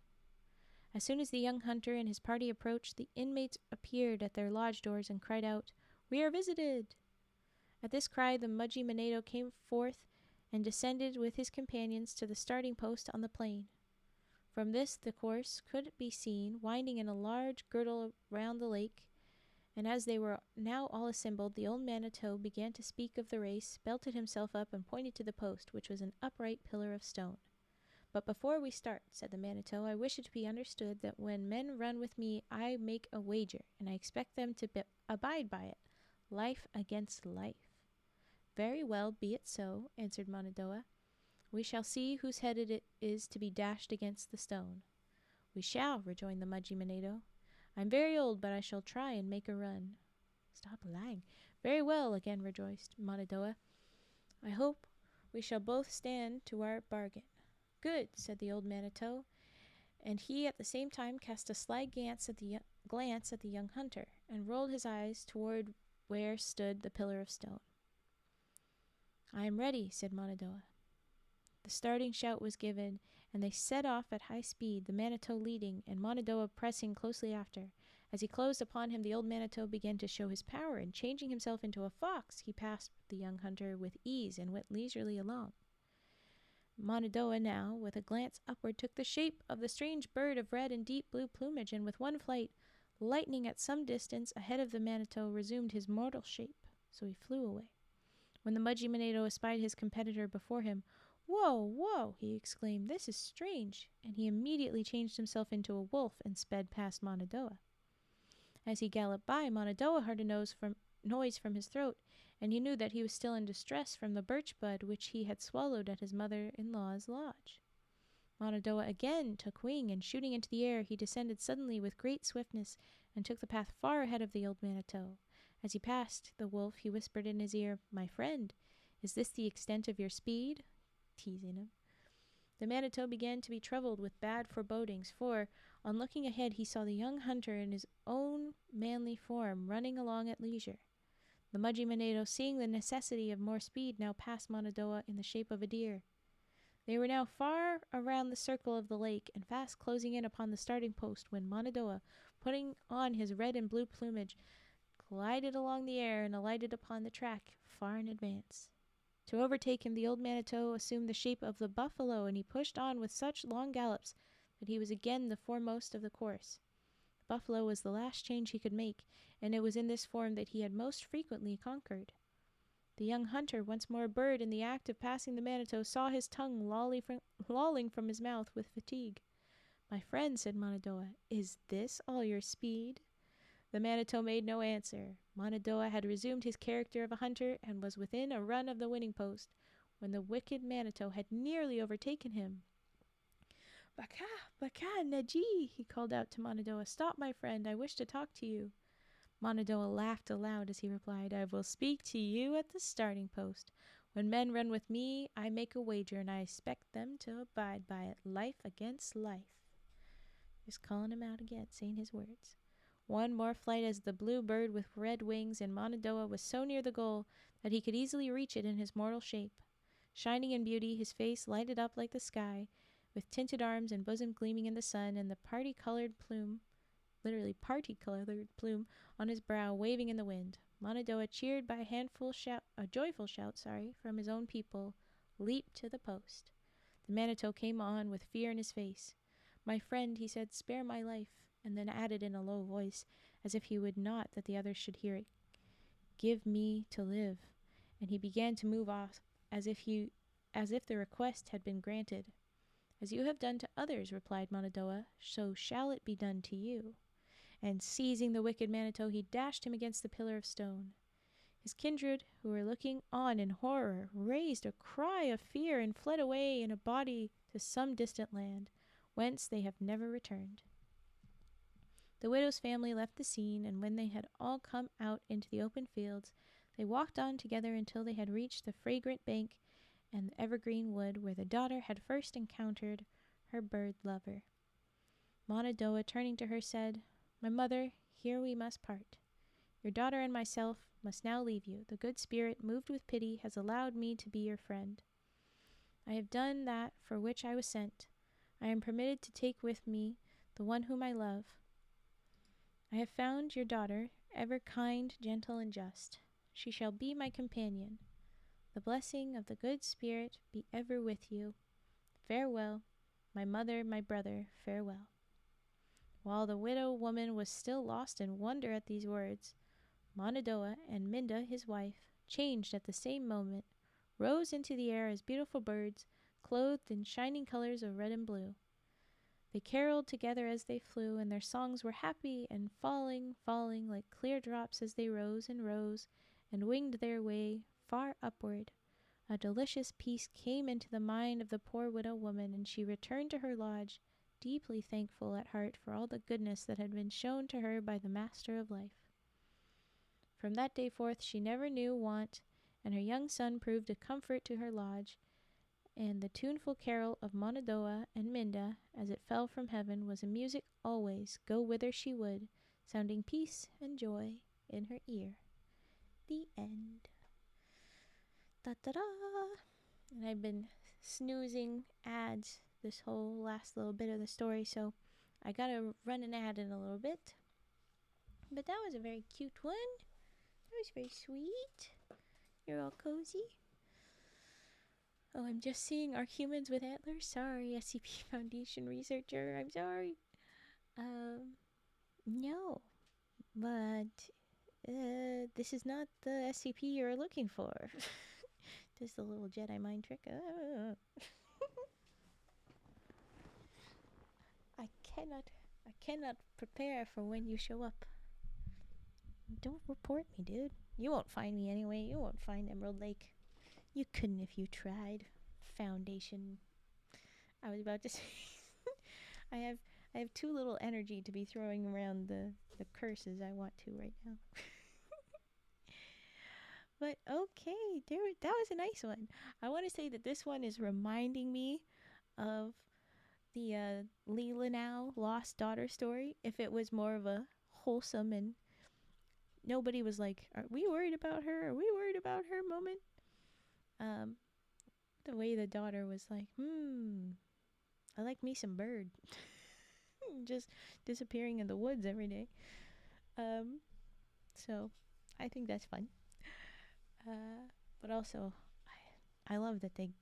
As soon as the young hunter and his party approached, the inmates appeared at their lodge doors and cried out, "We are visited!" At this cry the Mudgy Manito came forth and descended with his companions to the starting post on the plain. From this the course could be seen, winding in a large girdle round the lake, and as they were now all assembled, the old Manito began to speak of the race, belted himself up, and pointed to the post, which was an upright pillar of stone. "But before we start," said the Manito, "I wish it to be understood that when men run with me I make a wager, and I expect them to abide by it, life against life." "Very well, be it so," answered Monadoa. "We shall see whose head it is to be dashed against the stone." "We shall," rejoined the Mudgy Manito. "I'm very old, but I shall try and make a run." "Stop lying." "Very well," again rejoiced Monadoa. "I hope we shall both stand to our bargain." "Good," said the old Manito, and he at the same time cast a sly glance at the young hunter, and rolled his eyes toward where stood the pillar of stone. "I am ready," said Monadoa. The starting shout was given, and they set off at high speed, the Manito leading, and Monadoa pressing closely after. As he closed upon him, the old Manito began to show his power, and changing himself into a fox, he passed the young hunter with ease and went leisurely along. Monadoa now, with a glance upward, took the shape of the strange bird of red and deep blue plumage, and with one flight, lightning at some distance ahead of the Manito, resumed his mortal shape, so he flew away. When the Mudgy Manito espied his competitor before him, "Whoa, whoa!" he exclaimed, "this is strange," and he immediately changed himself into a wolf and sped past Monadoa. As he galloped by, Monadoa heard a noise from his throat, and he knew that he was still in distress from the birch bud which he had swallowed at his mother-in-law's lodge. Monadoa again took wing, and shooting into the air, he descended suddenly with great swiftness and took the path far ahead of the old Manito. As he passed the wolf, he whispered in his ear, "My friend, is this the extent of your speed?" teasing him. The Manito began to be troubled with bad forebodings, for, on looking ahead, he saw the young hunter in his own manly form running along at leisure. The Mudgy Manito, seeing the necessity of more speed, now passed Monadoa in the shape of a deer. They were now far around the circle of the lake, and fast closing in upon the starting post, when Monadoa, putting on his red and blue plumage, glided along the air and alighted upon the track far in advance. To overtake him, the old Manito assumed the shape of the buffalo, and he pushed on with such long gallops that he was again the foremost of the course. The buffalo was the last change he could make, and it was in this form that he had most frequently conquered. The The young hunter, once more a bird, in the act of passing the Manitou, saw his tongue lolling from his mouth with fatigue. "My friend," said Monadnoah, "is this all your speed?" The Manitou made no answer. Monadnoah had resumed his character of a hunter and was within a run of the winning post when the wicked Manitou had nearly overtaken him. "Baka, Baka, Najee," he called out to Monadnoah. "Stop, my friend. I wish to talk to you." Monadnoah laughed aloud as he replied, "I will speak to you at the starting post. When men run with me, I make a wager, and I expect them to abide by it, life against life." Just calling him out again, saying his words. One more flight as the blue bird with red wings, and Monadnoah was so near the goal that he could easily reach it in his mortal shape. Shining in beauty, his face lighted up like the sky, with tinted arms and bosom gleaming in the sun, and the party-colored plume, on his brow waving in the wind. Monadnoah, cheered by a joyful shout, from his own people, leaped to the post. The Manitou came on with fear in his face. "My friend," he said, "spare my life," and then added in a low voice, as if he would not that the others should hear it, "Give me to live." And he began to move off as if the request had been granted. "As you have done to others," replied Monadnoah, "so shall it be done to you." And seizing the wicked Manitou, he dashed him against the pillar of stone. His kindred, who were looking on in horror, raised a cry of fear and fled away in a body to some distant land, whence they have never returned. The widow's family left the scene, and when they had all come out into the open fields, they walked on together until they had reached the fragrant bank and the evergreen wood where the daughter had first encountered her bird lover. Monadnoah, turning to her, said, "My mother, here we must part. Your daughter and myself must now leave you. The good spirit, moved with pity, has allowed me to be your friend. I have done that for which I was sent. I am permitted to take with me the one whom I love. I have found your daughter, ever kind, gentle, and just. She shall be my companion. The blessing of the good spirit be ever with you. Farewell, my mother, my brother, farewell." While the widow woman was still lost in wonder at these words, Monadnoah and Minda, his wife, changed at the same moment, rose into the air as beautiful birds, clothed in shining colors of red and blue. They caroled together as they flew, and their songs were happy and falling like clear drops as they rose and winged their way far upward. A delicious peace came into the mind of the poor widow woman, and she returned to her lodge, deeply thankful at heart for all the goodness that had been shown to her by the Master of Life. From that day forth she never knew want, and her young son proved a comfort to her lodge, and the tuneful carol of Monadnoah and Minda, as it fell from heaven, was a music always, go whither she would, sounding peace and joy in her ear. The end. Da-da-da! And I've been snoozing ads this whole last little bit of the story, so I gotta run an ad in a little bit. But that was a very cute one. That was very sweet. You're all cozy. Oh, I'm just seeing Are Humans with Antlers? Sorry, SCP Foundation researcher. I'm sorry. No. But, this is not the SCP you're looking for. Just a little Jedi mind trick. I cannot prepare for when you show up. Don't report me, dude. You won't find me anyway. You won't find Emerald Lake. You couldn't if you tried. Foundation. I was about to say I have too little energy to be throwing around the curses I want to right now. But okay, that was a nice one. I want to say that this one is reminding me of the Leela Now lost daughter story. If it was more of a wholesome and nobody was like, "Are we worried about her? Are we worried about her?" moment. The way the daughter was like, I like me some bird. Just disappearing in the woods every day. So I think that's fun. But also, I love that they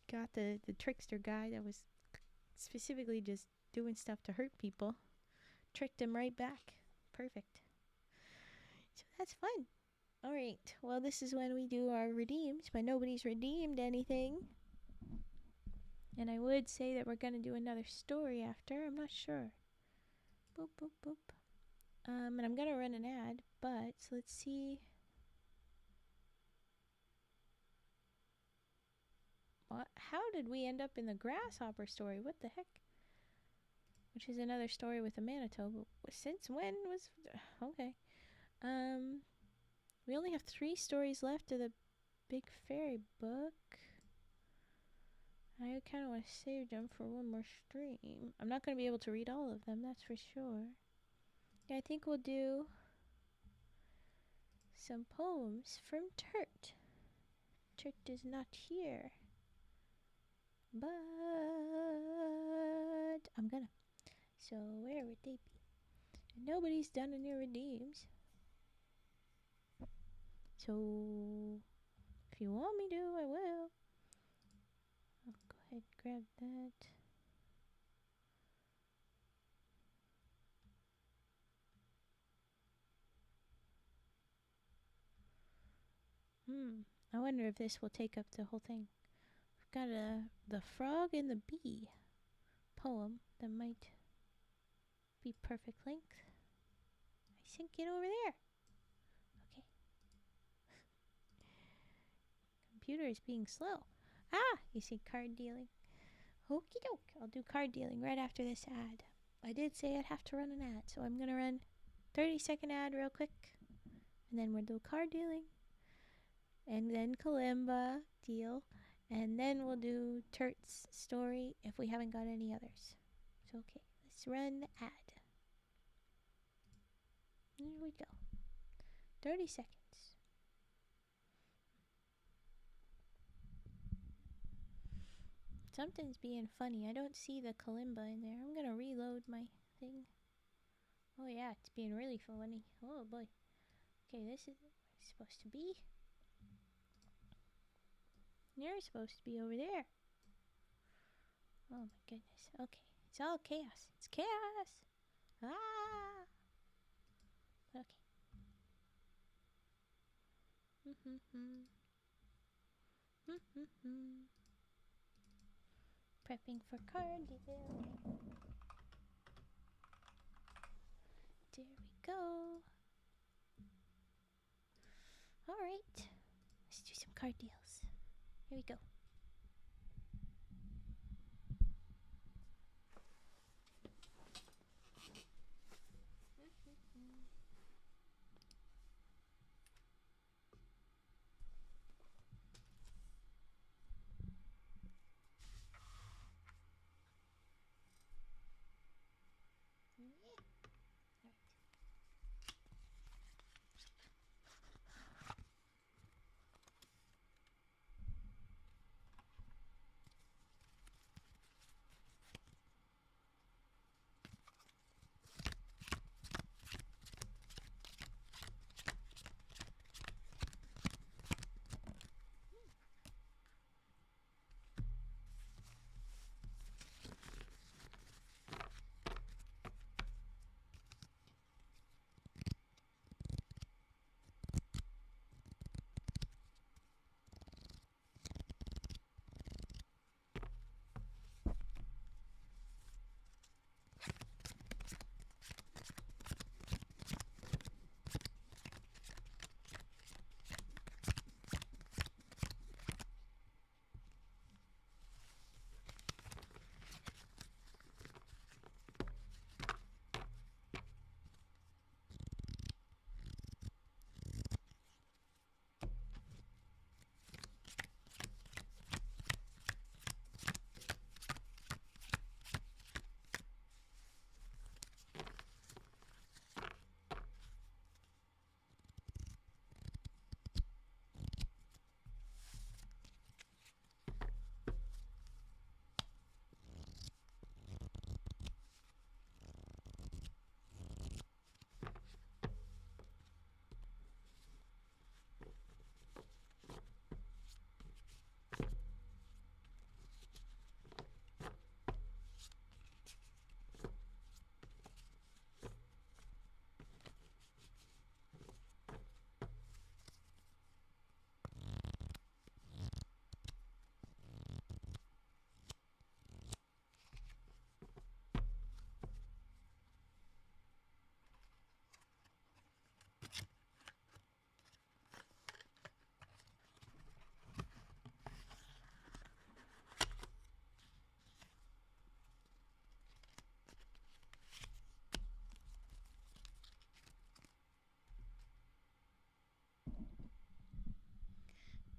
got the trickster guy that was specifically just doing stuff to hurt people. Tricked him right back. Perfect. So that's fun. Alright, well, this is when we do our redeems, but nobody's redeemed anything. And I would say that we're going to do another story after. I'm not sure. Boop, boop, boop. And I'm going to run an ad, but let's see. What? How did we end up in the grasshopper story? What the heck? Which is another story with a Manitoba. Since when was... Okay. We only have 3 stories left of the Big Fairy book. I kind of want to save them for one more stream. I'm not going to be able to read all of them, that's for sure. Yeah, I think we'll do some poems from Turt. Turt is not here. But I'm gonna. So where would they be? Nobody's done any redeems. So if you want me to, I will. I'll go ahead and grab that. I wonder if this will take up the whole thing. We've got the Frog and the Bee poem that might be perfect length. I think get over there. Okay. Computer is being slow. Ah, you see card dealing. Okie doke. I'll do card dealing right after this ad. I did say I'd have to run an ad, so I'm going to run 30-second ad real quick. And then we'll do card dealing. And then Kalimba deal. And then we'll do Turt's story if we haven't got any others. So, okay. Let's run the ad. Here we go. 30 seconds. Something's being funny. I don't see the Kalimba in there. I'm going to reload my thing. Oh yeah, it's being really funny. Oh boy. Okay, this is where it's supposed to be. You're supposed to be over there. Oh my goodness. Okay. It's all chaos. It's chaos. Ah. Okay. Prepping for card deal. There we go. Alright. Let's do some card deals. Here we go.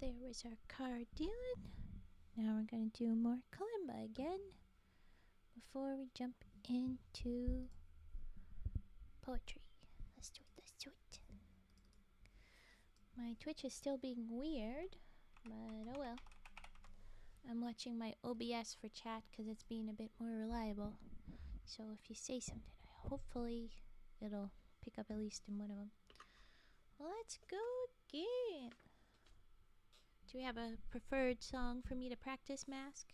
there was our card dealing. Now we're going to do more kalimba again before we jump into poetry. Let's do it, let's do it. My Twitch is still being weird, but oh well. I'm watching my OBS for chat because it's being a bit more reliable. So if you say something, hopefully it'll pick up at least in one of them. Let's go again. Do we have a preferred song for me to practice, Mask?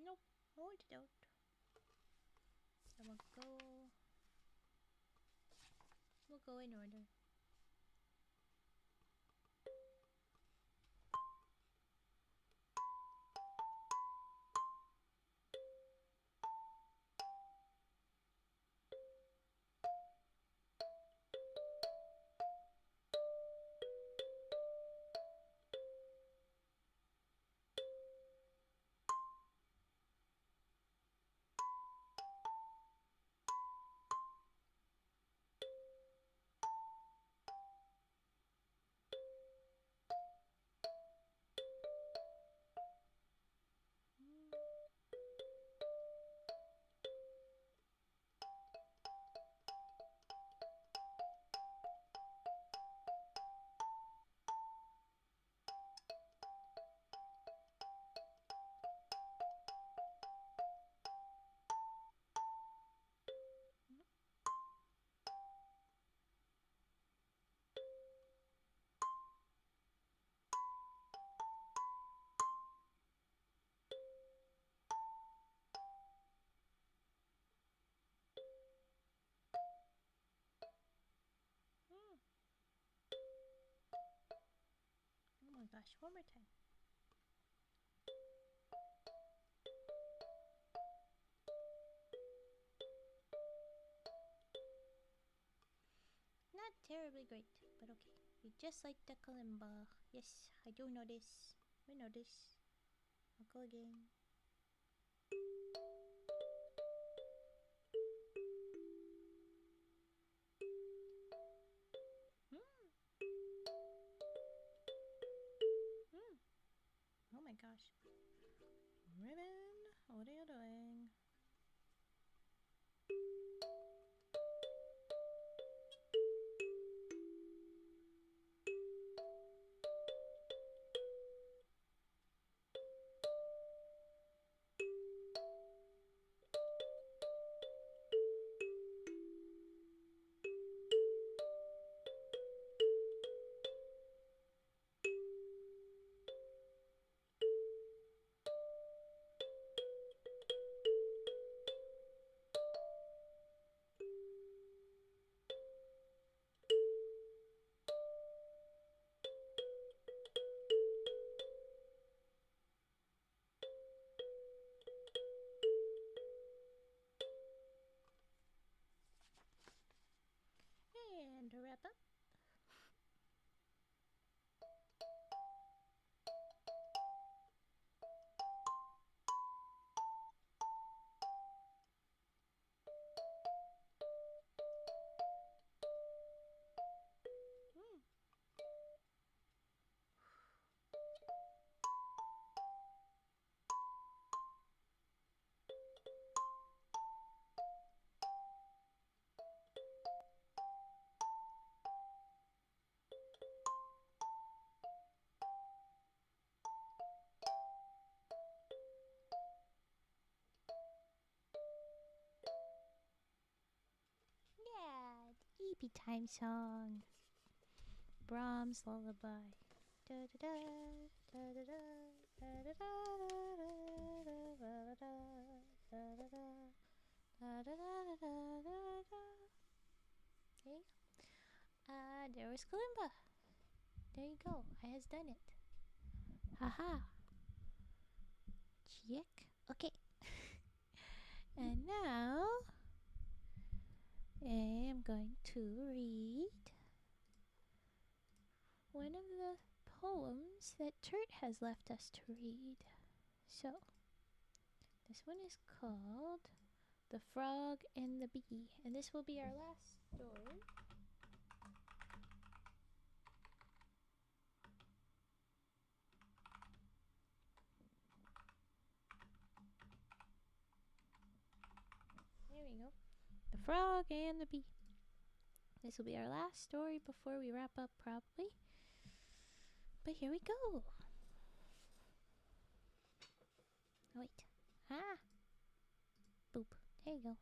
Nope, hold it out. So we'll go in order. Oh my gosh, one more time. Not terribly great, but okay. We just like the kalimba. Yes, I do know this. We know this. I'll go again. Oh my gosh. Ribbon, what are you doing? And to wrap up. Yeah, the EP time song. Brahms lullaby. Da da da da da da da da da. Okay. There was kalimba. There you go. I has done it. Haha. Check. Okay. And now I am going to read one of the poems that Turt has left us to read. So, this one is called The Frog and the Bee, and this will be our last story. There we go. The Frog and the Bee. This will be our last story before we wrap up, probably. But here we go. Oh, wait. Ah. Boop. There you go.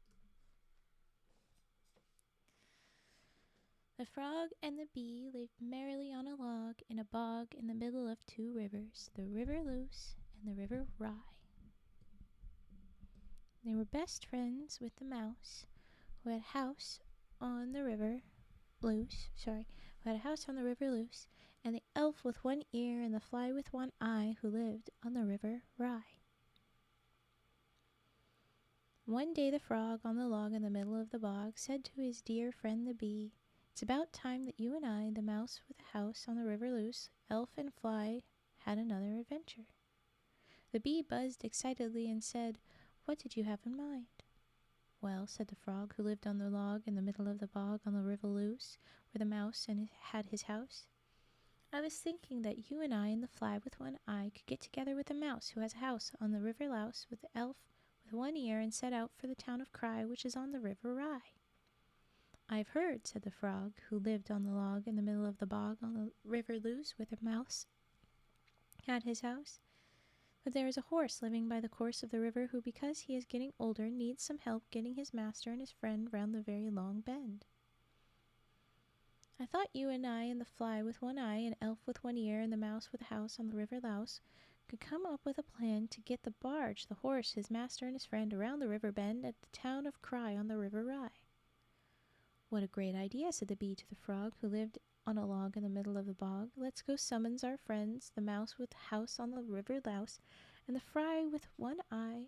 The frog and the bee lived merrily on a log in a bog in the middle of two rivers, the River Loose and the River Rye. They were best friends with the mouse, who had a house on the River Loose, and the elf with one ear and the fly with one eye, who lived on the River Rye. One day the frog on the log in the middle of the bog said to his dear friend the bee, "It's about time that you and I, the mouse with a house on the River Loose, elf and fly, had another adventure." The bee buzzed excitedly and said, "What did you have in mind?" "Well," said the frog, who lived on the log in the middle of the bog on the River Loose, where the mouse had his house, "I was thinking that you and I and the fly with one eye could get together with the mouse who has a house on the River Louse with the elf with one ear and set out for the town of Cry, which is on the River Rye." "I've heard," said the frog, who lived on the log in the middle of the bog on the River Loose, where the mouse had his house, "that there is a horse living by the course of the river who, because he is getting older, needs some help getting his master and his friend round the very long bend. I thought you and I and the fly with one eye and elf with one ear and the mouse with a house on the River Louse could come up with a plan to get the barge, the horse, his master, and his friend around the river bend at the town of Cry on the River Rye." "What a great idea," said the bee to the frog, who lived on a log in the middle of the bog. "Let's go summons our friends, the mouse with the house on the River Louse, and the fly with one eye,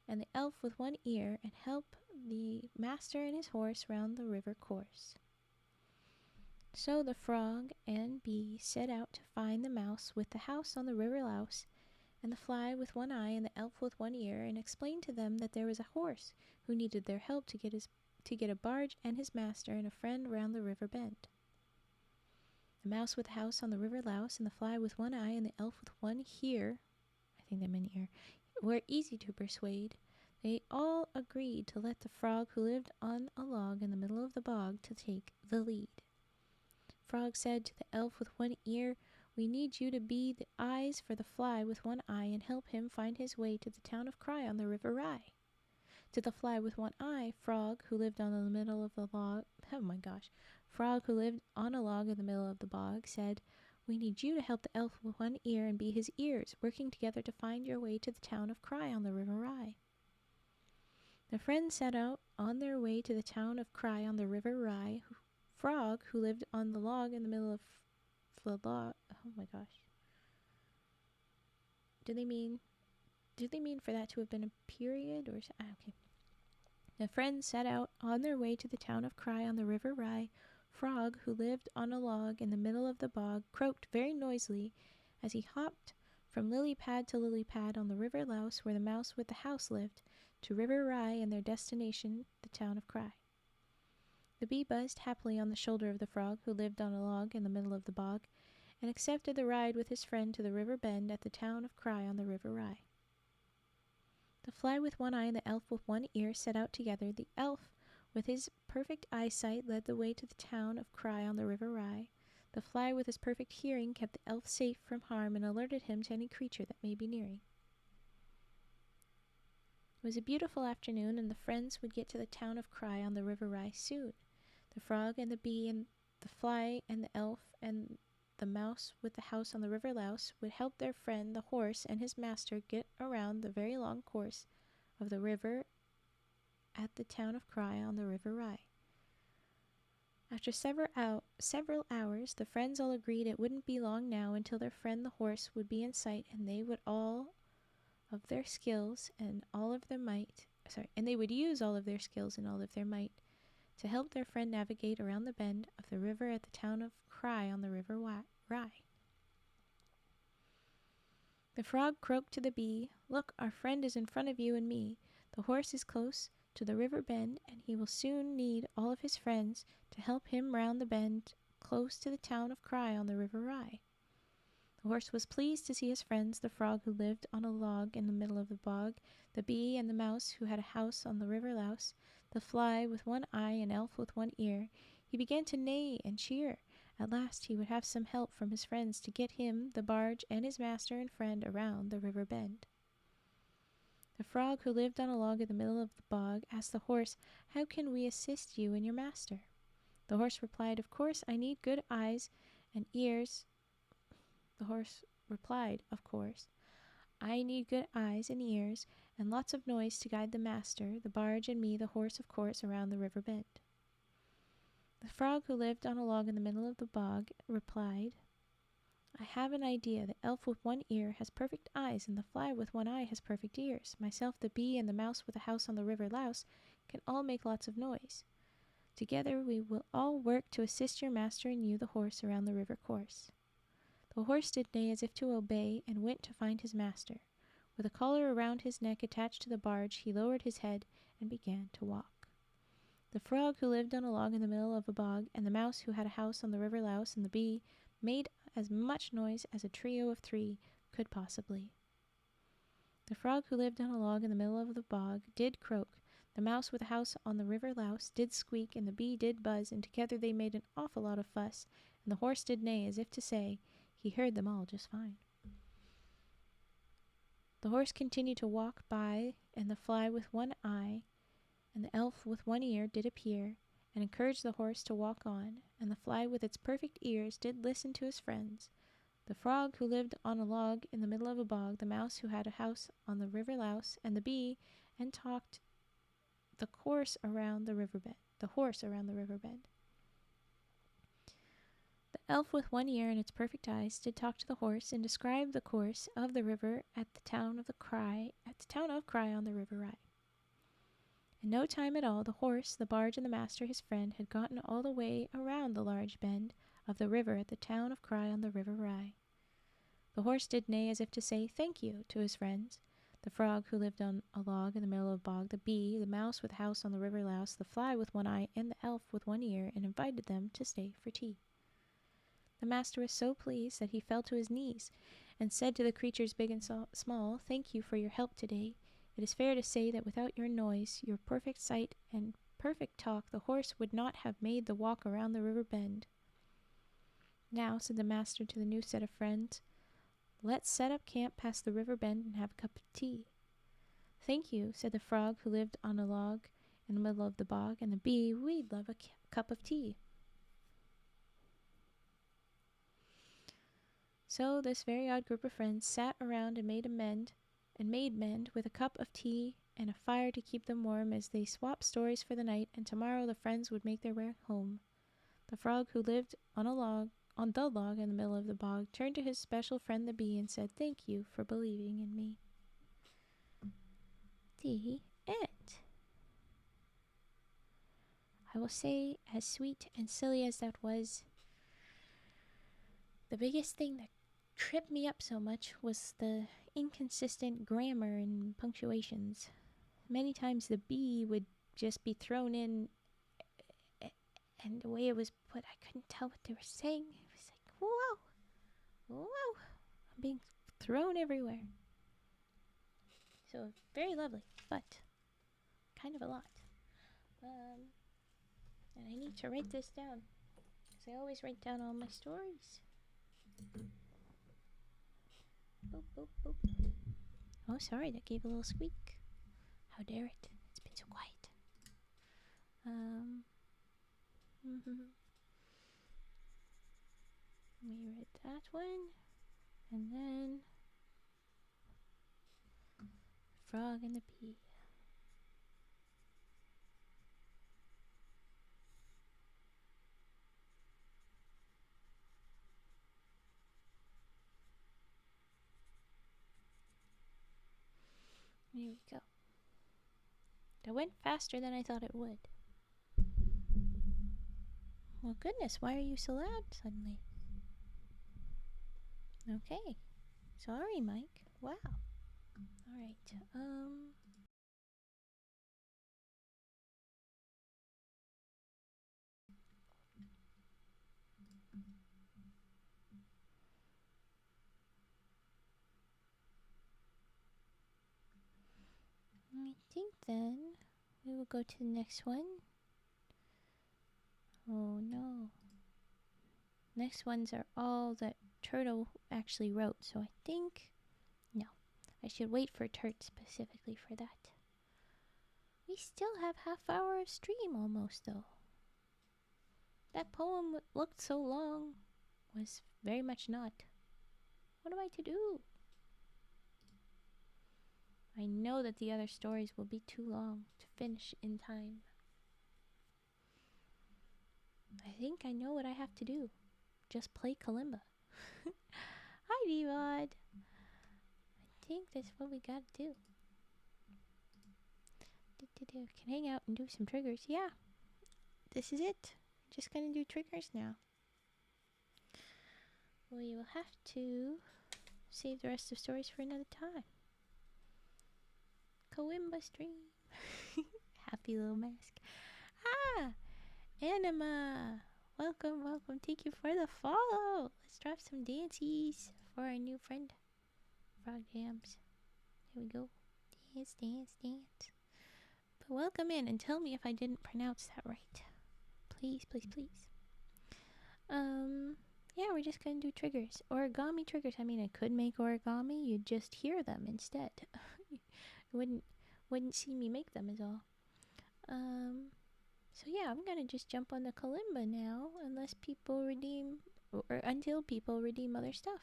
and the elf with one ear, and help the master and his horse round the river course." So the frog and bee set out to find the mouse with the house on the River Louse, and the fly with one eye and the elf with one ear, and explained to them that there was a horse who needed their help to get a barge and his master and a friend round the river bend. The mouse with the house on the River Louse and the fly with one eye and the elf with one ear, were easy to persuade. They all agreed to let the frog who lived on a log in the middle of the bog to take the lead. Frog said to the elf with one ear, "We need you to be the eyes for the fly with one eye and help him find his way to the town of Cry on the River Rye." To the fly with one eye, Frog, who lived on a log in the middle of the bog, said, "We need you to help the elf with one ear and be his ears, working together to find your way to the town of Cry on the River Rye." The friends set out on their way to the town of Cry on the River Rye. Frog, who lived on the log in the middle of the log, Do they mean for that to have been a period or okay? The friends set out on their way to the town of Cry on the River Rye. Frog, who lived on a log in the middle of the bog, croaked very noisily as he hopped from lily pad to lily pad on the River Louse, where the mouse with the house lived, to River Rye and their destination, the town of Cry. The bee buzzed happily on the shoulder of the frog, who lived on a log in the middle of the bog, and accepted the ride with his friend to the river bend at the town of Cry on the River Rye. The fly with one eye and the elf with one ear set out together. The elf, with his perfect eyesight, led the way to the town of Cry on the River Rye. The fly, with his perfect hearing, kept the elf safe from harm and alerted him to any creature that may be nearing. It was a beautiful afternoon, and the friends would get to the town of Cry on the River Rye soon. The frog and the bee and the fly and the elf and the mouse with the house on the River Louse would help their friend, the horse, and his master get around the very long course of the river at the town of Cry on the River Rye. After several hours, the friends all agreed it wouldn't be long now until their friend the horse would be in sight, and they would use all of their skills and all of their might to help their friend navigate around the bend of the river at the town of cry on the river Rye. The frog croaked to the bee, "Look, our friend is in front of you and me. The horse is close to the river bend, and he will soon need all of his friends to help him round the bend close to the town of Cry on the river Rye." The horse was pleased to see his friends, the frog who lived on a log in the middle of the bog, the bee and the mouse who had a house on the river Louse, the fly with one eye and elf with one ear. He began to neigh and cheer. At last he would have some help from his friends to get him, the barge, and his master and friend around the river bend. The frog who lived on a log in the middle of the bog asked the horse, "How can we assist you and your master?" The horse replied, "Of course, I need good eyes and ears." The horse replied, "Of course, I need good eyes and ears and lots of noise to guide the master, the barge, and me, the horse, of course, around the river bend." The frog who lived on a log in the middle of the bog replied, "I have an idea. The elf with one ear has perfect eyes, and the fly with one eye has perfect ears. Myself, the bee, and the mouse with a house on the river Louse can all make lots of noise. Together we will all work to assist your master and you, the horse, around the river course." The horse did neigh as if to obey, and went to find his master. With a collar around his neck attached to the barge, he lowered his head and began to walk. The frog who lived on a log in the middle of a bog, and the mouse who had a house on the river Louse, and the bee made as much noise as a trio of three could possibly. The frog who lived on a log in the middle of the bog did croak, the mouse with a house on the river Louse did squeak, and the bee did buzz, and together they made an awful lot of fuss, and the horse did neigh as if to say he heard them all just fine. The horse continued to walk by, and the fly with one eye and the elf with one ear did appear, and encouraged the horse to walk on, and the fly with its perfect ears did listen to his friends, the frog who lived on a log in the middle of a bog, the mouse who had a house on the river Louse, and the bee, and talked the horse around the river bend. The elf with one ear and its perfect eyes did talk to the horse and describe the course of the river at the town of Cry on the river Rye. In no time at all, the horse, the barge, and the master, his friend, had gotten all the way around the large bend of the river at the town of Cry on the river Rye. The horse did neigh as if to say "thank you" to his friends, the frog who lived on a log in the middle of a bog, the bee, the mouse with a house on the river Louse, the fly with one eye, and the elf with one ear, and invited them to stay for tea. The master was so pleased that he fell to his knees and said to the creatures big and small, "Thank you for your help today. It is fair to say that without your noise, your perfect sight, and perfect talk, the horse would not have made the walk around the river bend." "Now," said the master to the new set of friends, "let's set up camp past the river bend and have a cup of tea." "Thank you," said the frog who lived on a log in the middle of the bog, and the bee, "we'd love a cup of tea." So this very odd group of friends sat around and made mend with a cup of tea and a fire to keep them warm as they swapped stories for the night, and tomorrow the friends would make their way home. The frog who lived on the log in the middle of the bog turned to his special friend the bee and said, "Thank you for believing in me." The end. I will say, as sweet and silly as that was, the biggest thing that tripped me up so much was the inconsistent grammar and punctuations. Many times the B would just be thrown in, and the way it was put, I couldn't tell what they were saying. It was like, whoa, I'm being thrown everywhere. So very lovely, but kind of a lot. And I need to write this down, because I always write down all my stories. Boop, boop, boop. Oh, sorry, that gave a little squeak. How dare it? It's been so quiet. Let me read that one. And then Frog and the Bee. Here we go. That went faster than I thought it would. Well, goodness, why are you so loud suddenly? Okay. Sorry, Mike. Wow. Alright, I think then we will go to the next one. Oh no. Next ones are all that Turtle actually wrote, so I think... No, I should wait for Turt specifically for that. We still have half hour of stream almost, though. That poem looked so long. Was very much not. What am I to do? I know that the other stories will be too long to finish in time. I think I know what I have to do. Just play Kalimba. Hi, Devod. I think that's what we gotta do. Can hang out and do some triggers. Yeah, this is it. Just gonna do triggers now. We will have to save the rest of stories for another time. Kalimba stream. Happy little mask. Ah, Anima. Welcome, welcome. Thank you for the follow. Let's drop some dances for our new friend, Frog Jams. Here we go. Dance, dance, dance. But welcome in and tell me if I didn't pronounce that right. Please, please, please. Yeah, we're just gonna do triggers. Origami triggers. I mean, I could make origami. You'd just hear them instead. You wouldn't see me make them is all. So yeah, I'm gonna just jump on the Kalimba now, unless people redeem, or until people redeem other stuff.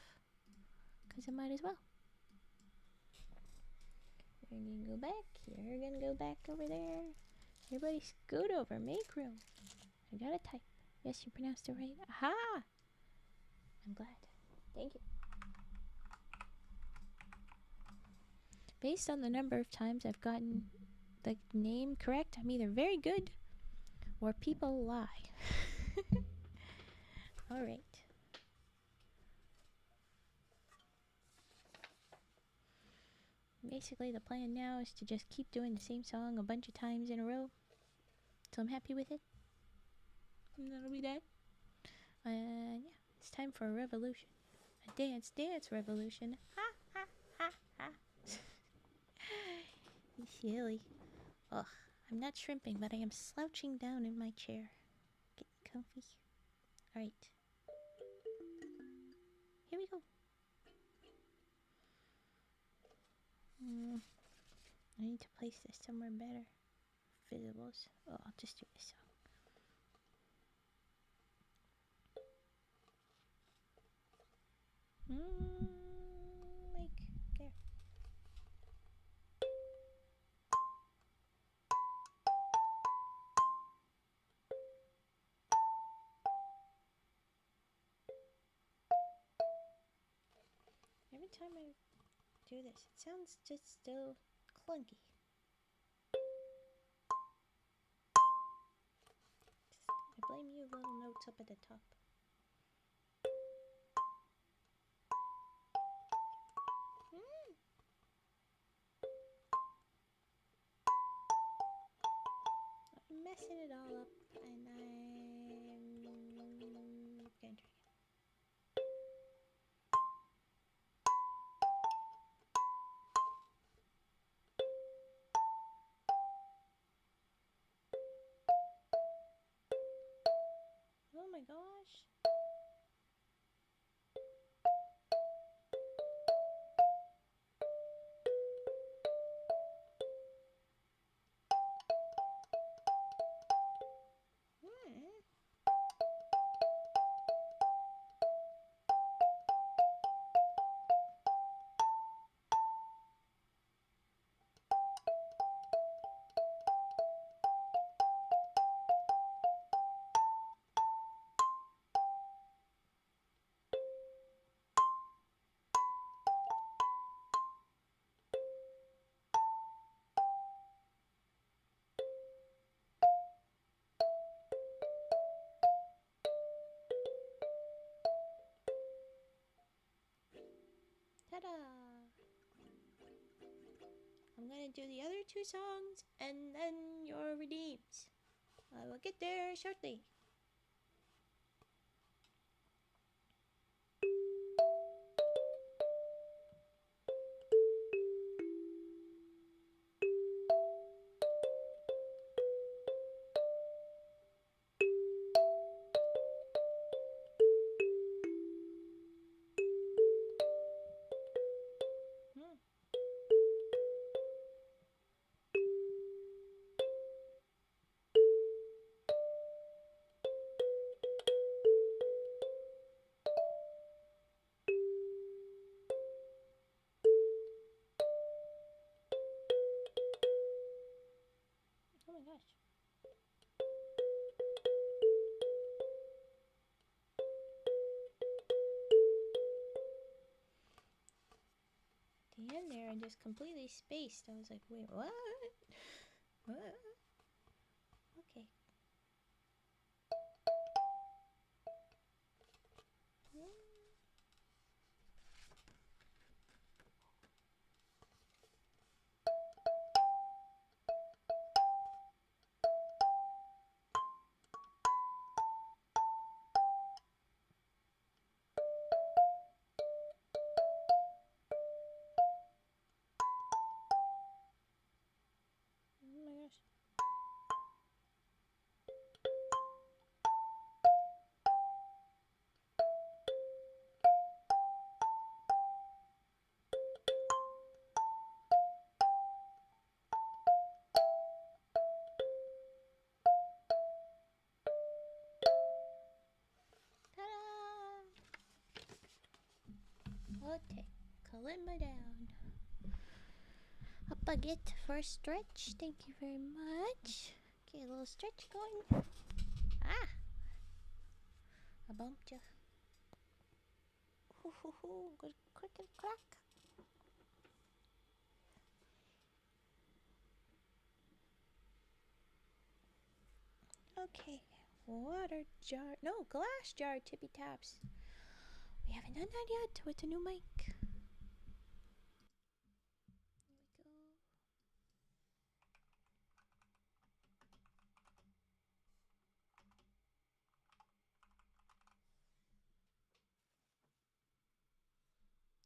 Cause I might as well. We're gonna go back. You're gonna go back over there. Everybody scoot over. Make room. I gotta type. Yes, you pronounced it right. Aha! I'm glad. Thank you. Based on the number of times I've gotten the name correct, I'm either very good or people lie. Alright. Basically, the plan now is to just keep doing the same song a bunch of times in a row. So I'm happy with it. And that'll be that. Yeah, it's time for a revolution. A dance, dance revolution. Ha, ha, ha, ha. You silly. Ugh, I'm not shrimping, but I am slouching down in my chair. Get comfy. Alright. Here we go. I need to place this somewhere better. Visibles. Oh, I'll just do this song. Like, there. Every time I do this, it sounds just still clunky. I blame you little notes up at the top. I'm messing it all up, and I'm gonna try again. Oh my gosh. gonna do the other 2 songs, and then you're redeemed. I will get there shortly. Oh my gosh. The end there, I just completely spaced. I was like, wait, what? What? Okay. Oh my gosh. Ta-da! Okay, Kalimba down. Up I get for a stretch. Thank you very much. Okay, a little stretch going. Ah! I bumped you. Hoo hoo hoo. Good quick and crack. Okay. Water jar. No, glass jar tippy taps. We haven't done that yet with the new mic.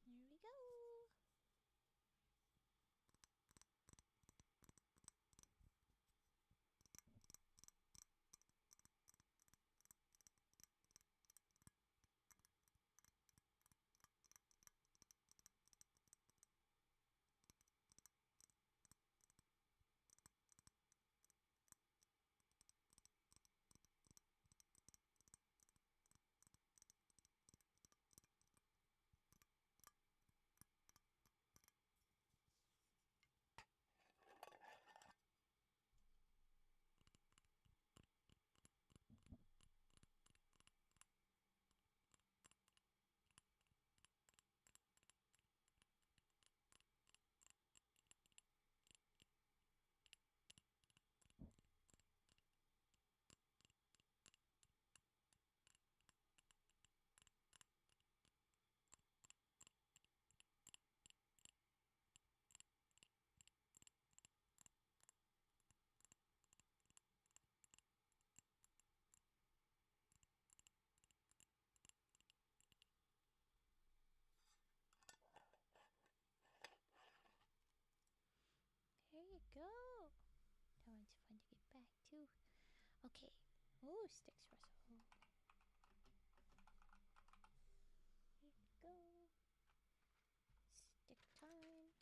Here we go. Here we go. There you go. That one's fun to get back to. Okay. Oh, sticks rustle. Here we go. Stick time. Here we go.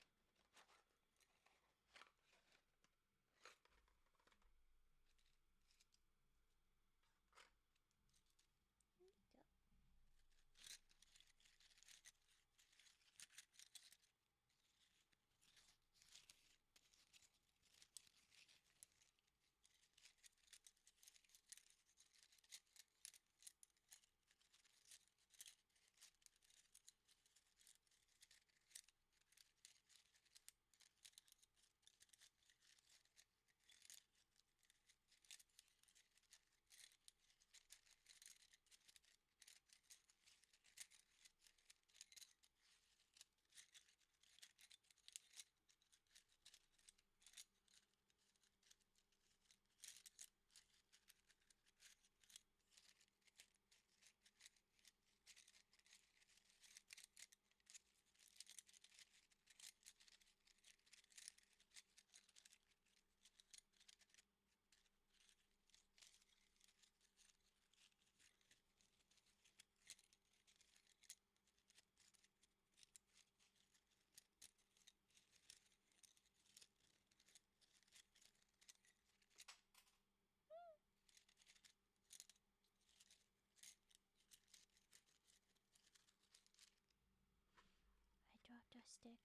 stick.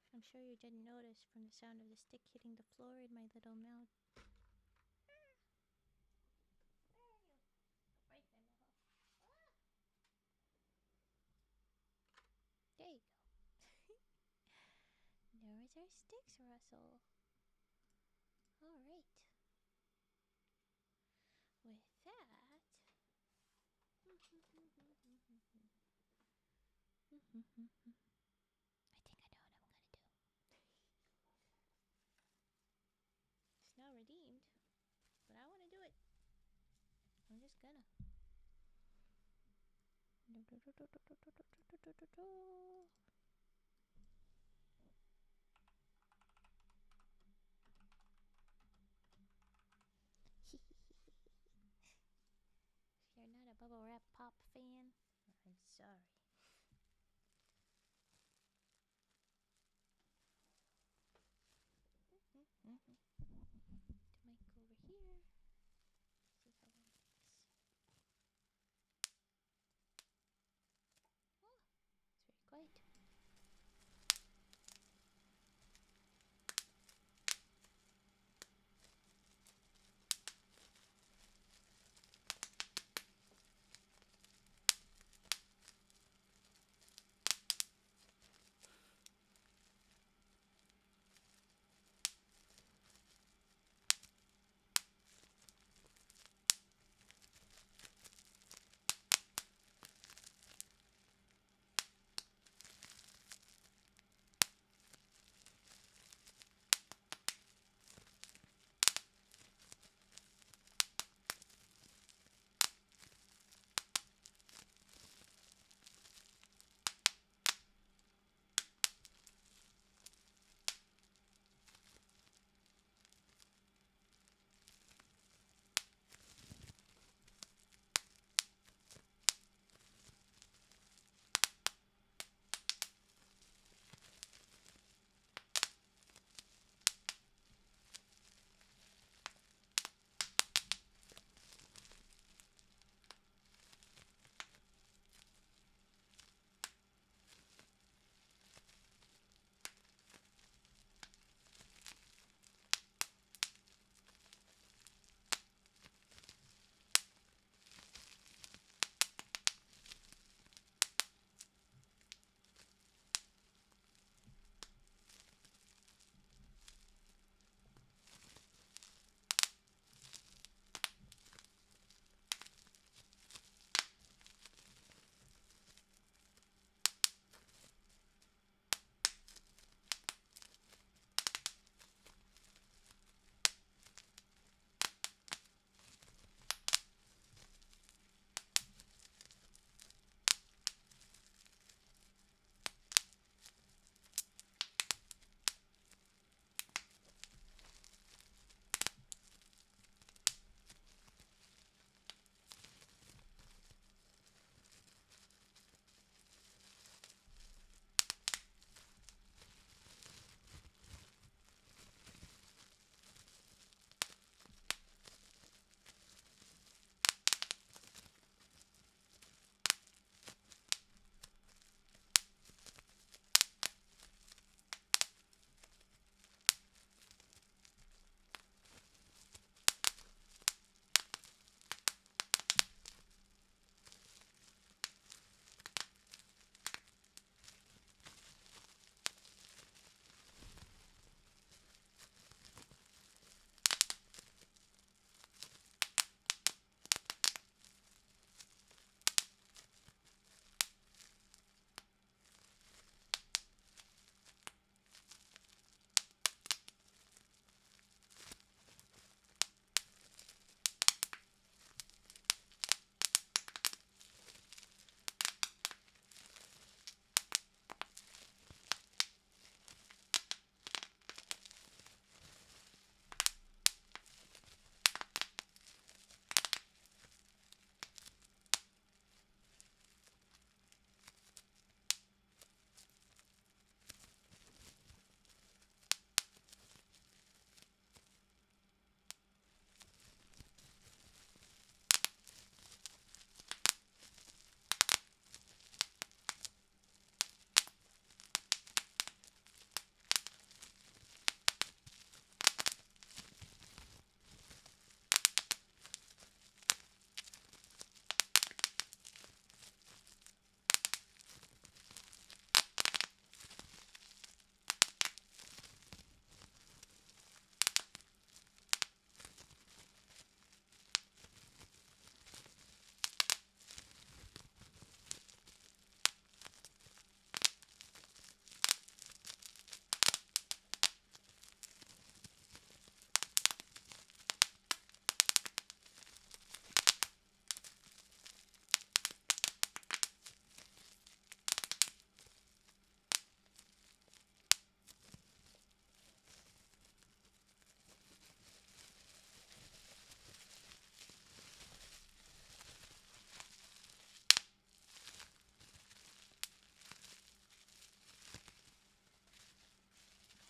I'm sure you didn't notice from the sound of the stick hitting the floor in my little mouth. Where are you? Right there, Mama. Ah! There you go. There's our sticks, Russell. Alright. With that... I think I know what I'm gonna do. It's not redeemed, but I want to do it. I'm just gonna. If you're not a bubble wrap pop fan, I'm sorry. The mic over here. See if I want this. Oh, it's very quiet.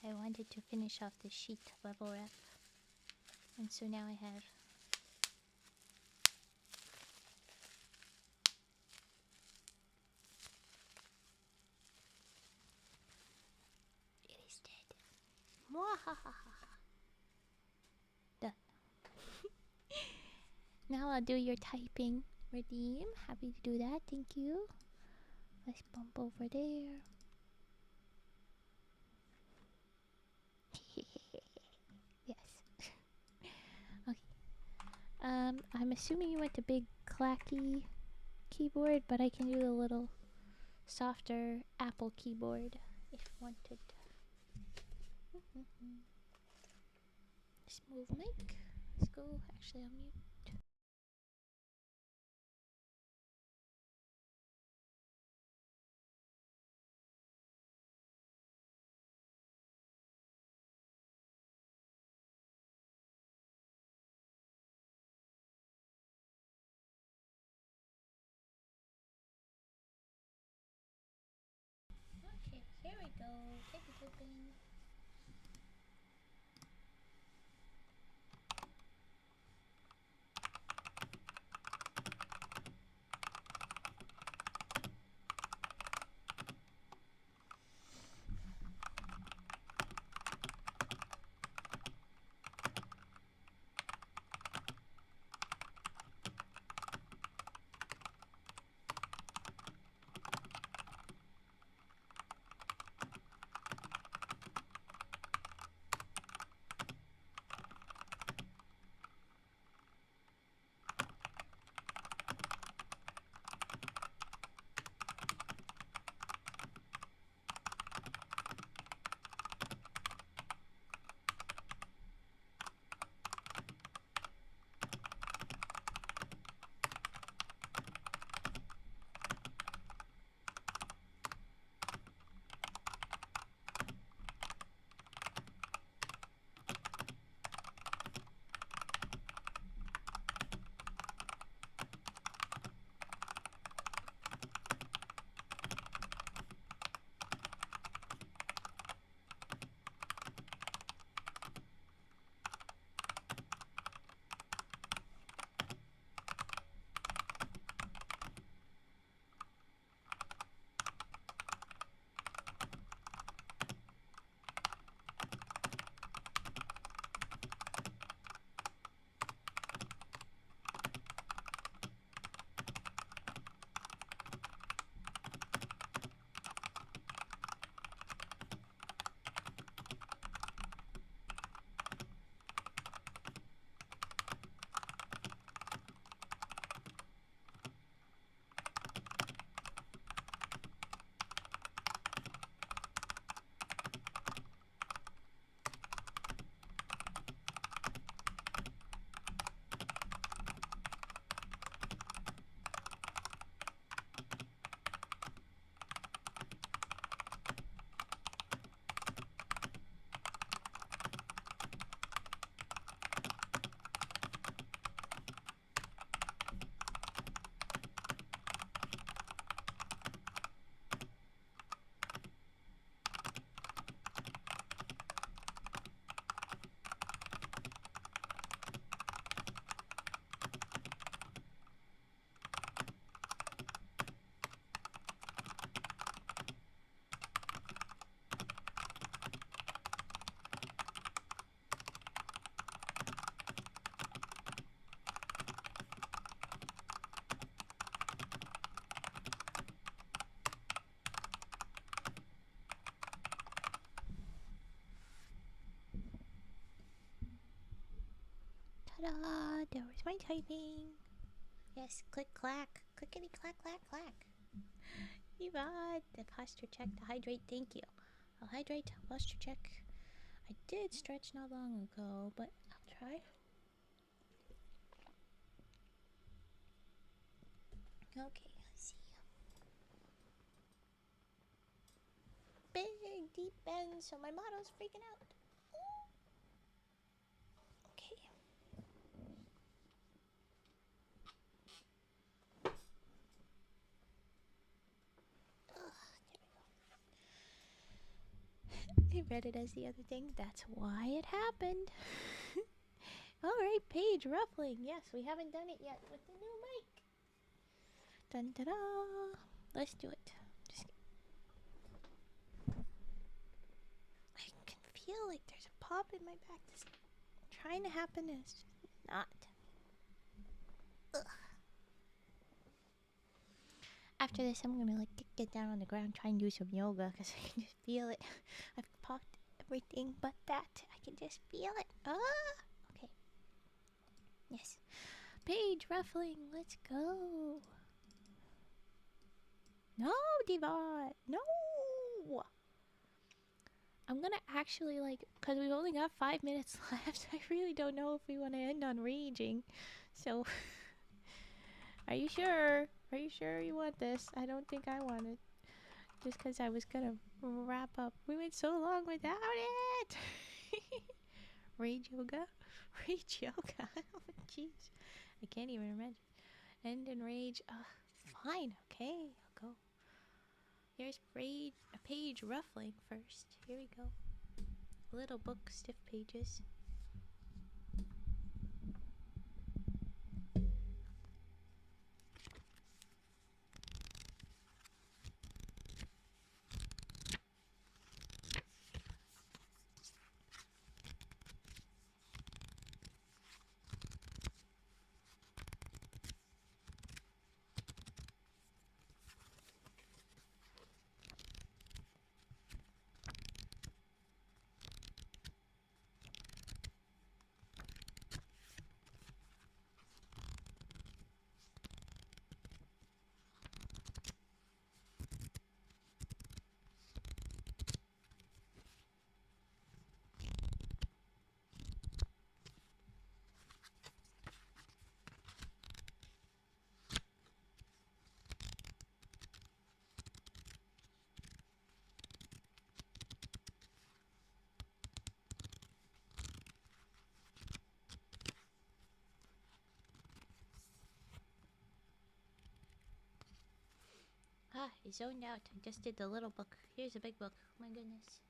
I wanted to finish off the sheet level up. And so now I have it is dead. Mwahaha. Done. Now I'll do your typing. Redeem. Happy to do that. Thank you. Let's bump over there. Yes. Okay. I'm assuming you want the big clacky keyboard, but I can do the little softer Apple keyboard if wanted. Let's move mic. Let's go. Actually, I'll mute. Okay, here we go. Take it open. Ta-da! There was my typing. Yes, click clack. Clickety clack clack clack. Yvonne, the posture check to hydrate. Thank you. I'll hydrate. Posture check. I did stretch not long ago, but I'll try. Okay, let's see. Big deep bend, so my model's freaking out. Okay. I read it as the other thing. That's why it happened. Alright, page ruffling. Yes, we haven't done it yet with the new mic. Dun da da. Let's do it. I can feel like there's a pop in my back that's trying to happen and it's not. Ugh. After this, I'm gonna like get down on the ground, try and do some yoga because I can just feel it. I've popped everything but that. I can just feel it. Okay. Yes. Page ruffling. Let's go. No, Devon. No. I'm gonna actually like, cause we've only got 5 minutes left. I really don't know if we want to end on raging. So, are you sure? Are you sure you want this? I don't think I want it. Just because I was gonna wrap up. We went so long without it. Rage yoga? Rage yoga? Oh, jeez. I can't even imagine. End in rage. Fine. Okay, I'll go. Here's a page ruffling first. Here we go. Little book, stiff pages. I zoned out. I just did the little book. Here's a big book. My goodness.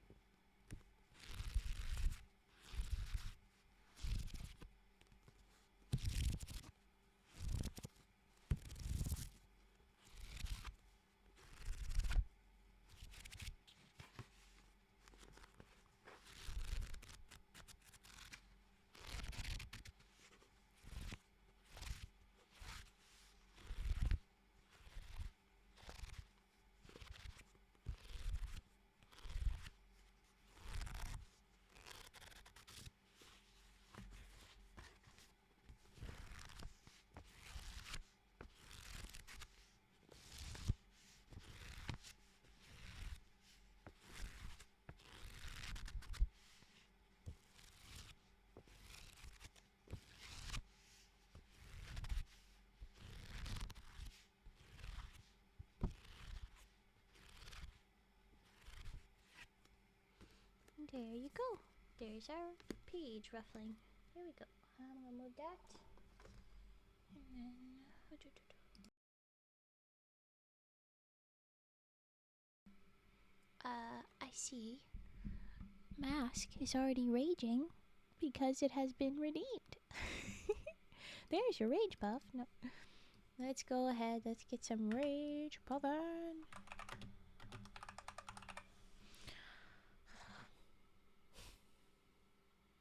There you go. There's our page ruffling. Here we go. I'm gonna move that. And then... I see. Mask is already raging because it has been redeemed. There's your rage buff. No. Let's go ahead. Let's get some rage puffin'.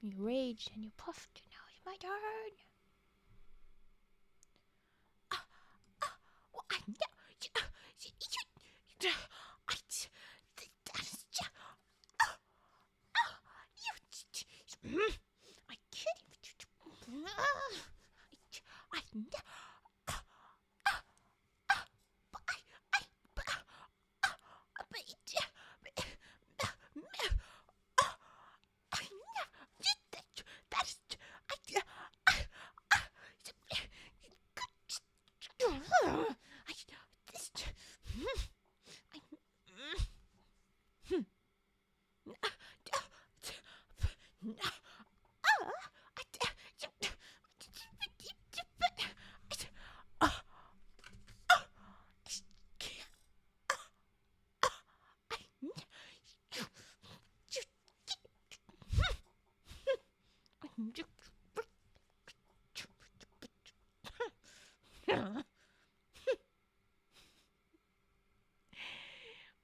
You raged and you puffed. Now it's my turn. Well, I know. I can't even. I know.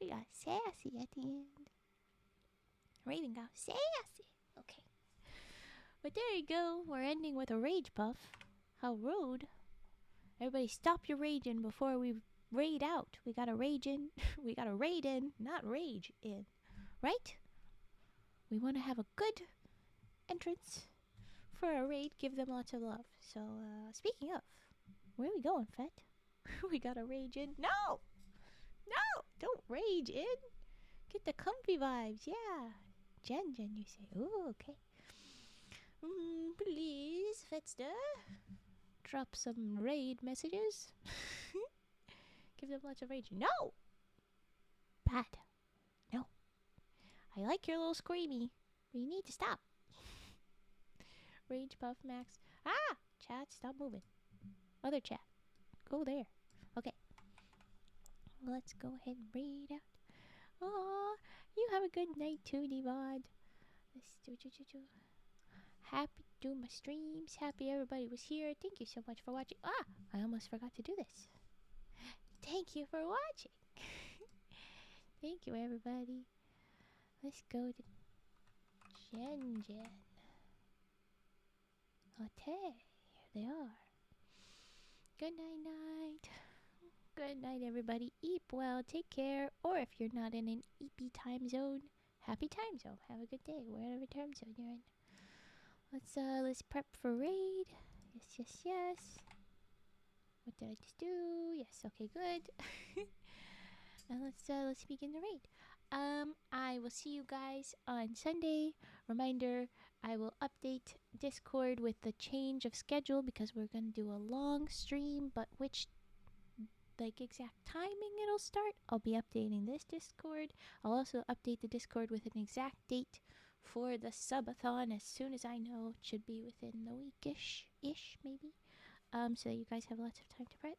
We got sassy at the end. Raven got sassy. Okay. But there you go. We're ending with a rage buff. How rude. Everybody stop your raging before we raid out. We gotta rage in. We gotta raid in, not rage in. Right? We want to have a good entrance for a raid. Give them lots of love. So, speaking of, where are we going, Fet? We gotta rage in. No! No! Don't rage in. Get the comfy vibes. Yeah. Jen, you say. Ooh, okay. Please, Fetster. Drop some raid messages. Give them lots of rage. No! Bad. No. I like your little screamy, but you need to stop. Rage buff max. Ah! Chat, stop moving. Other chat. Go there. Okay. Let's go ahead and read out. Aw, you have a good night too, Devod. Happy to do my streams. Happy everybody was here. Thank you so much for watching. Ah! I almost forgot to do this. Thank you for watching. Thank you, everybody. Let's go to Jen. Okay, here they are. Good night. Good night, everybody. Eat well, take care, or if you're not in an eepy time zone, happy time zone. Have a good day, wherever time zone you're in. Let's prep for raid. Yes. What did I just do? Yes, okay, good. And let's begin the raid. I will see you guys on Sunday. Reminder, I will update Discord with the change of schedule because we're gonna do a long stream, but which exact timing it'll start, I'll be updating this Discord. I'll also update the Discord with an exact date for the subathon as soon as I know. It should be within the weekish maybe. So that you guys have lots of time to prep.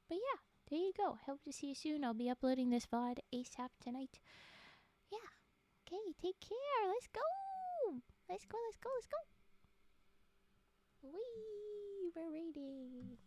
But yeah, there you go. Hope to see you soon. I'll be uploading this VOD ASAP tonight. Yeah. Okay, take care. Let's go. Let's go. Wee, we're raiding.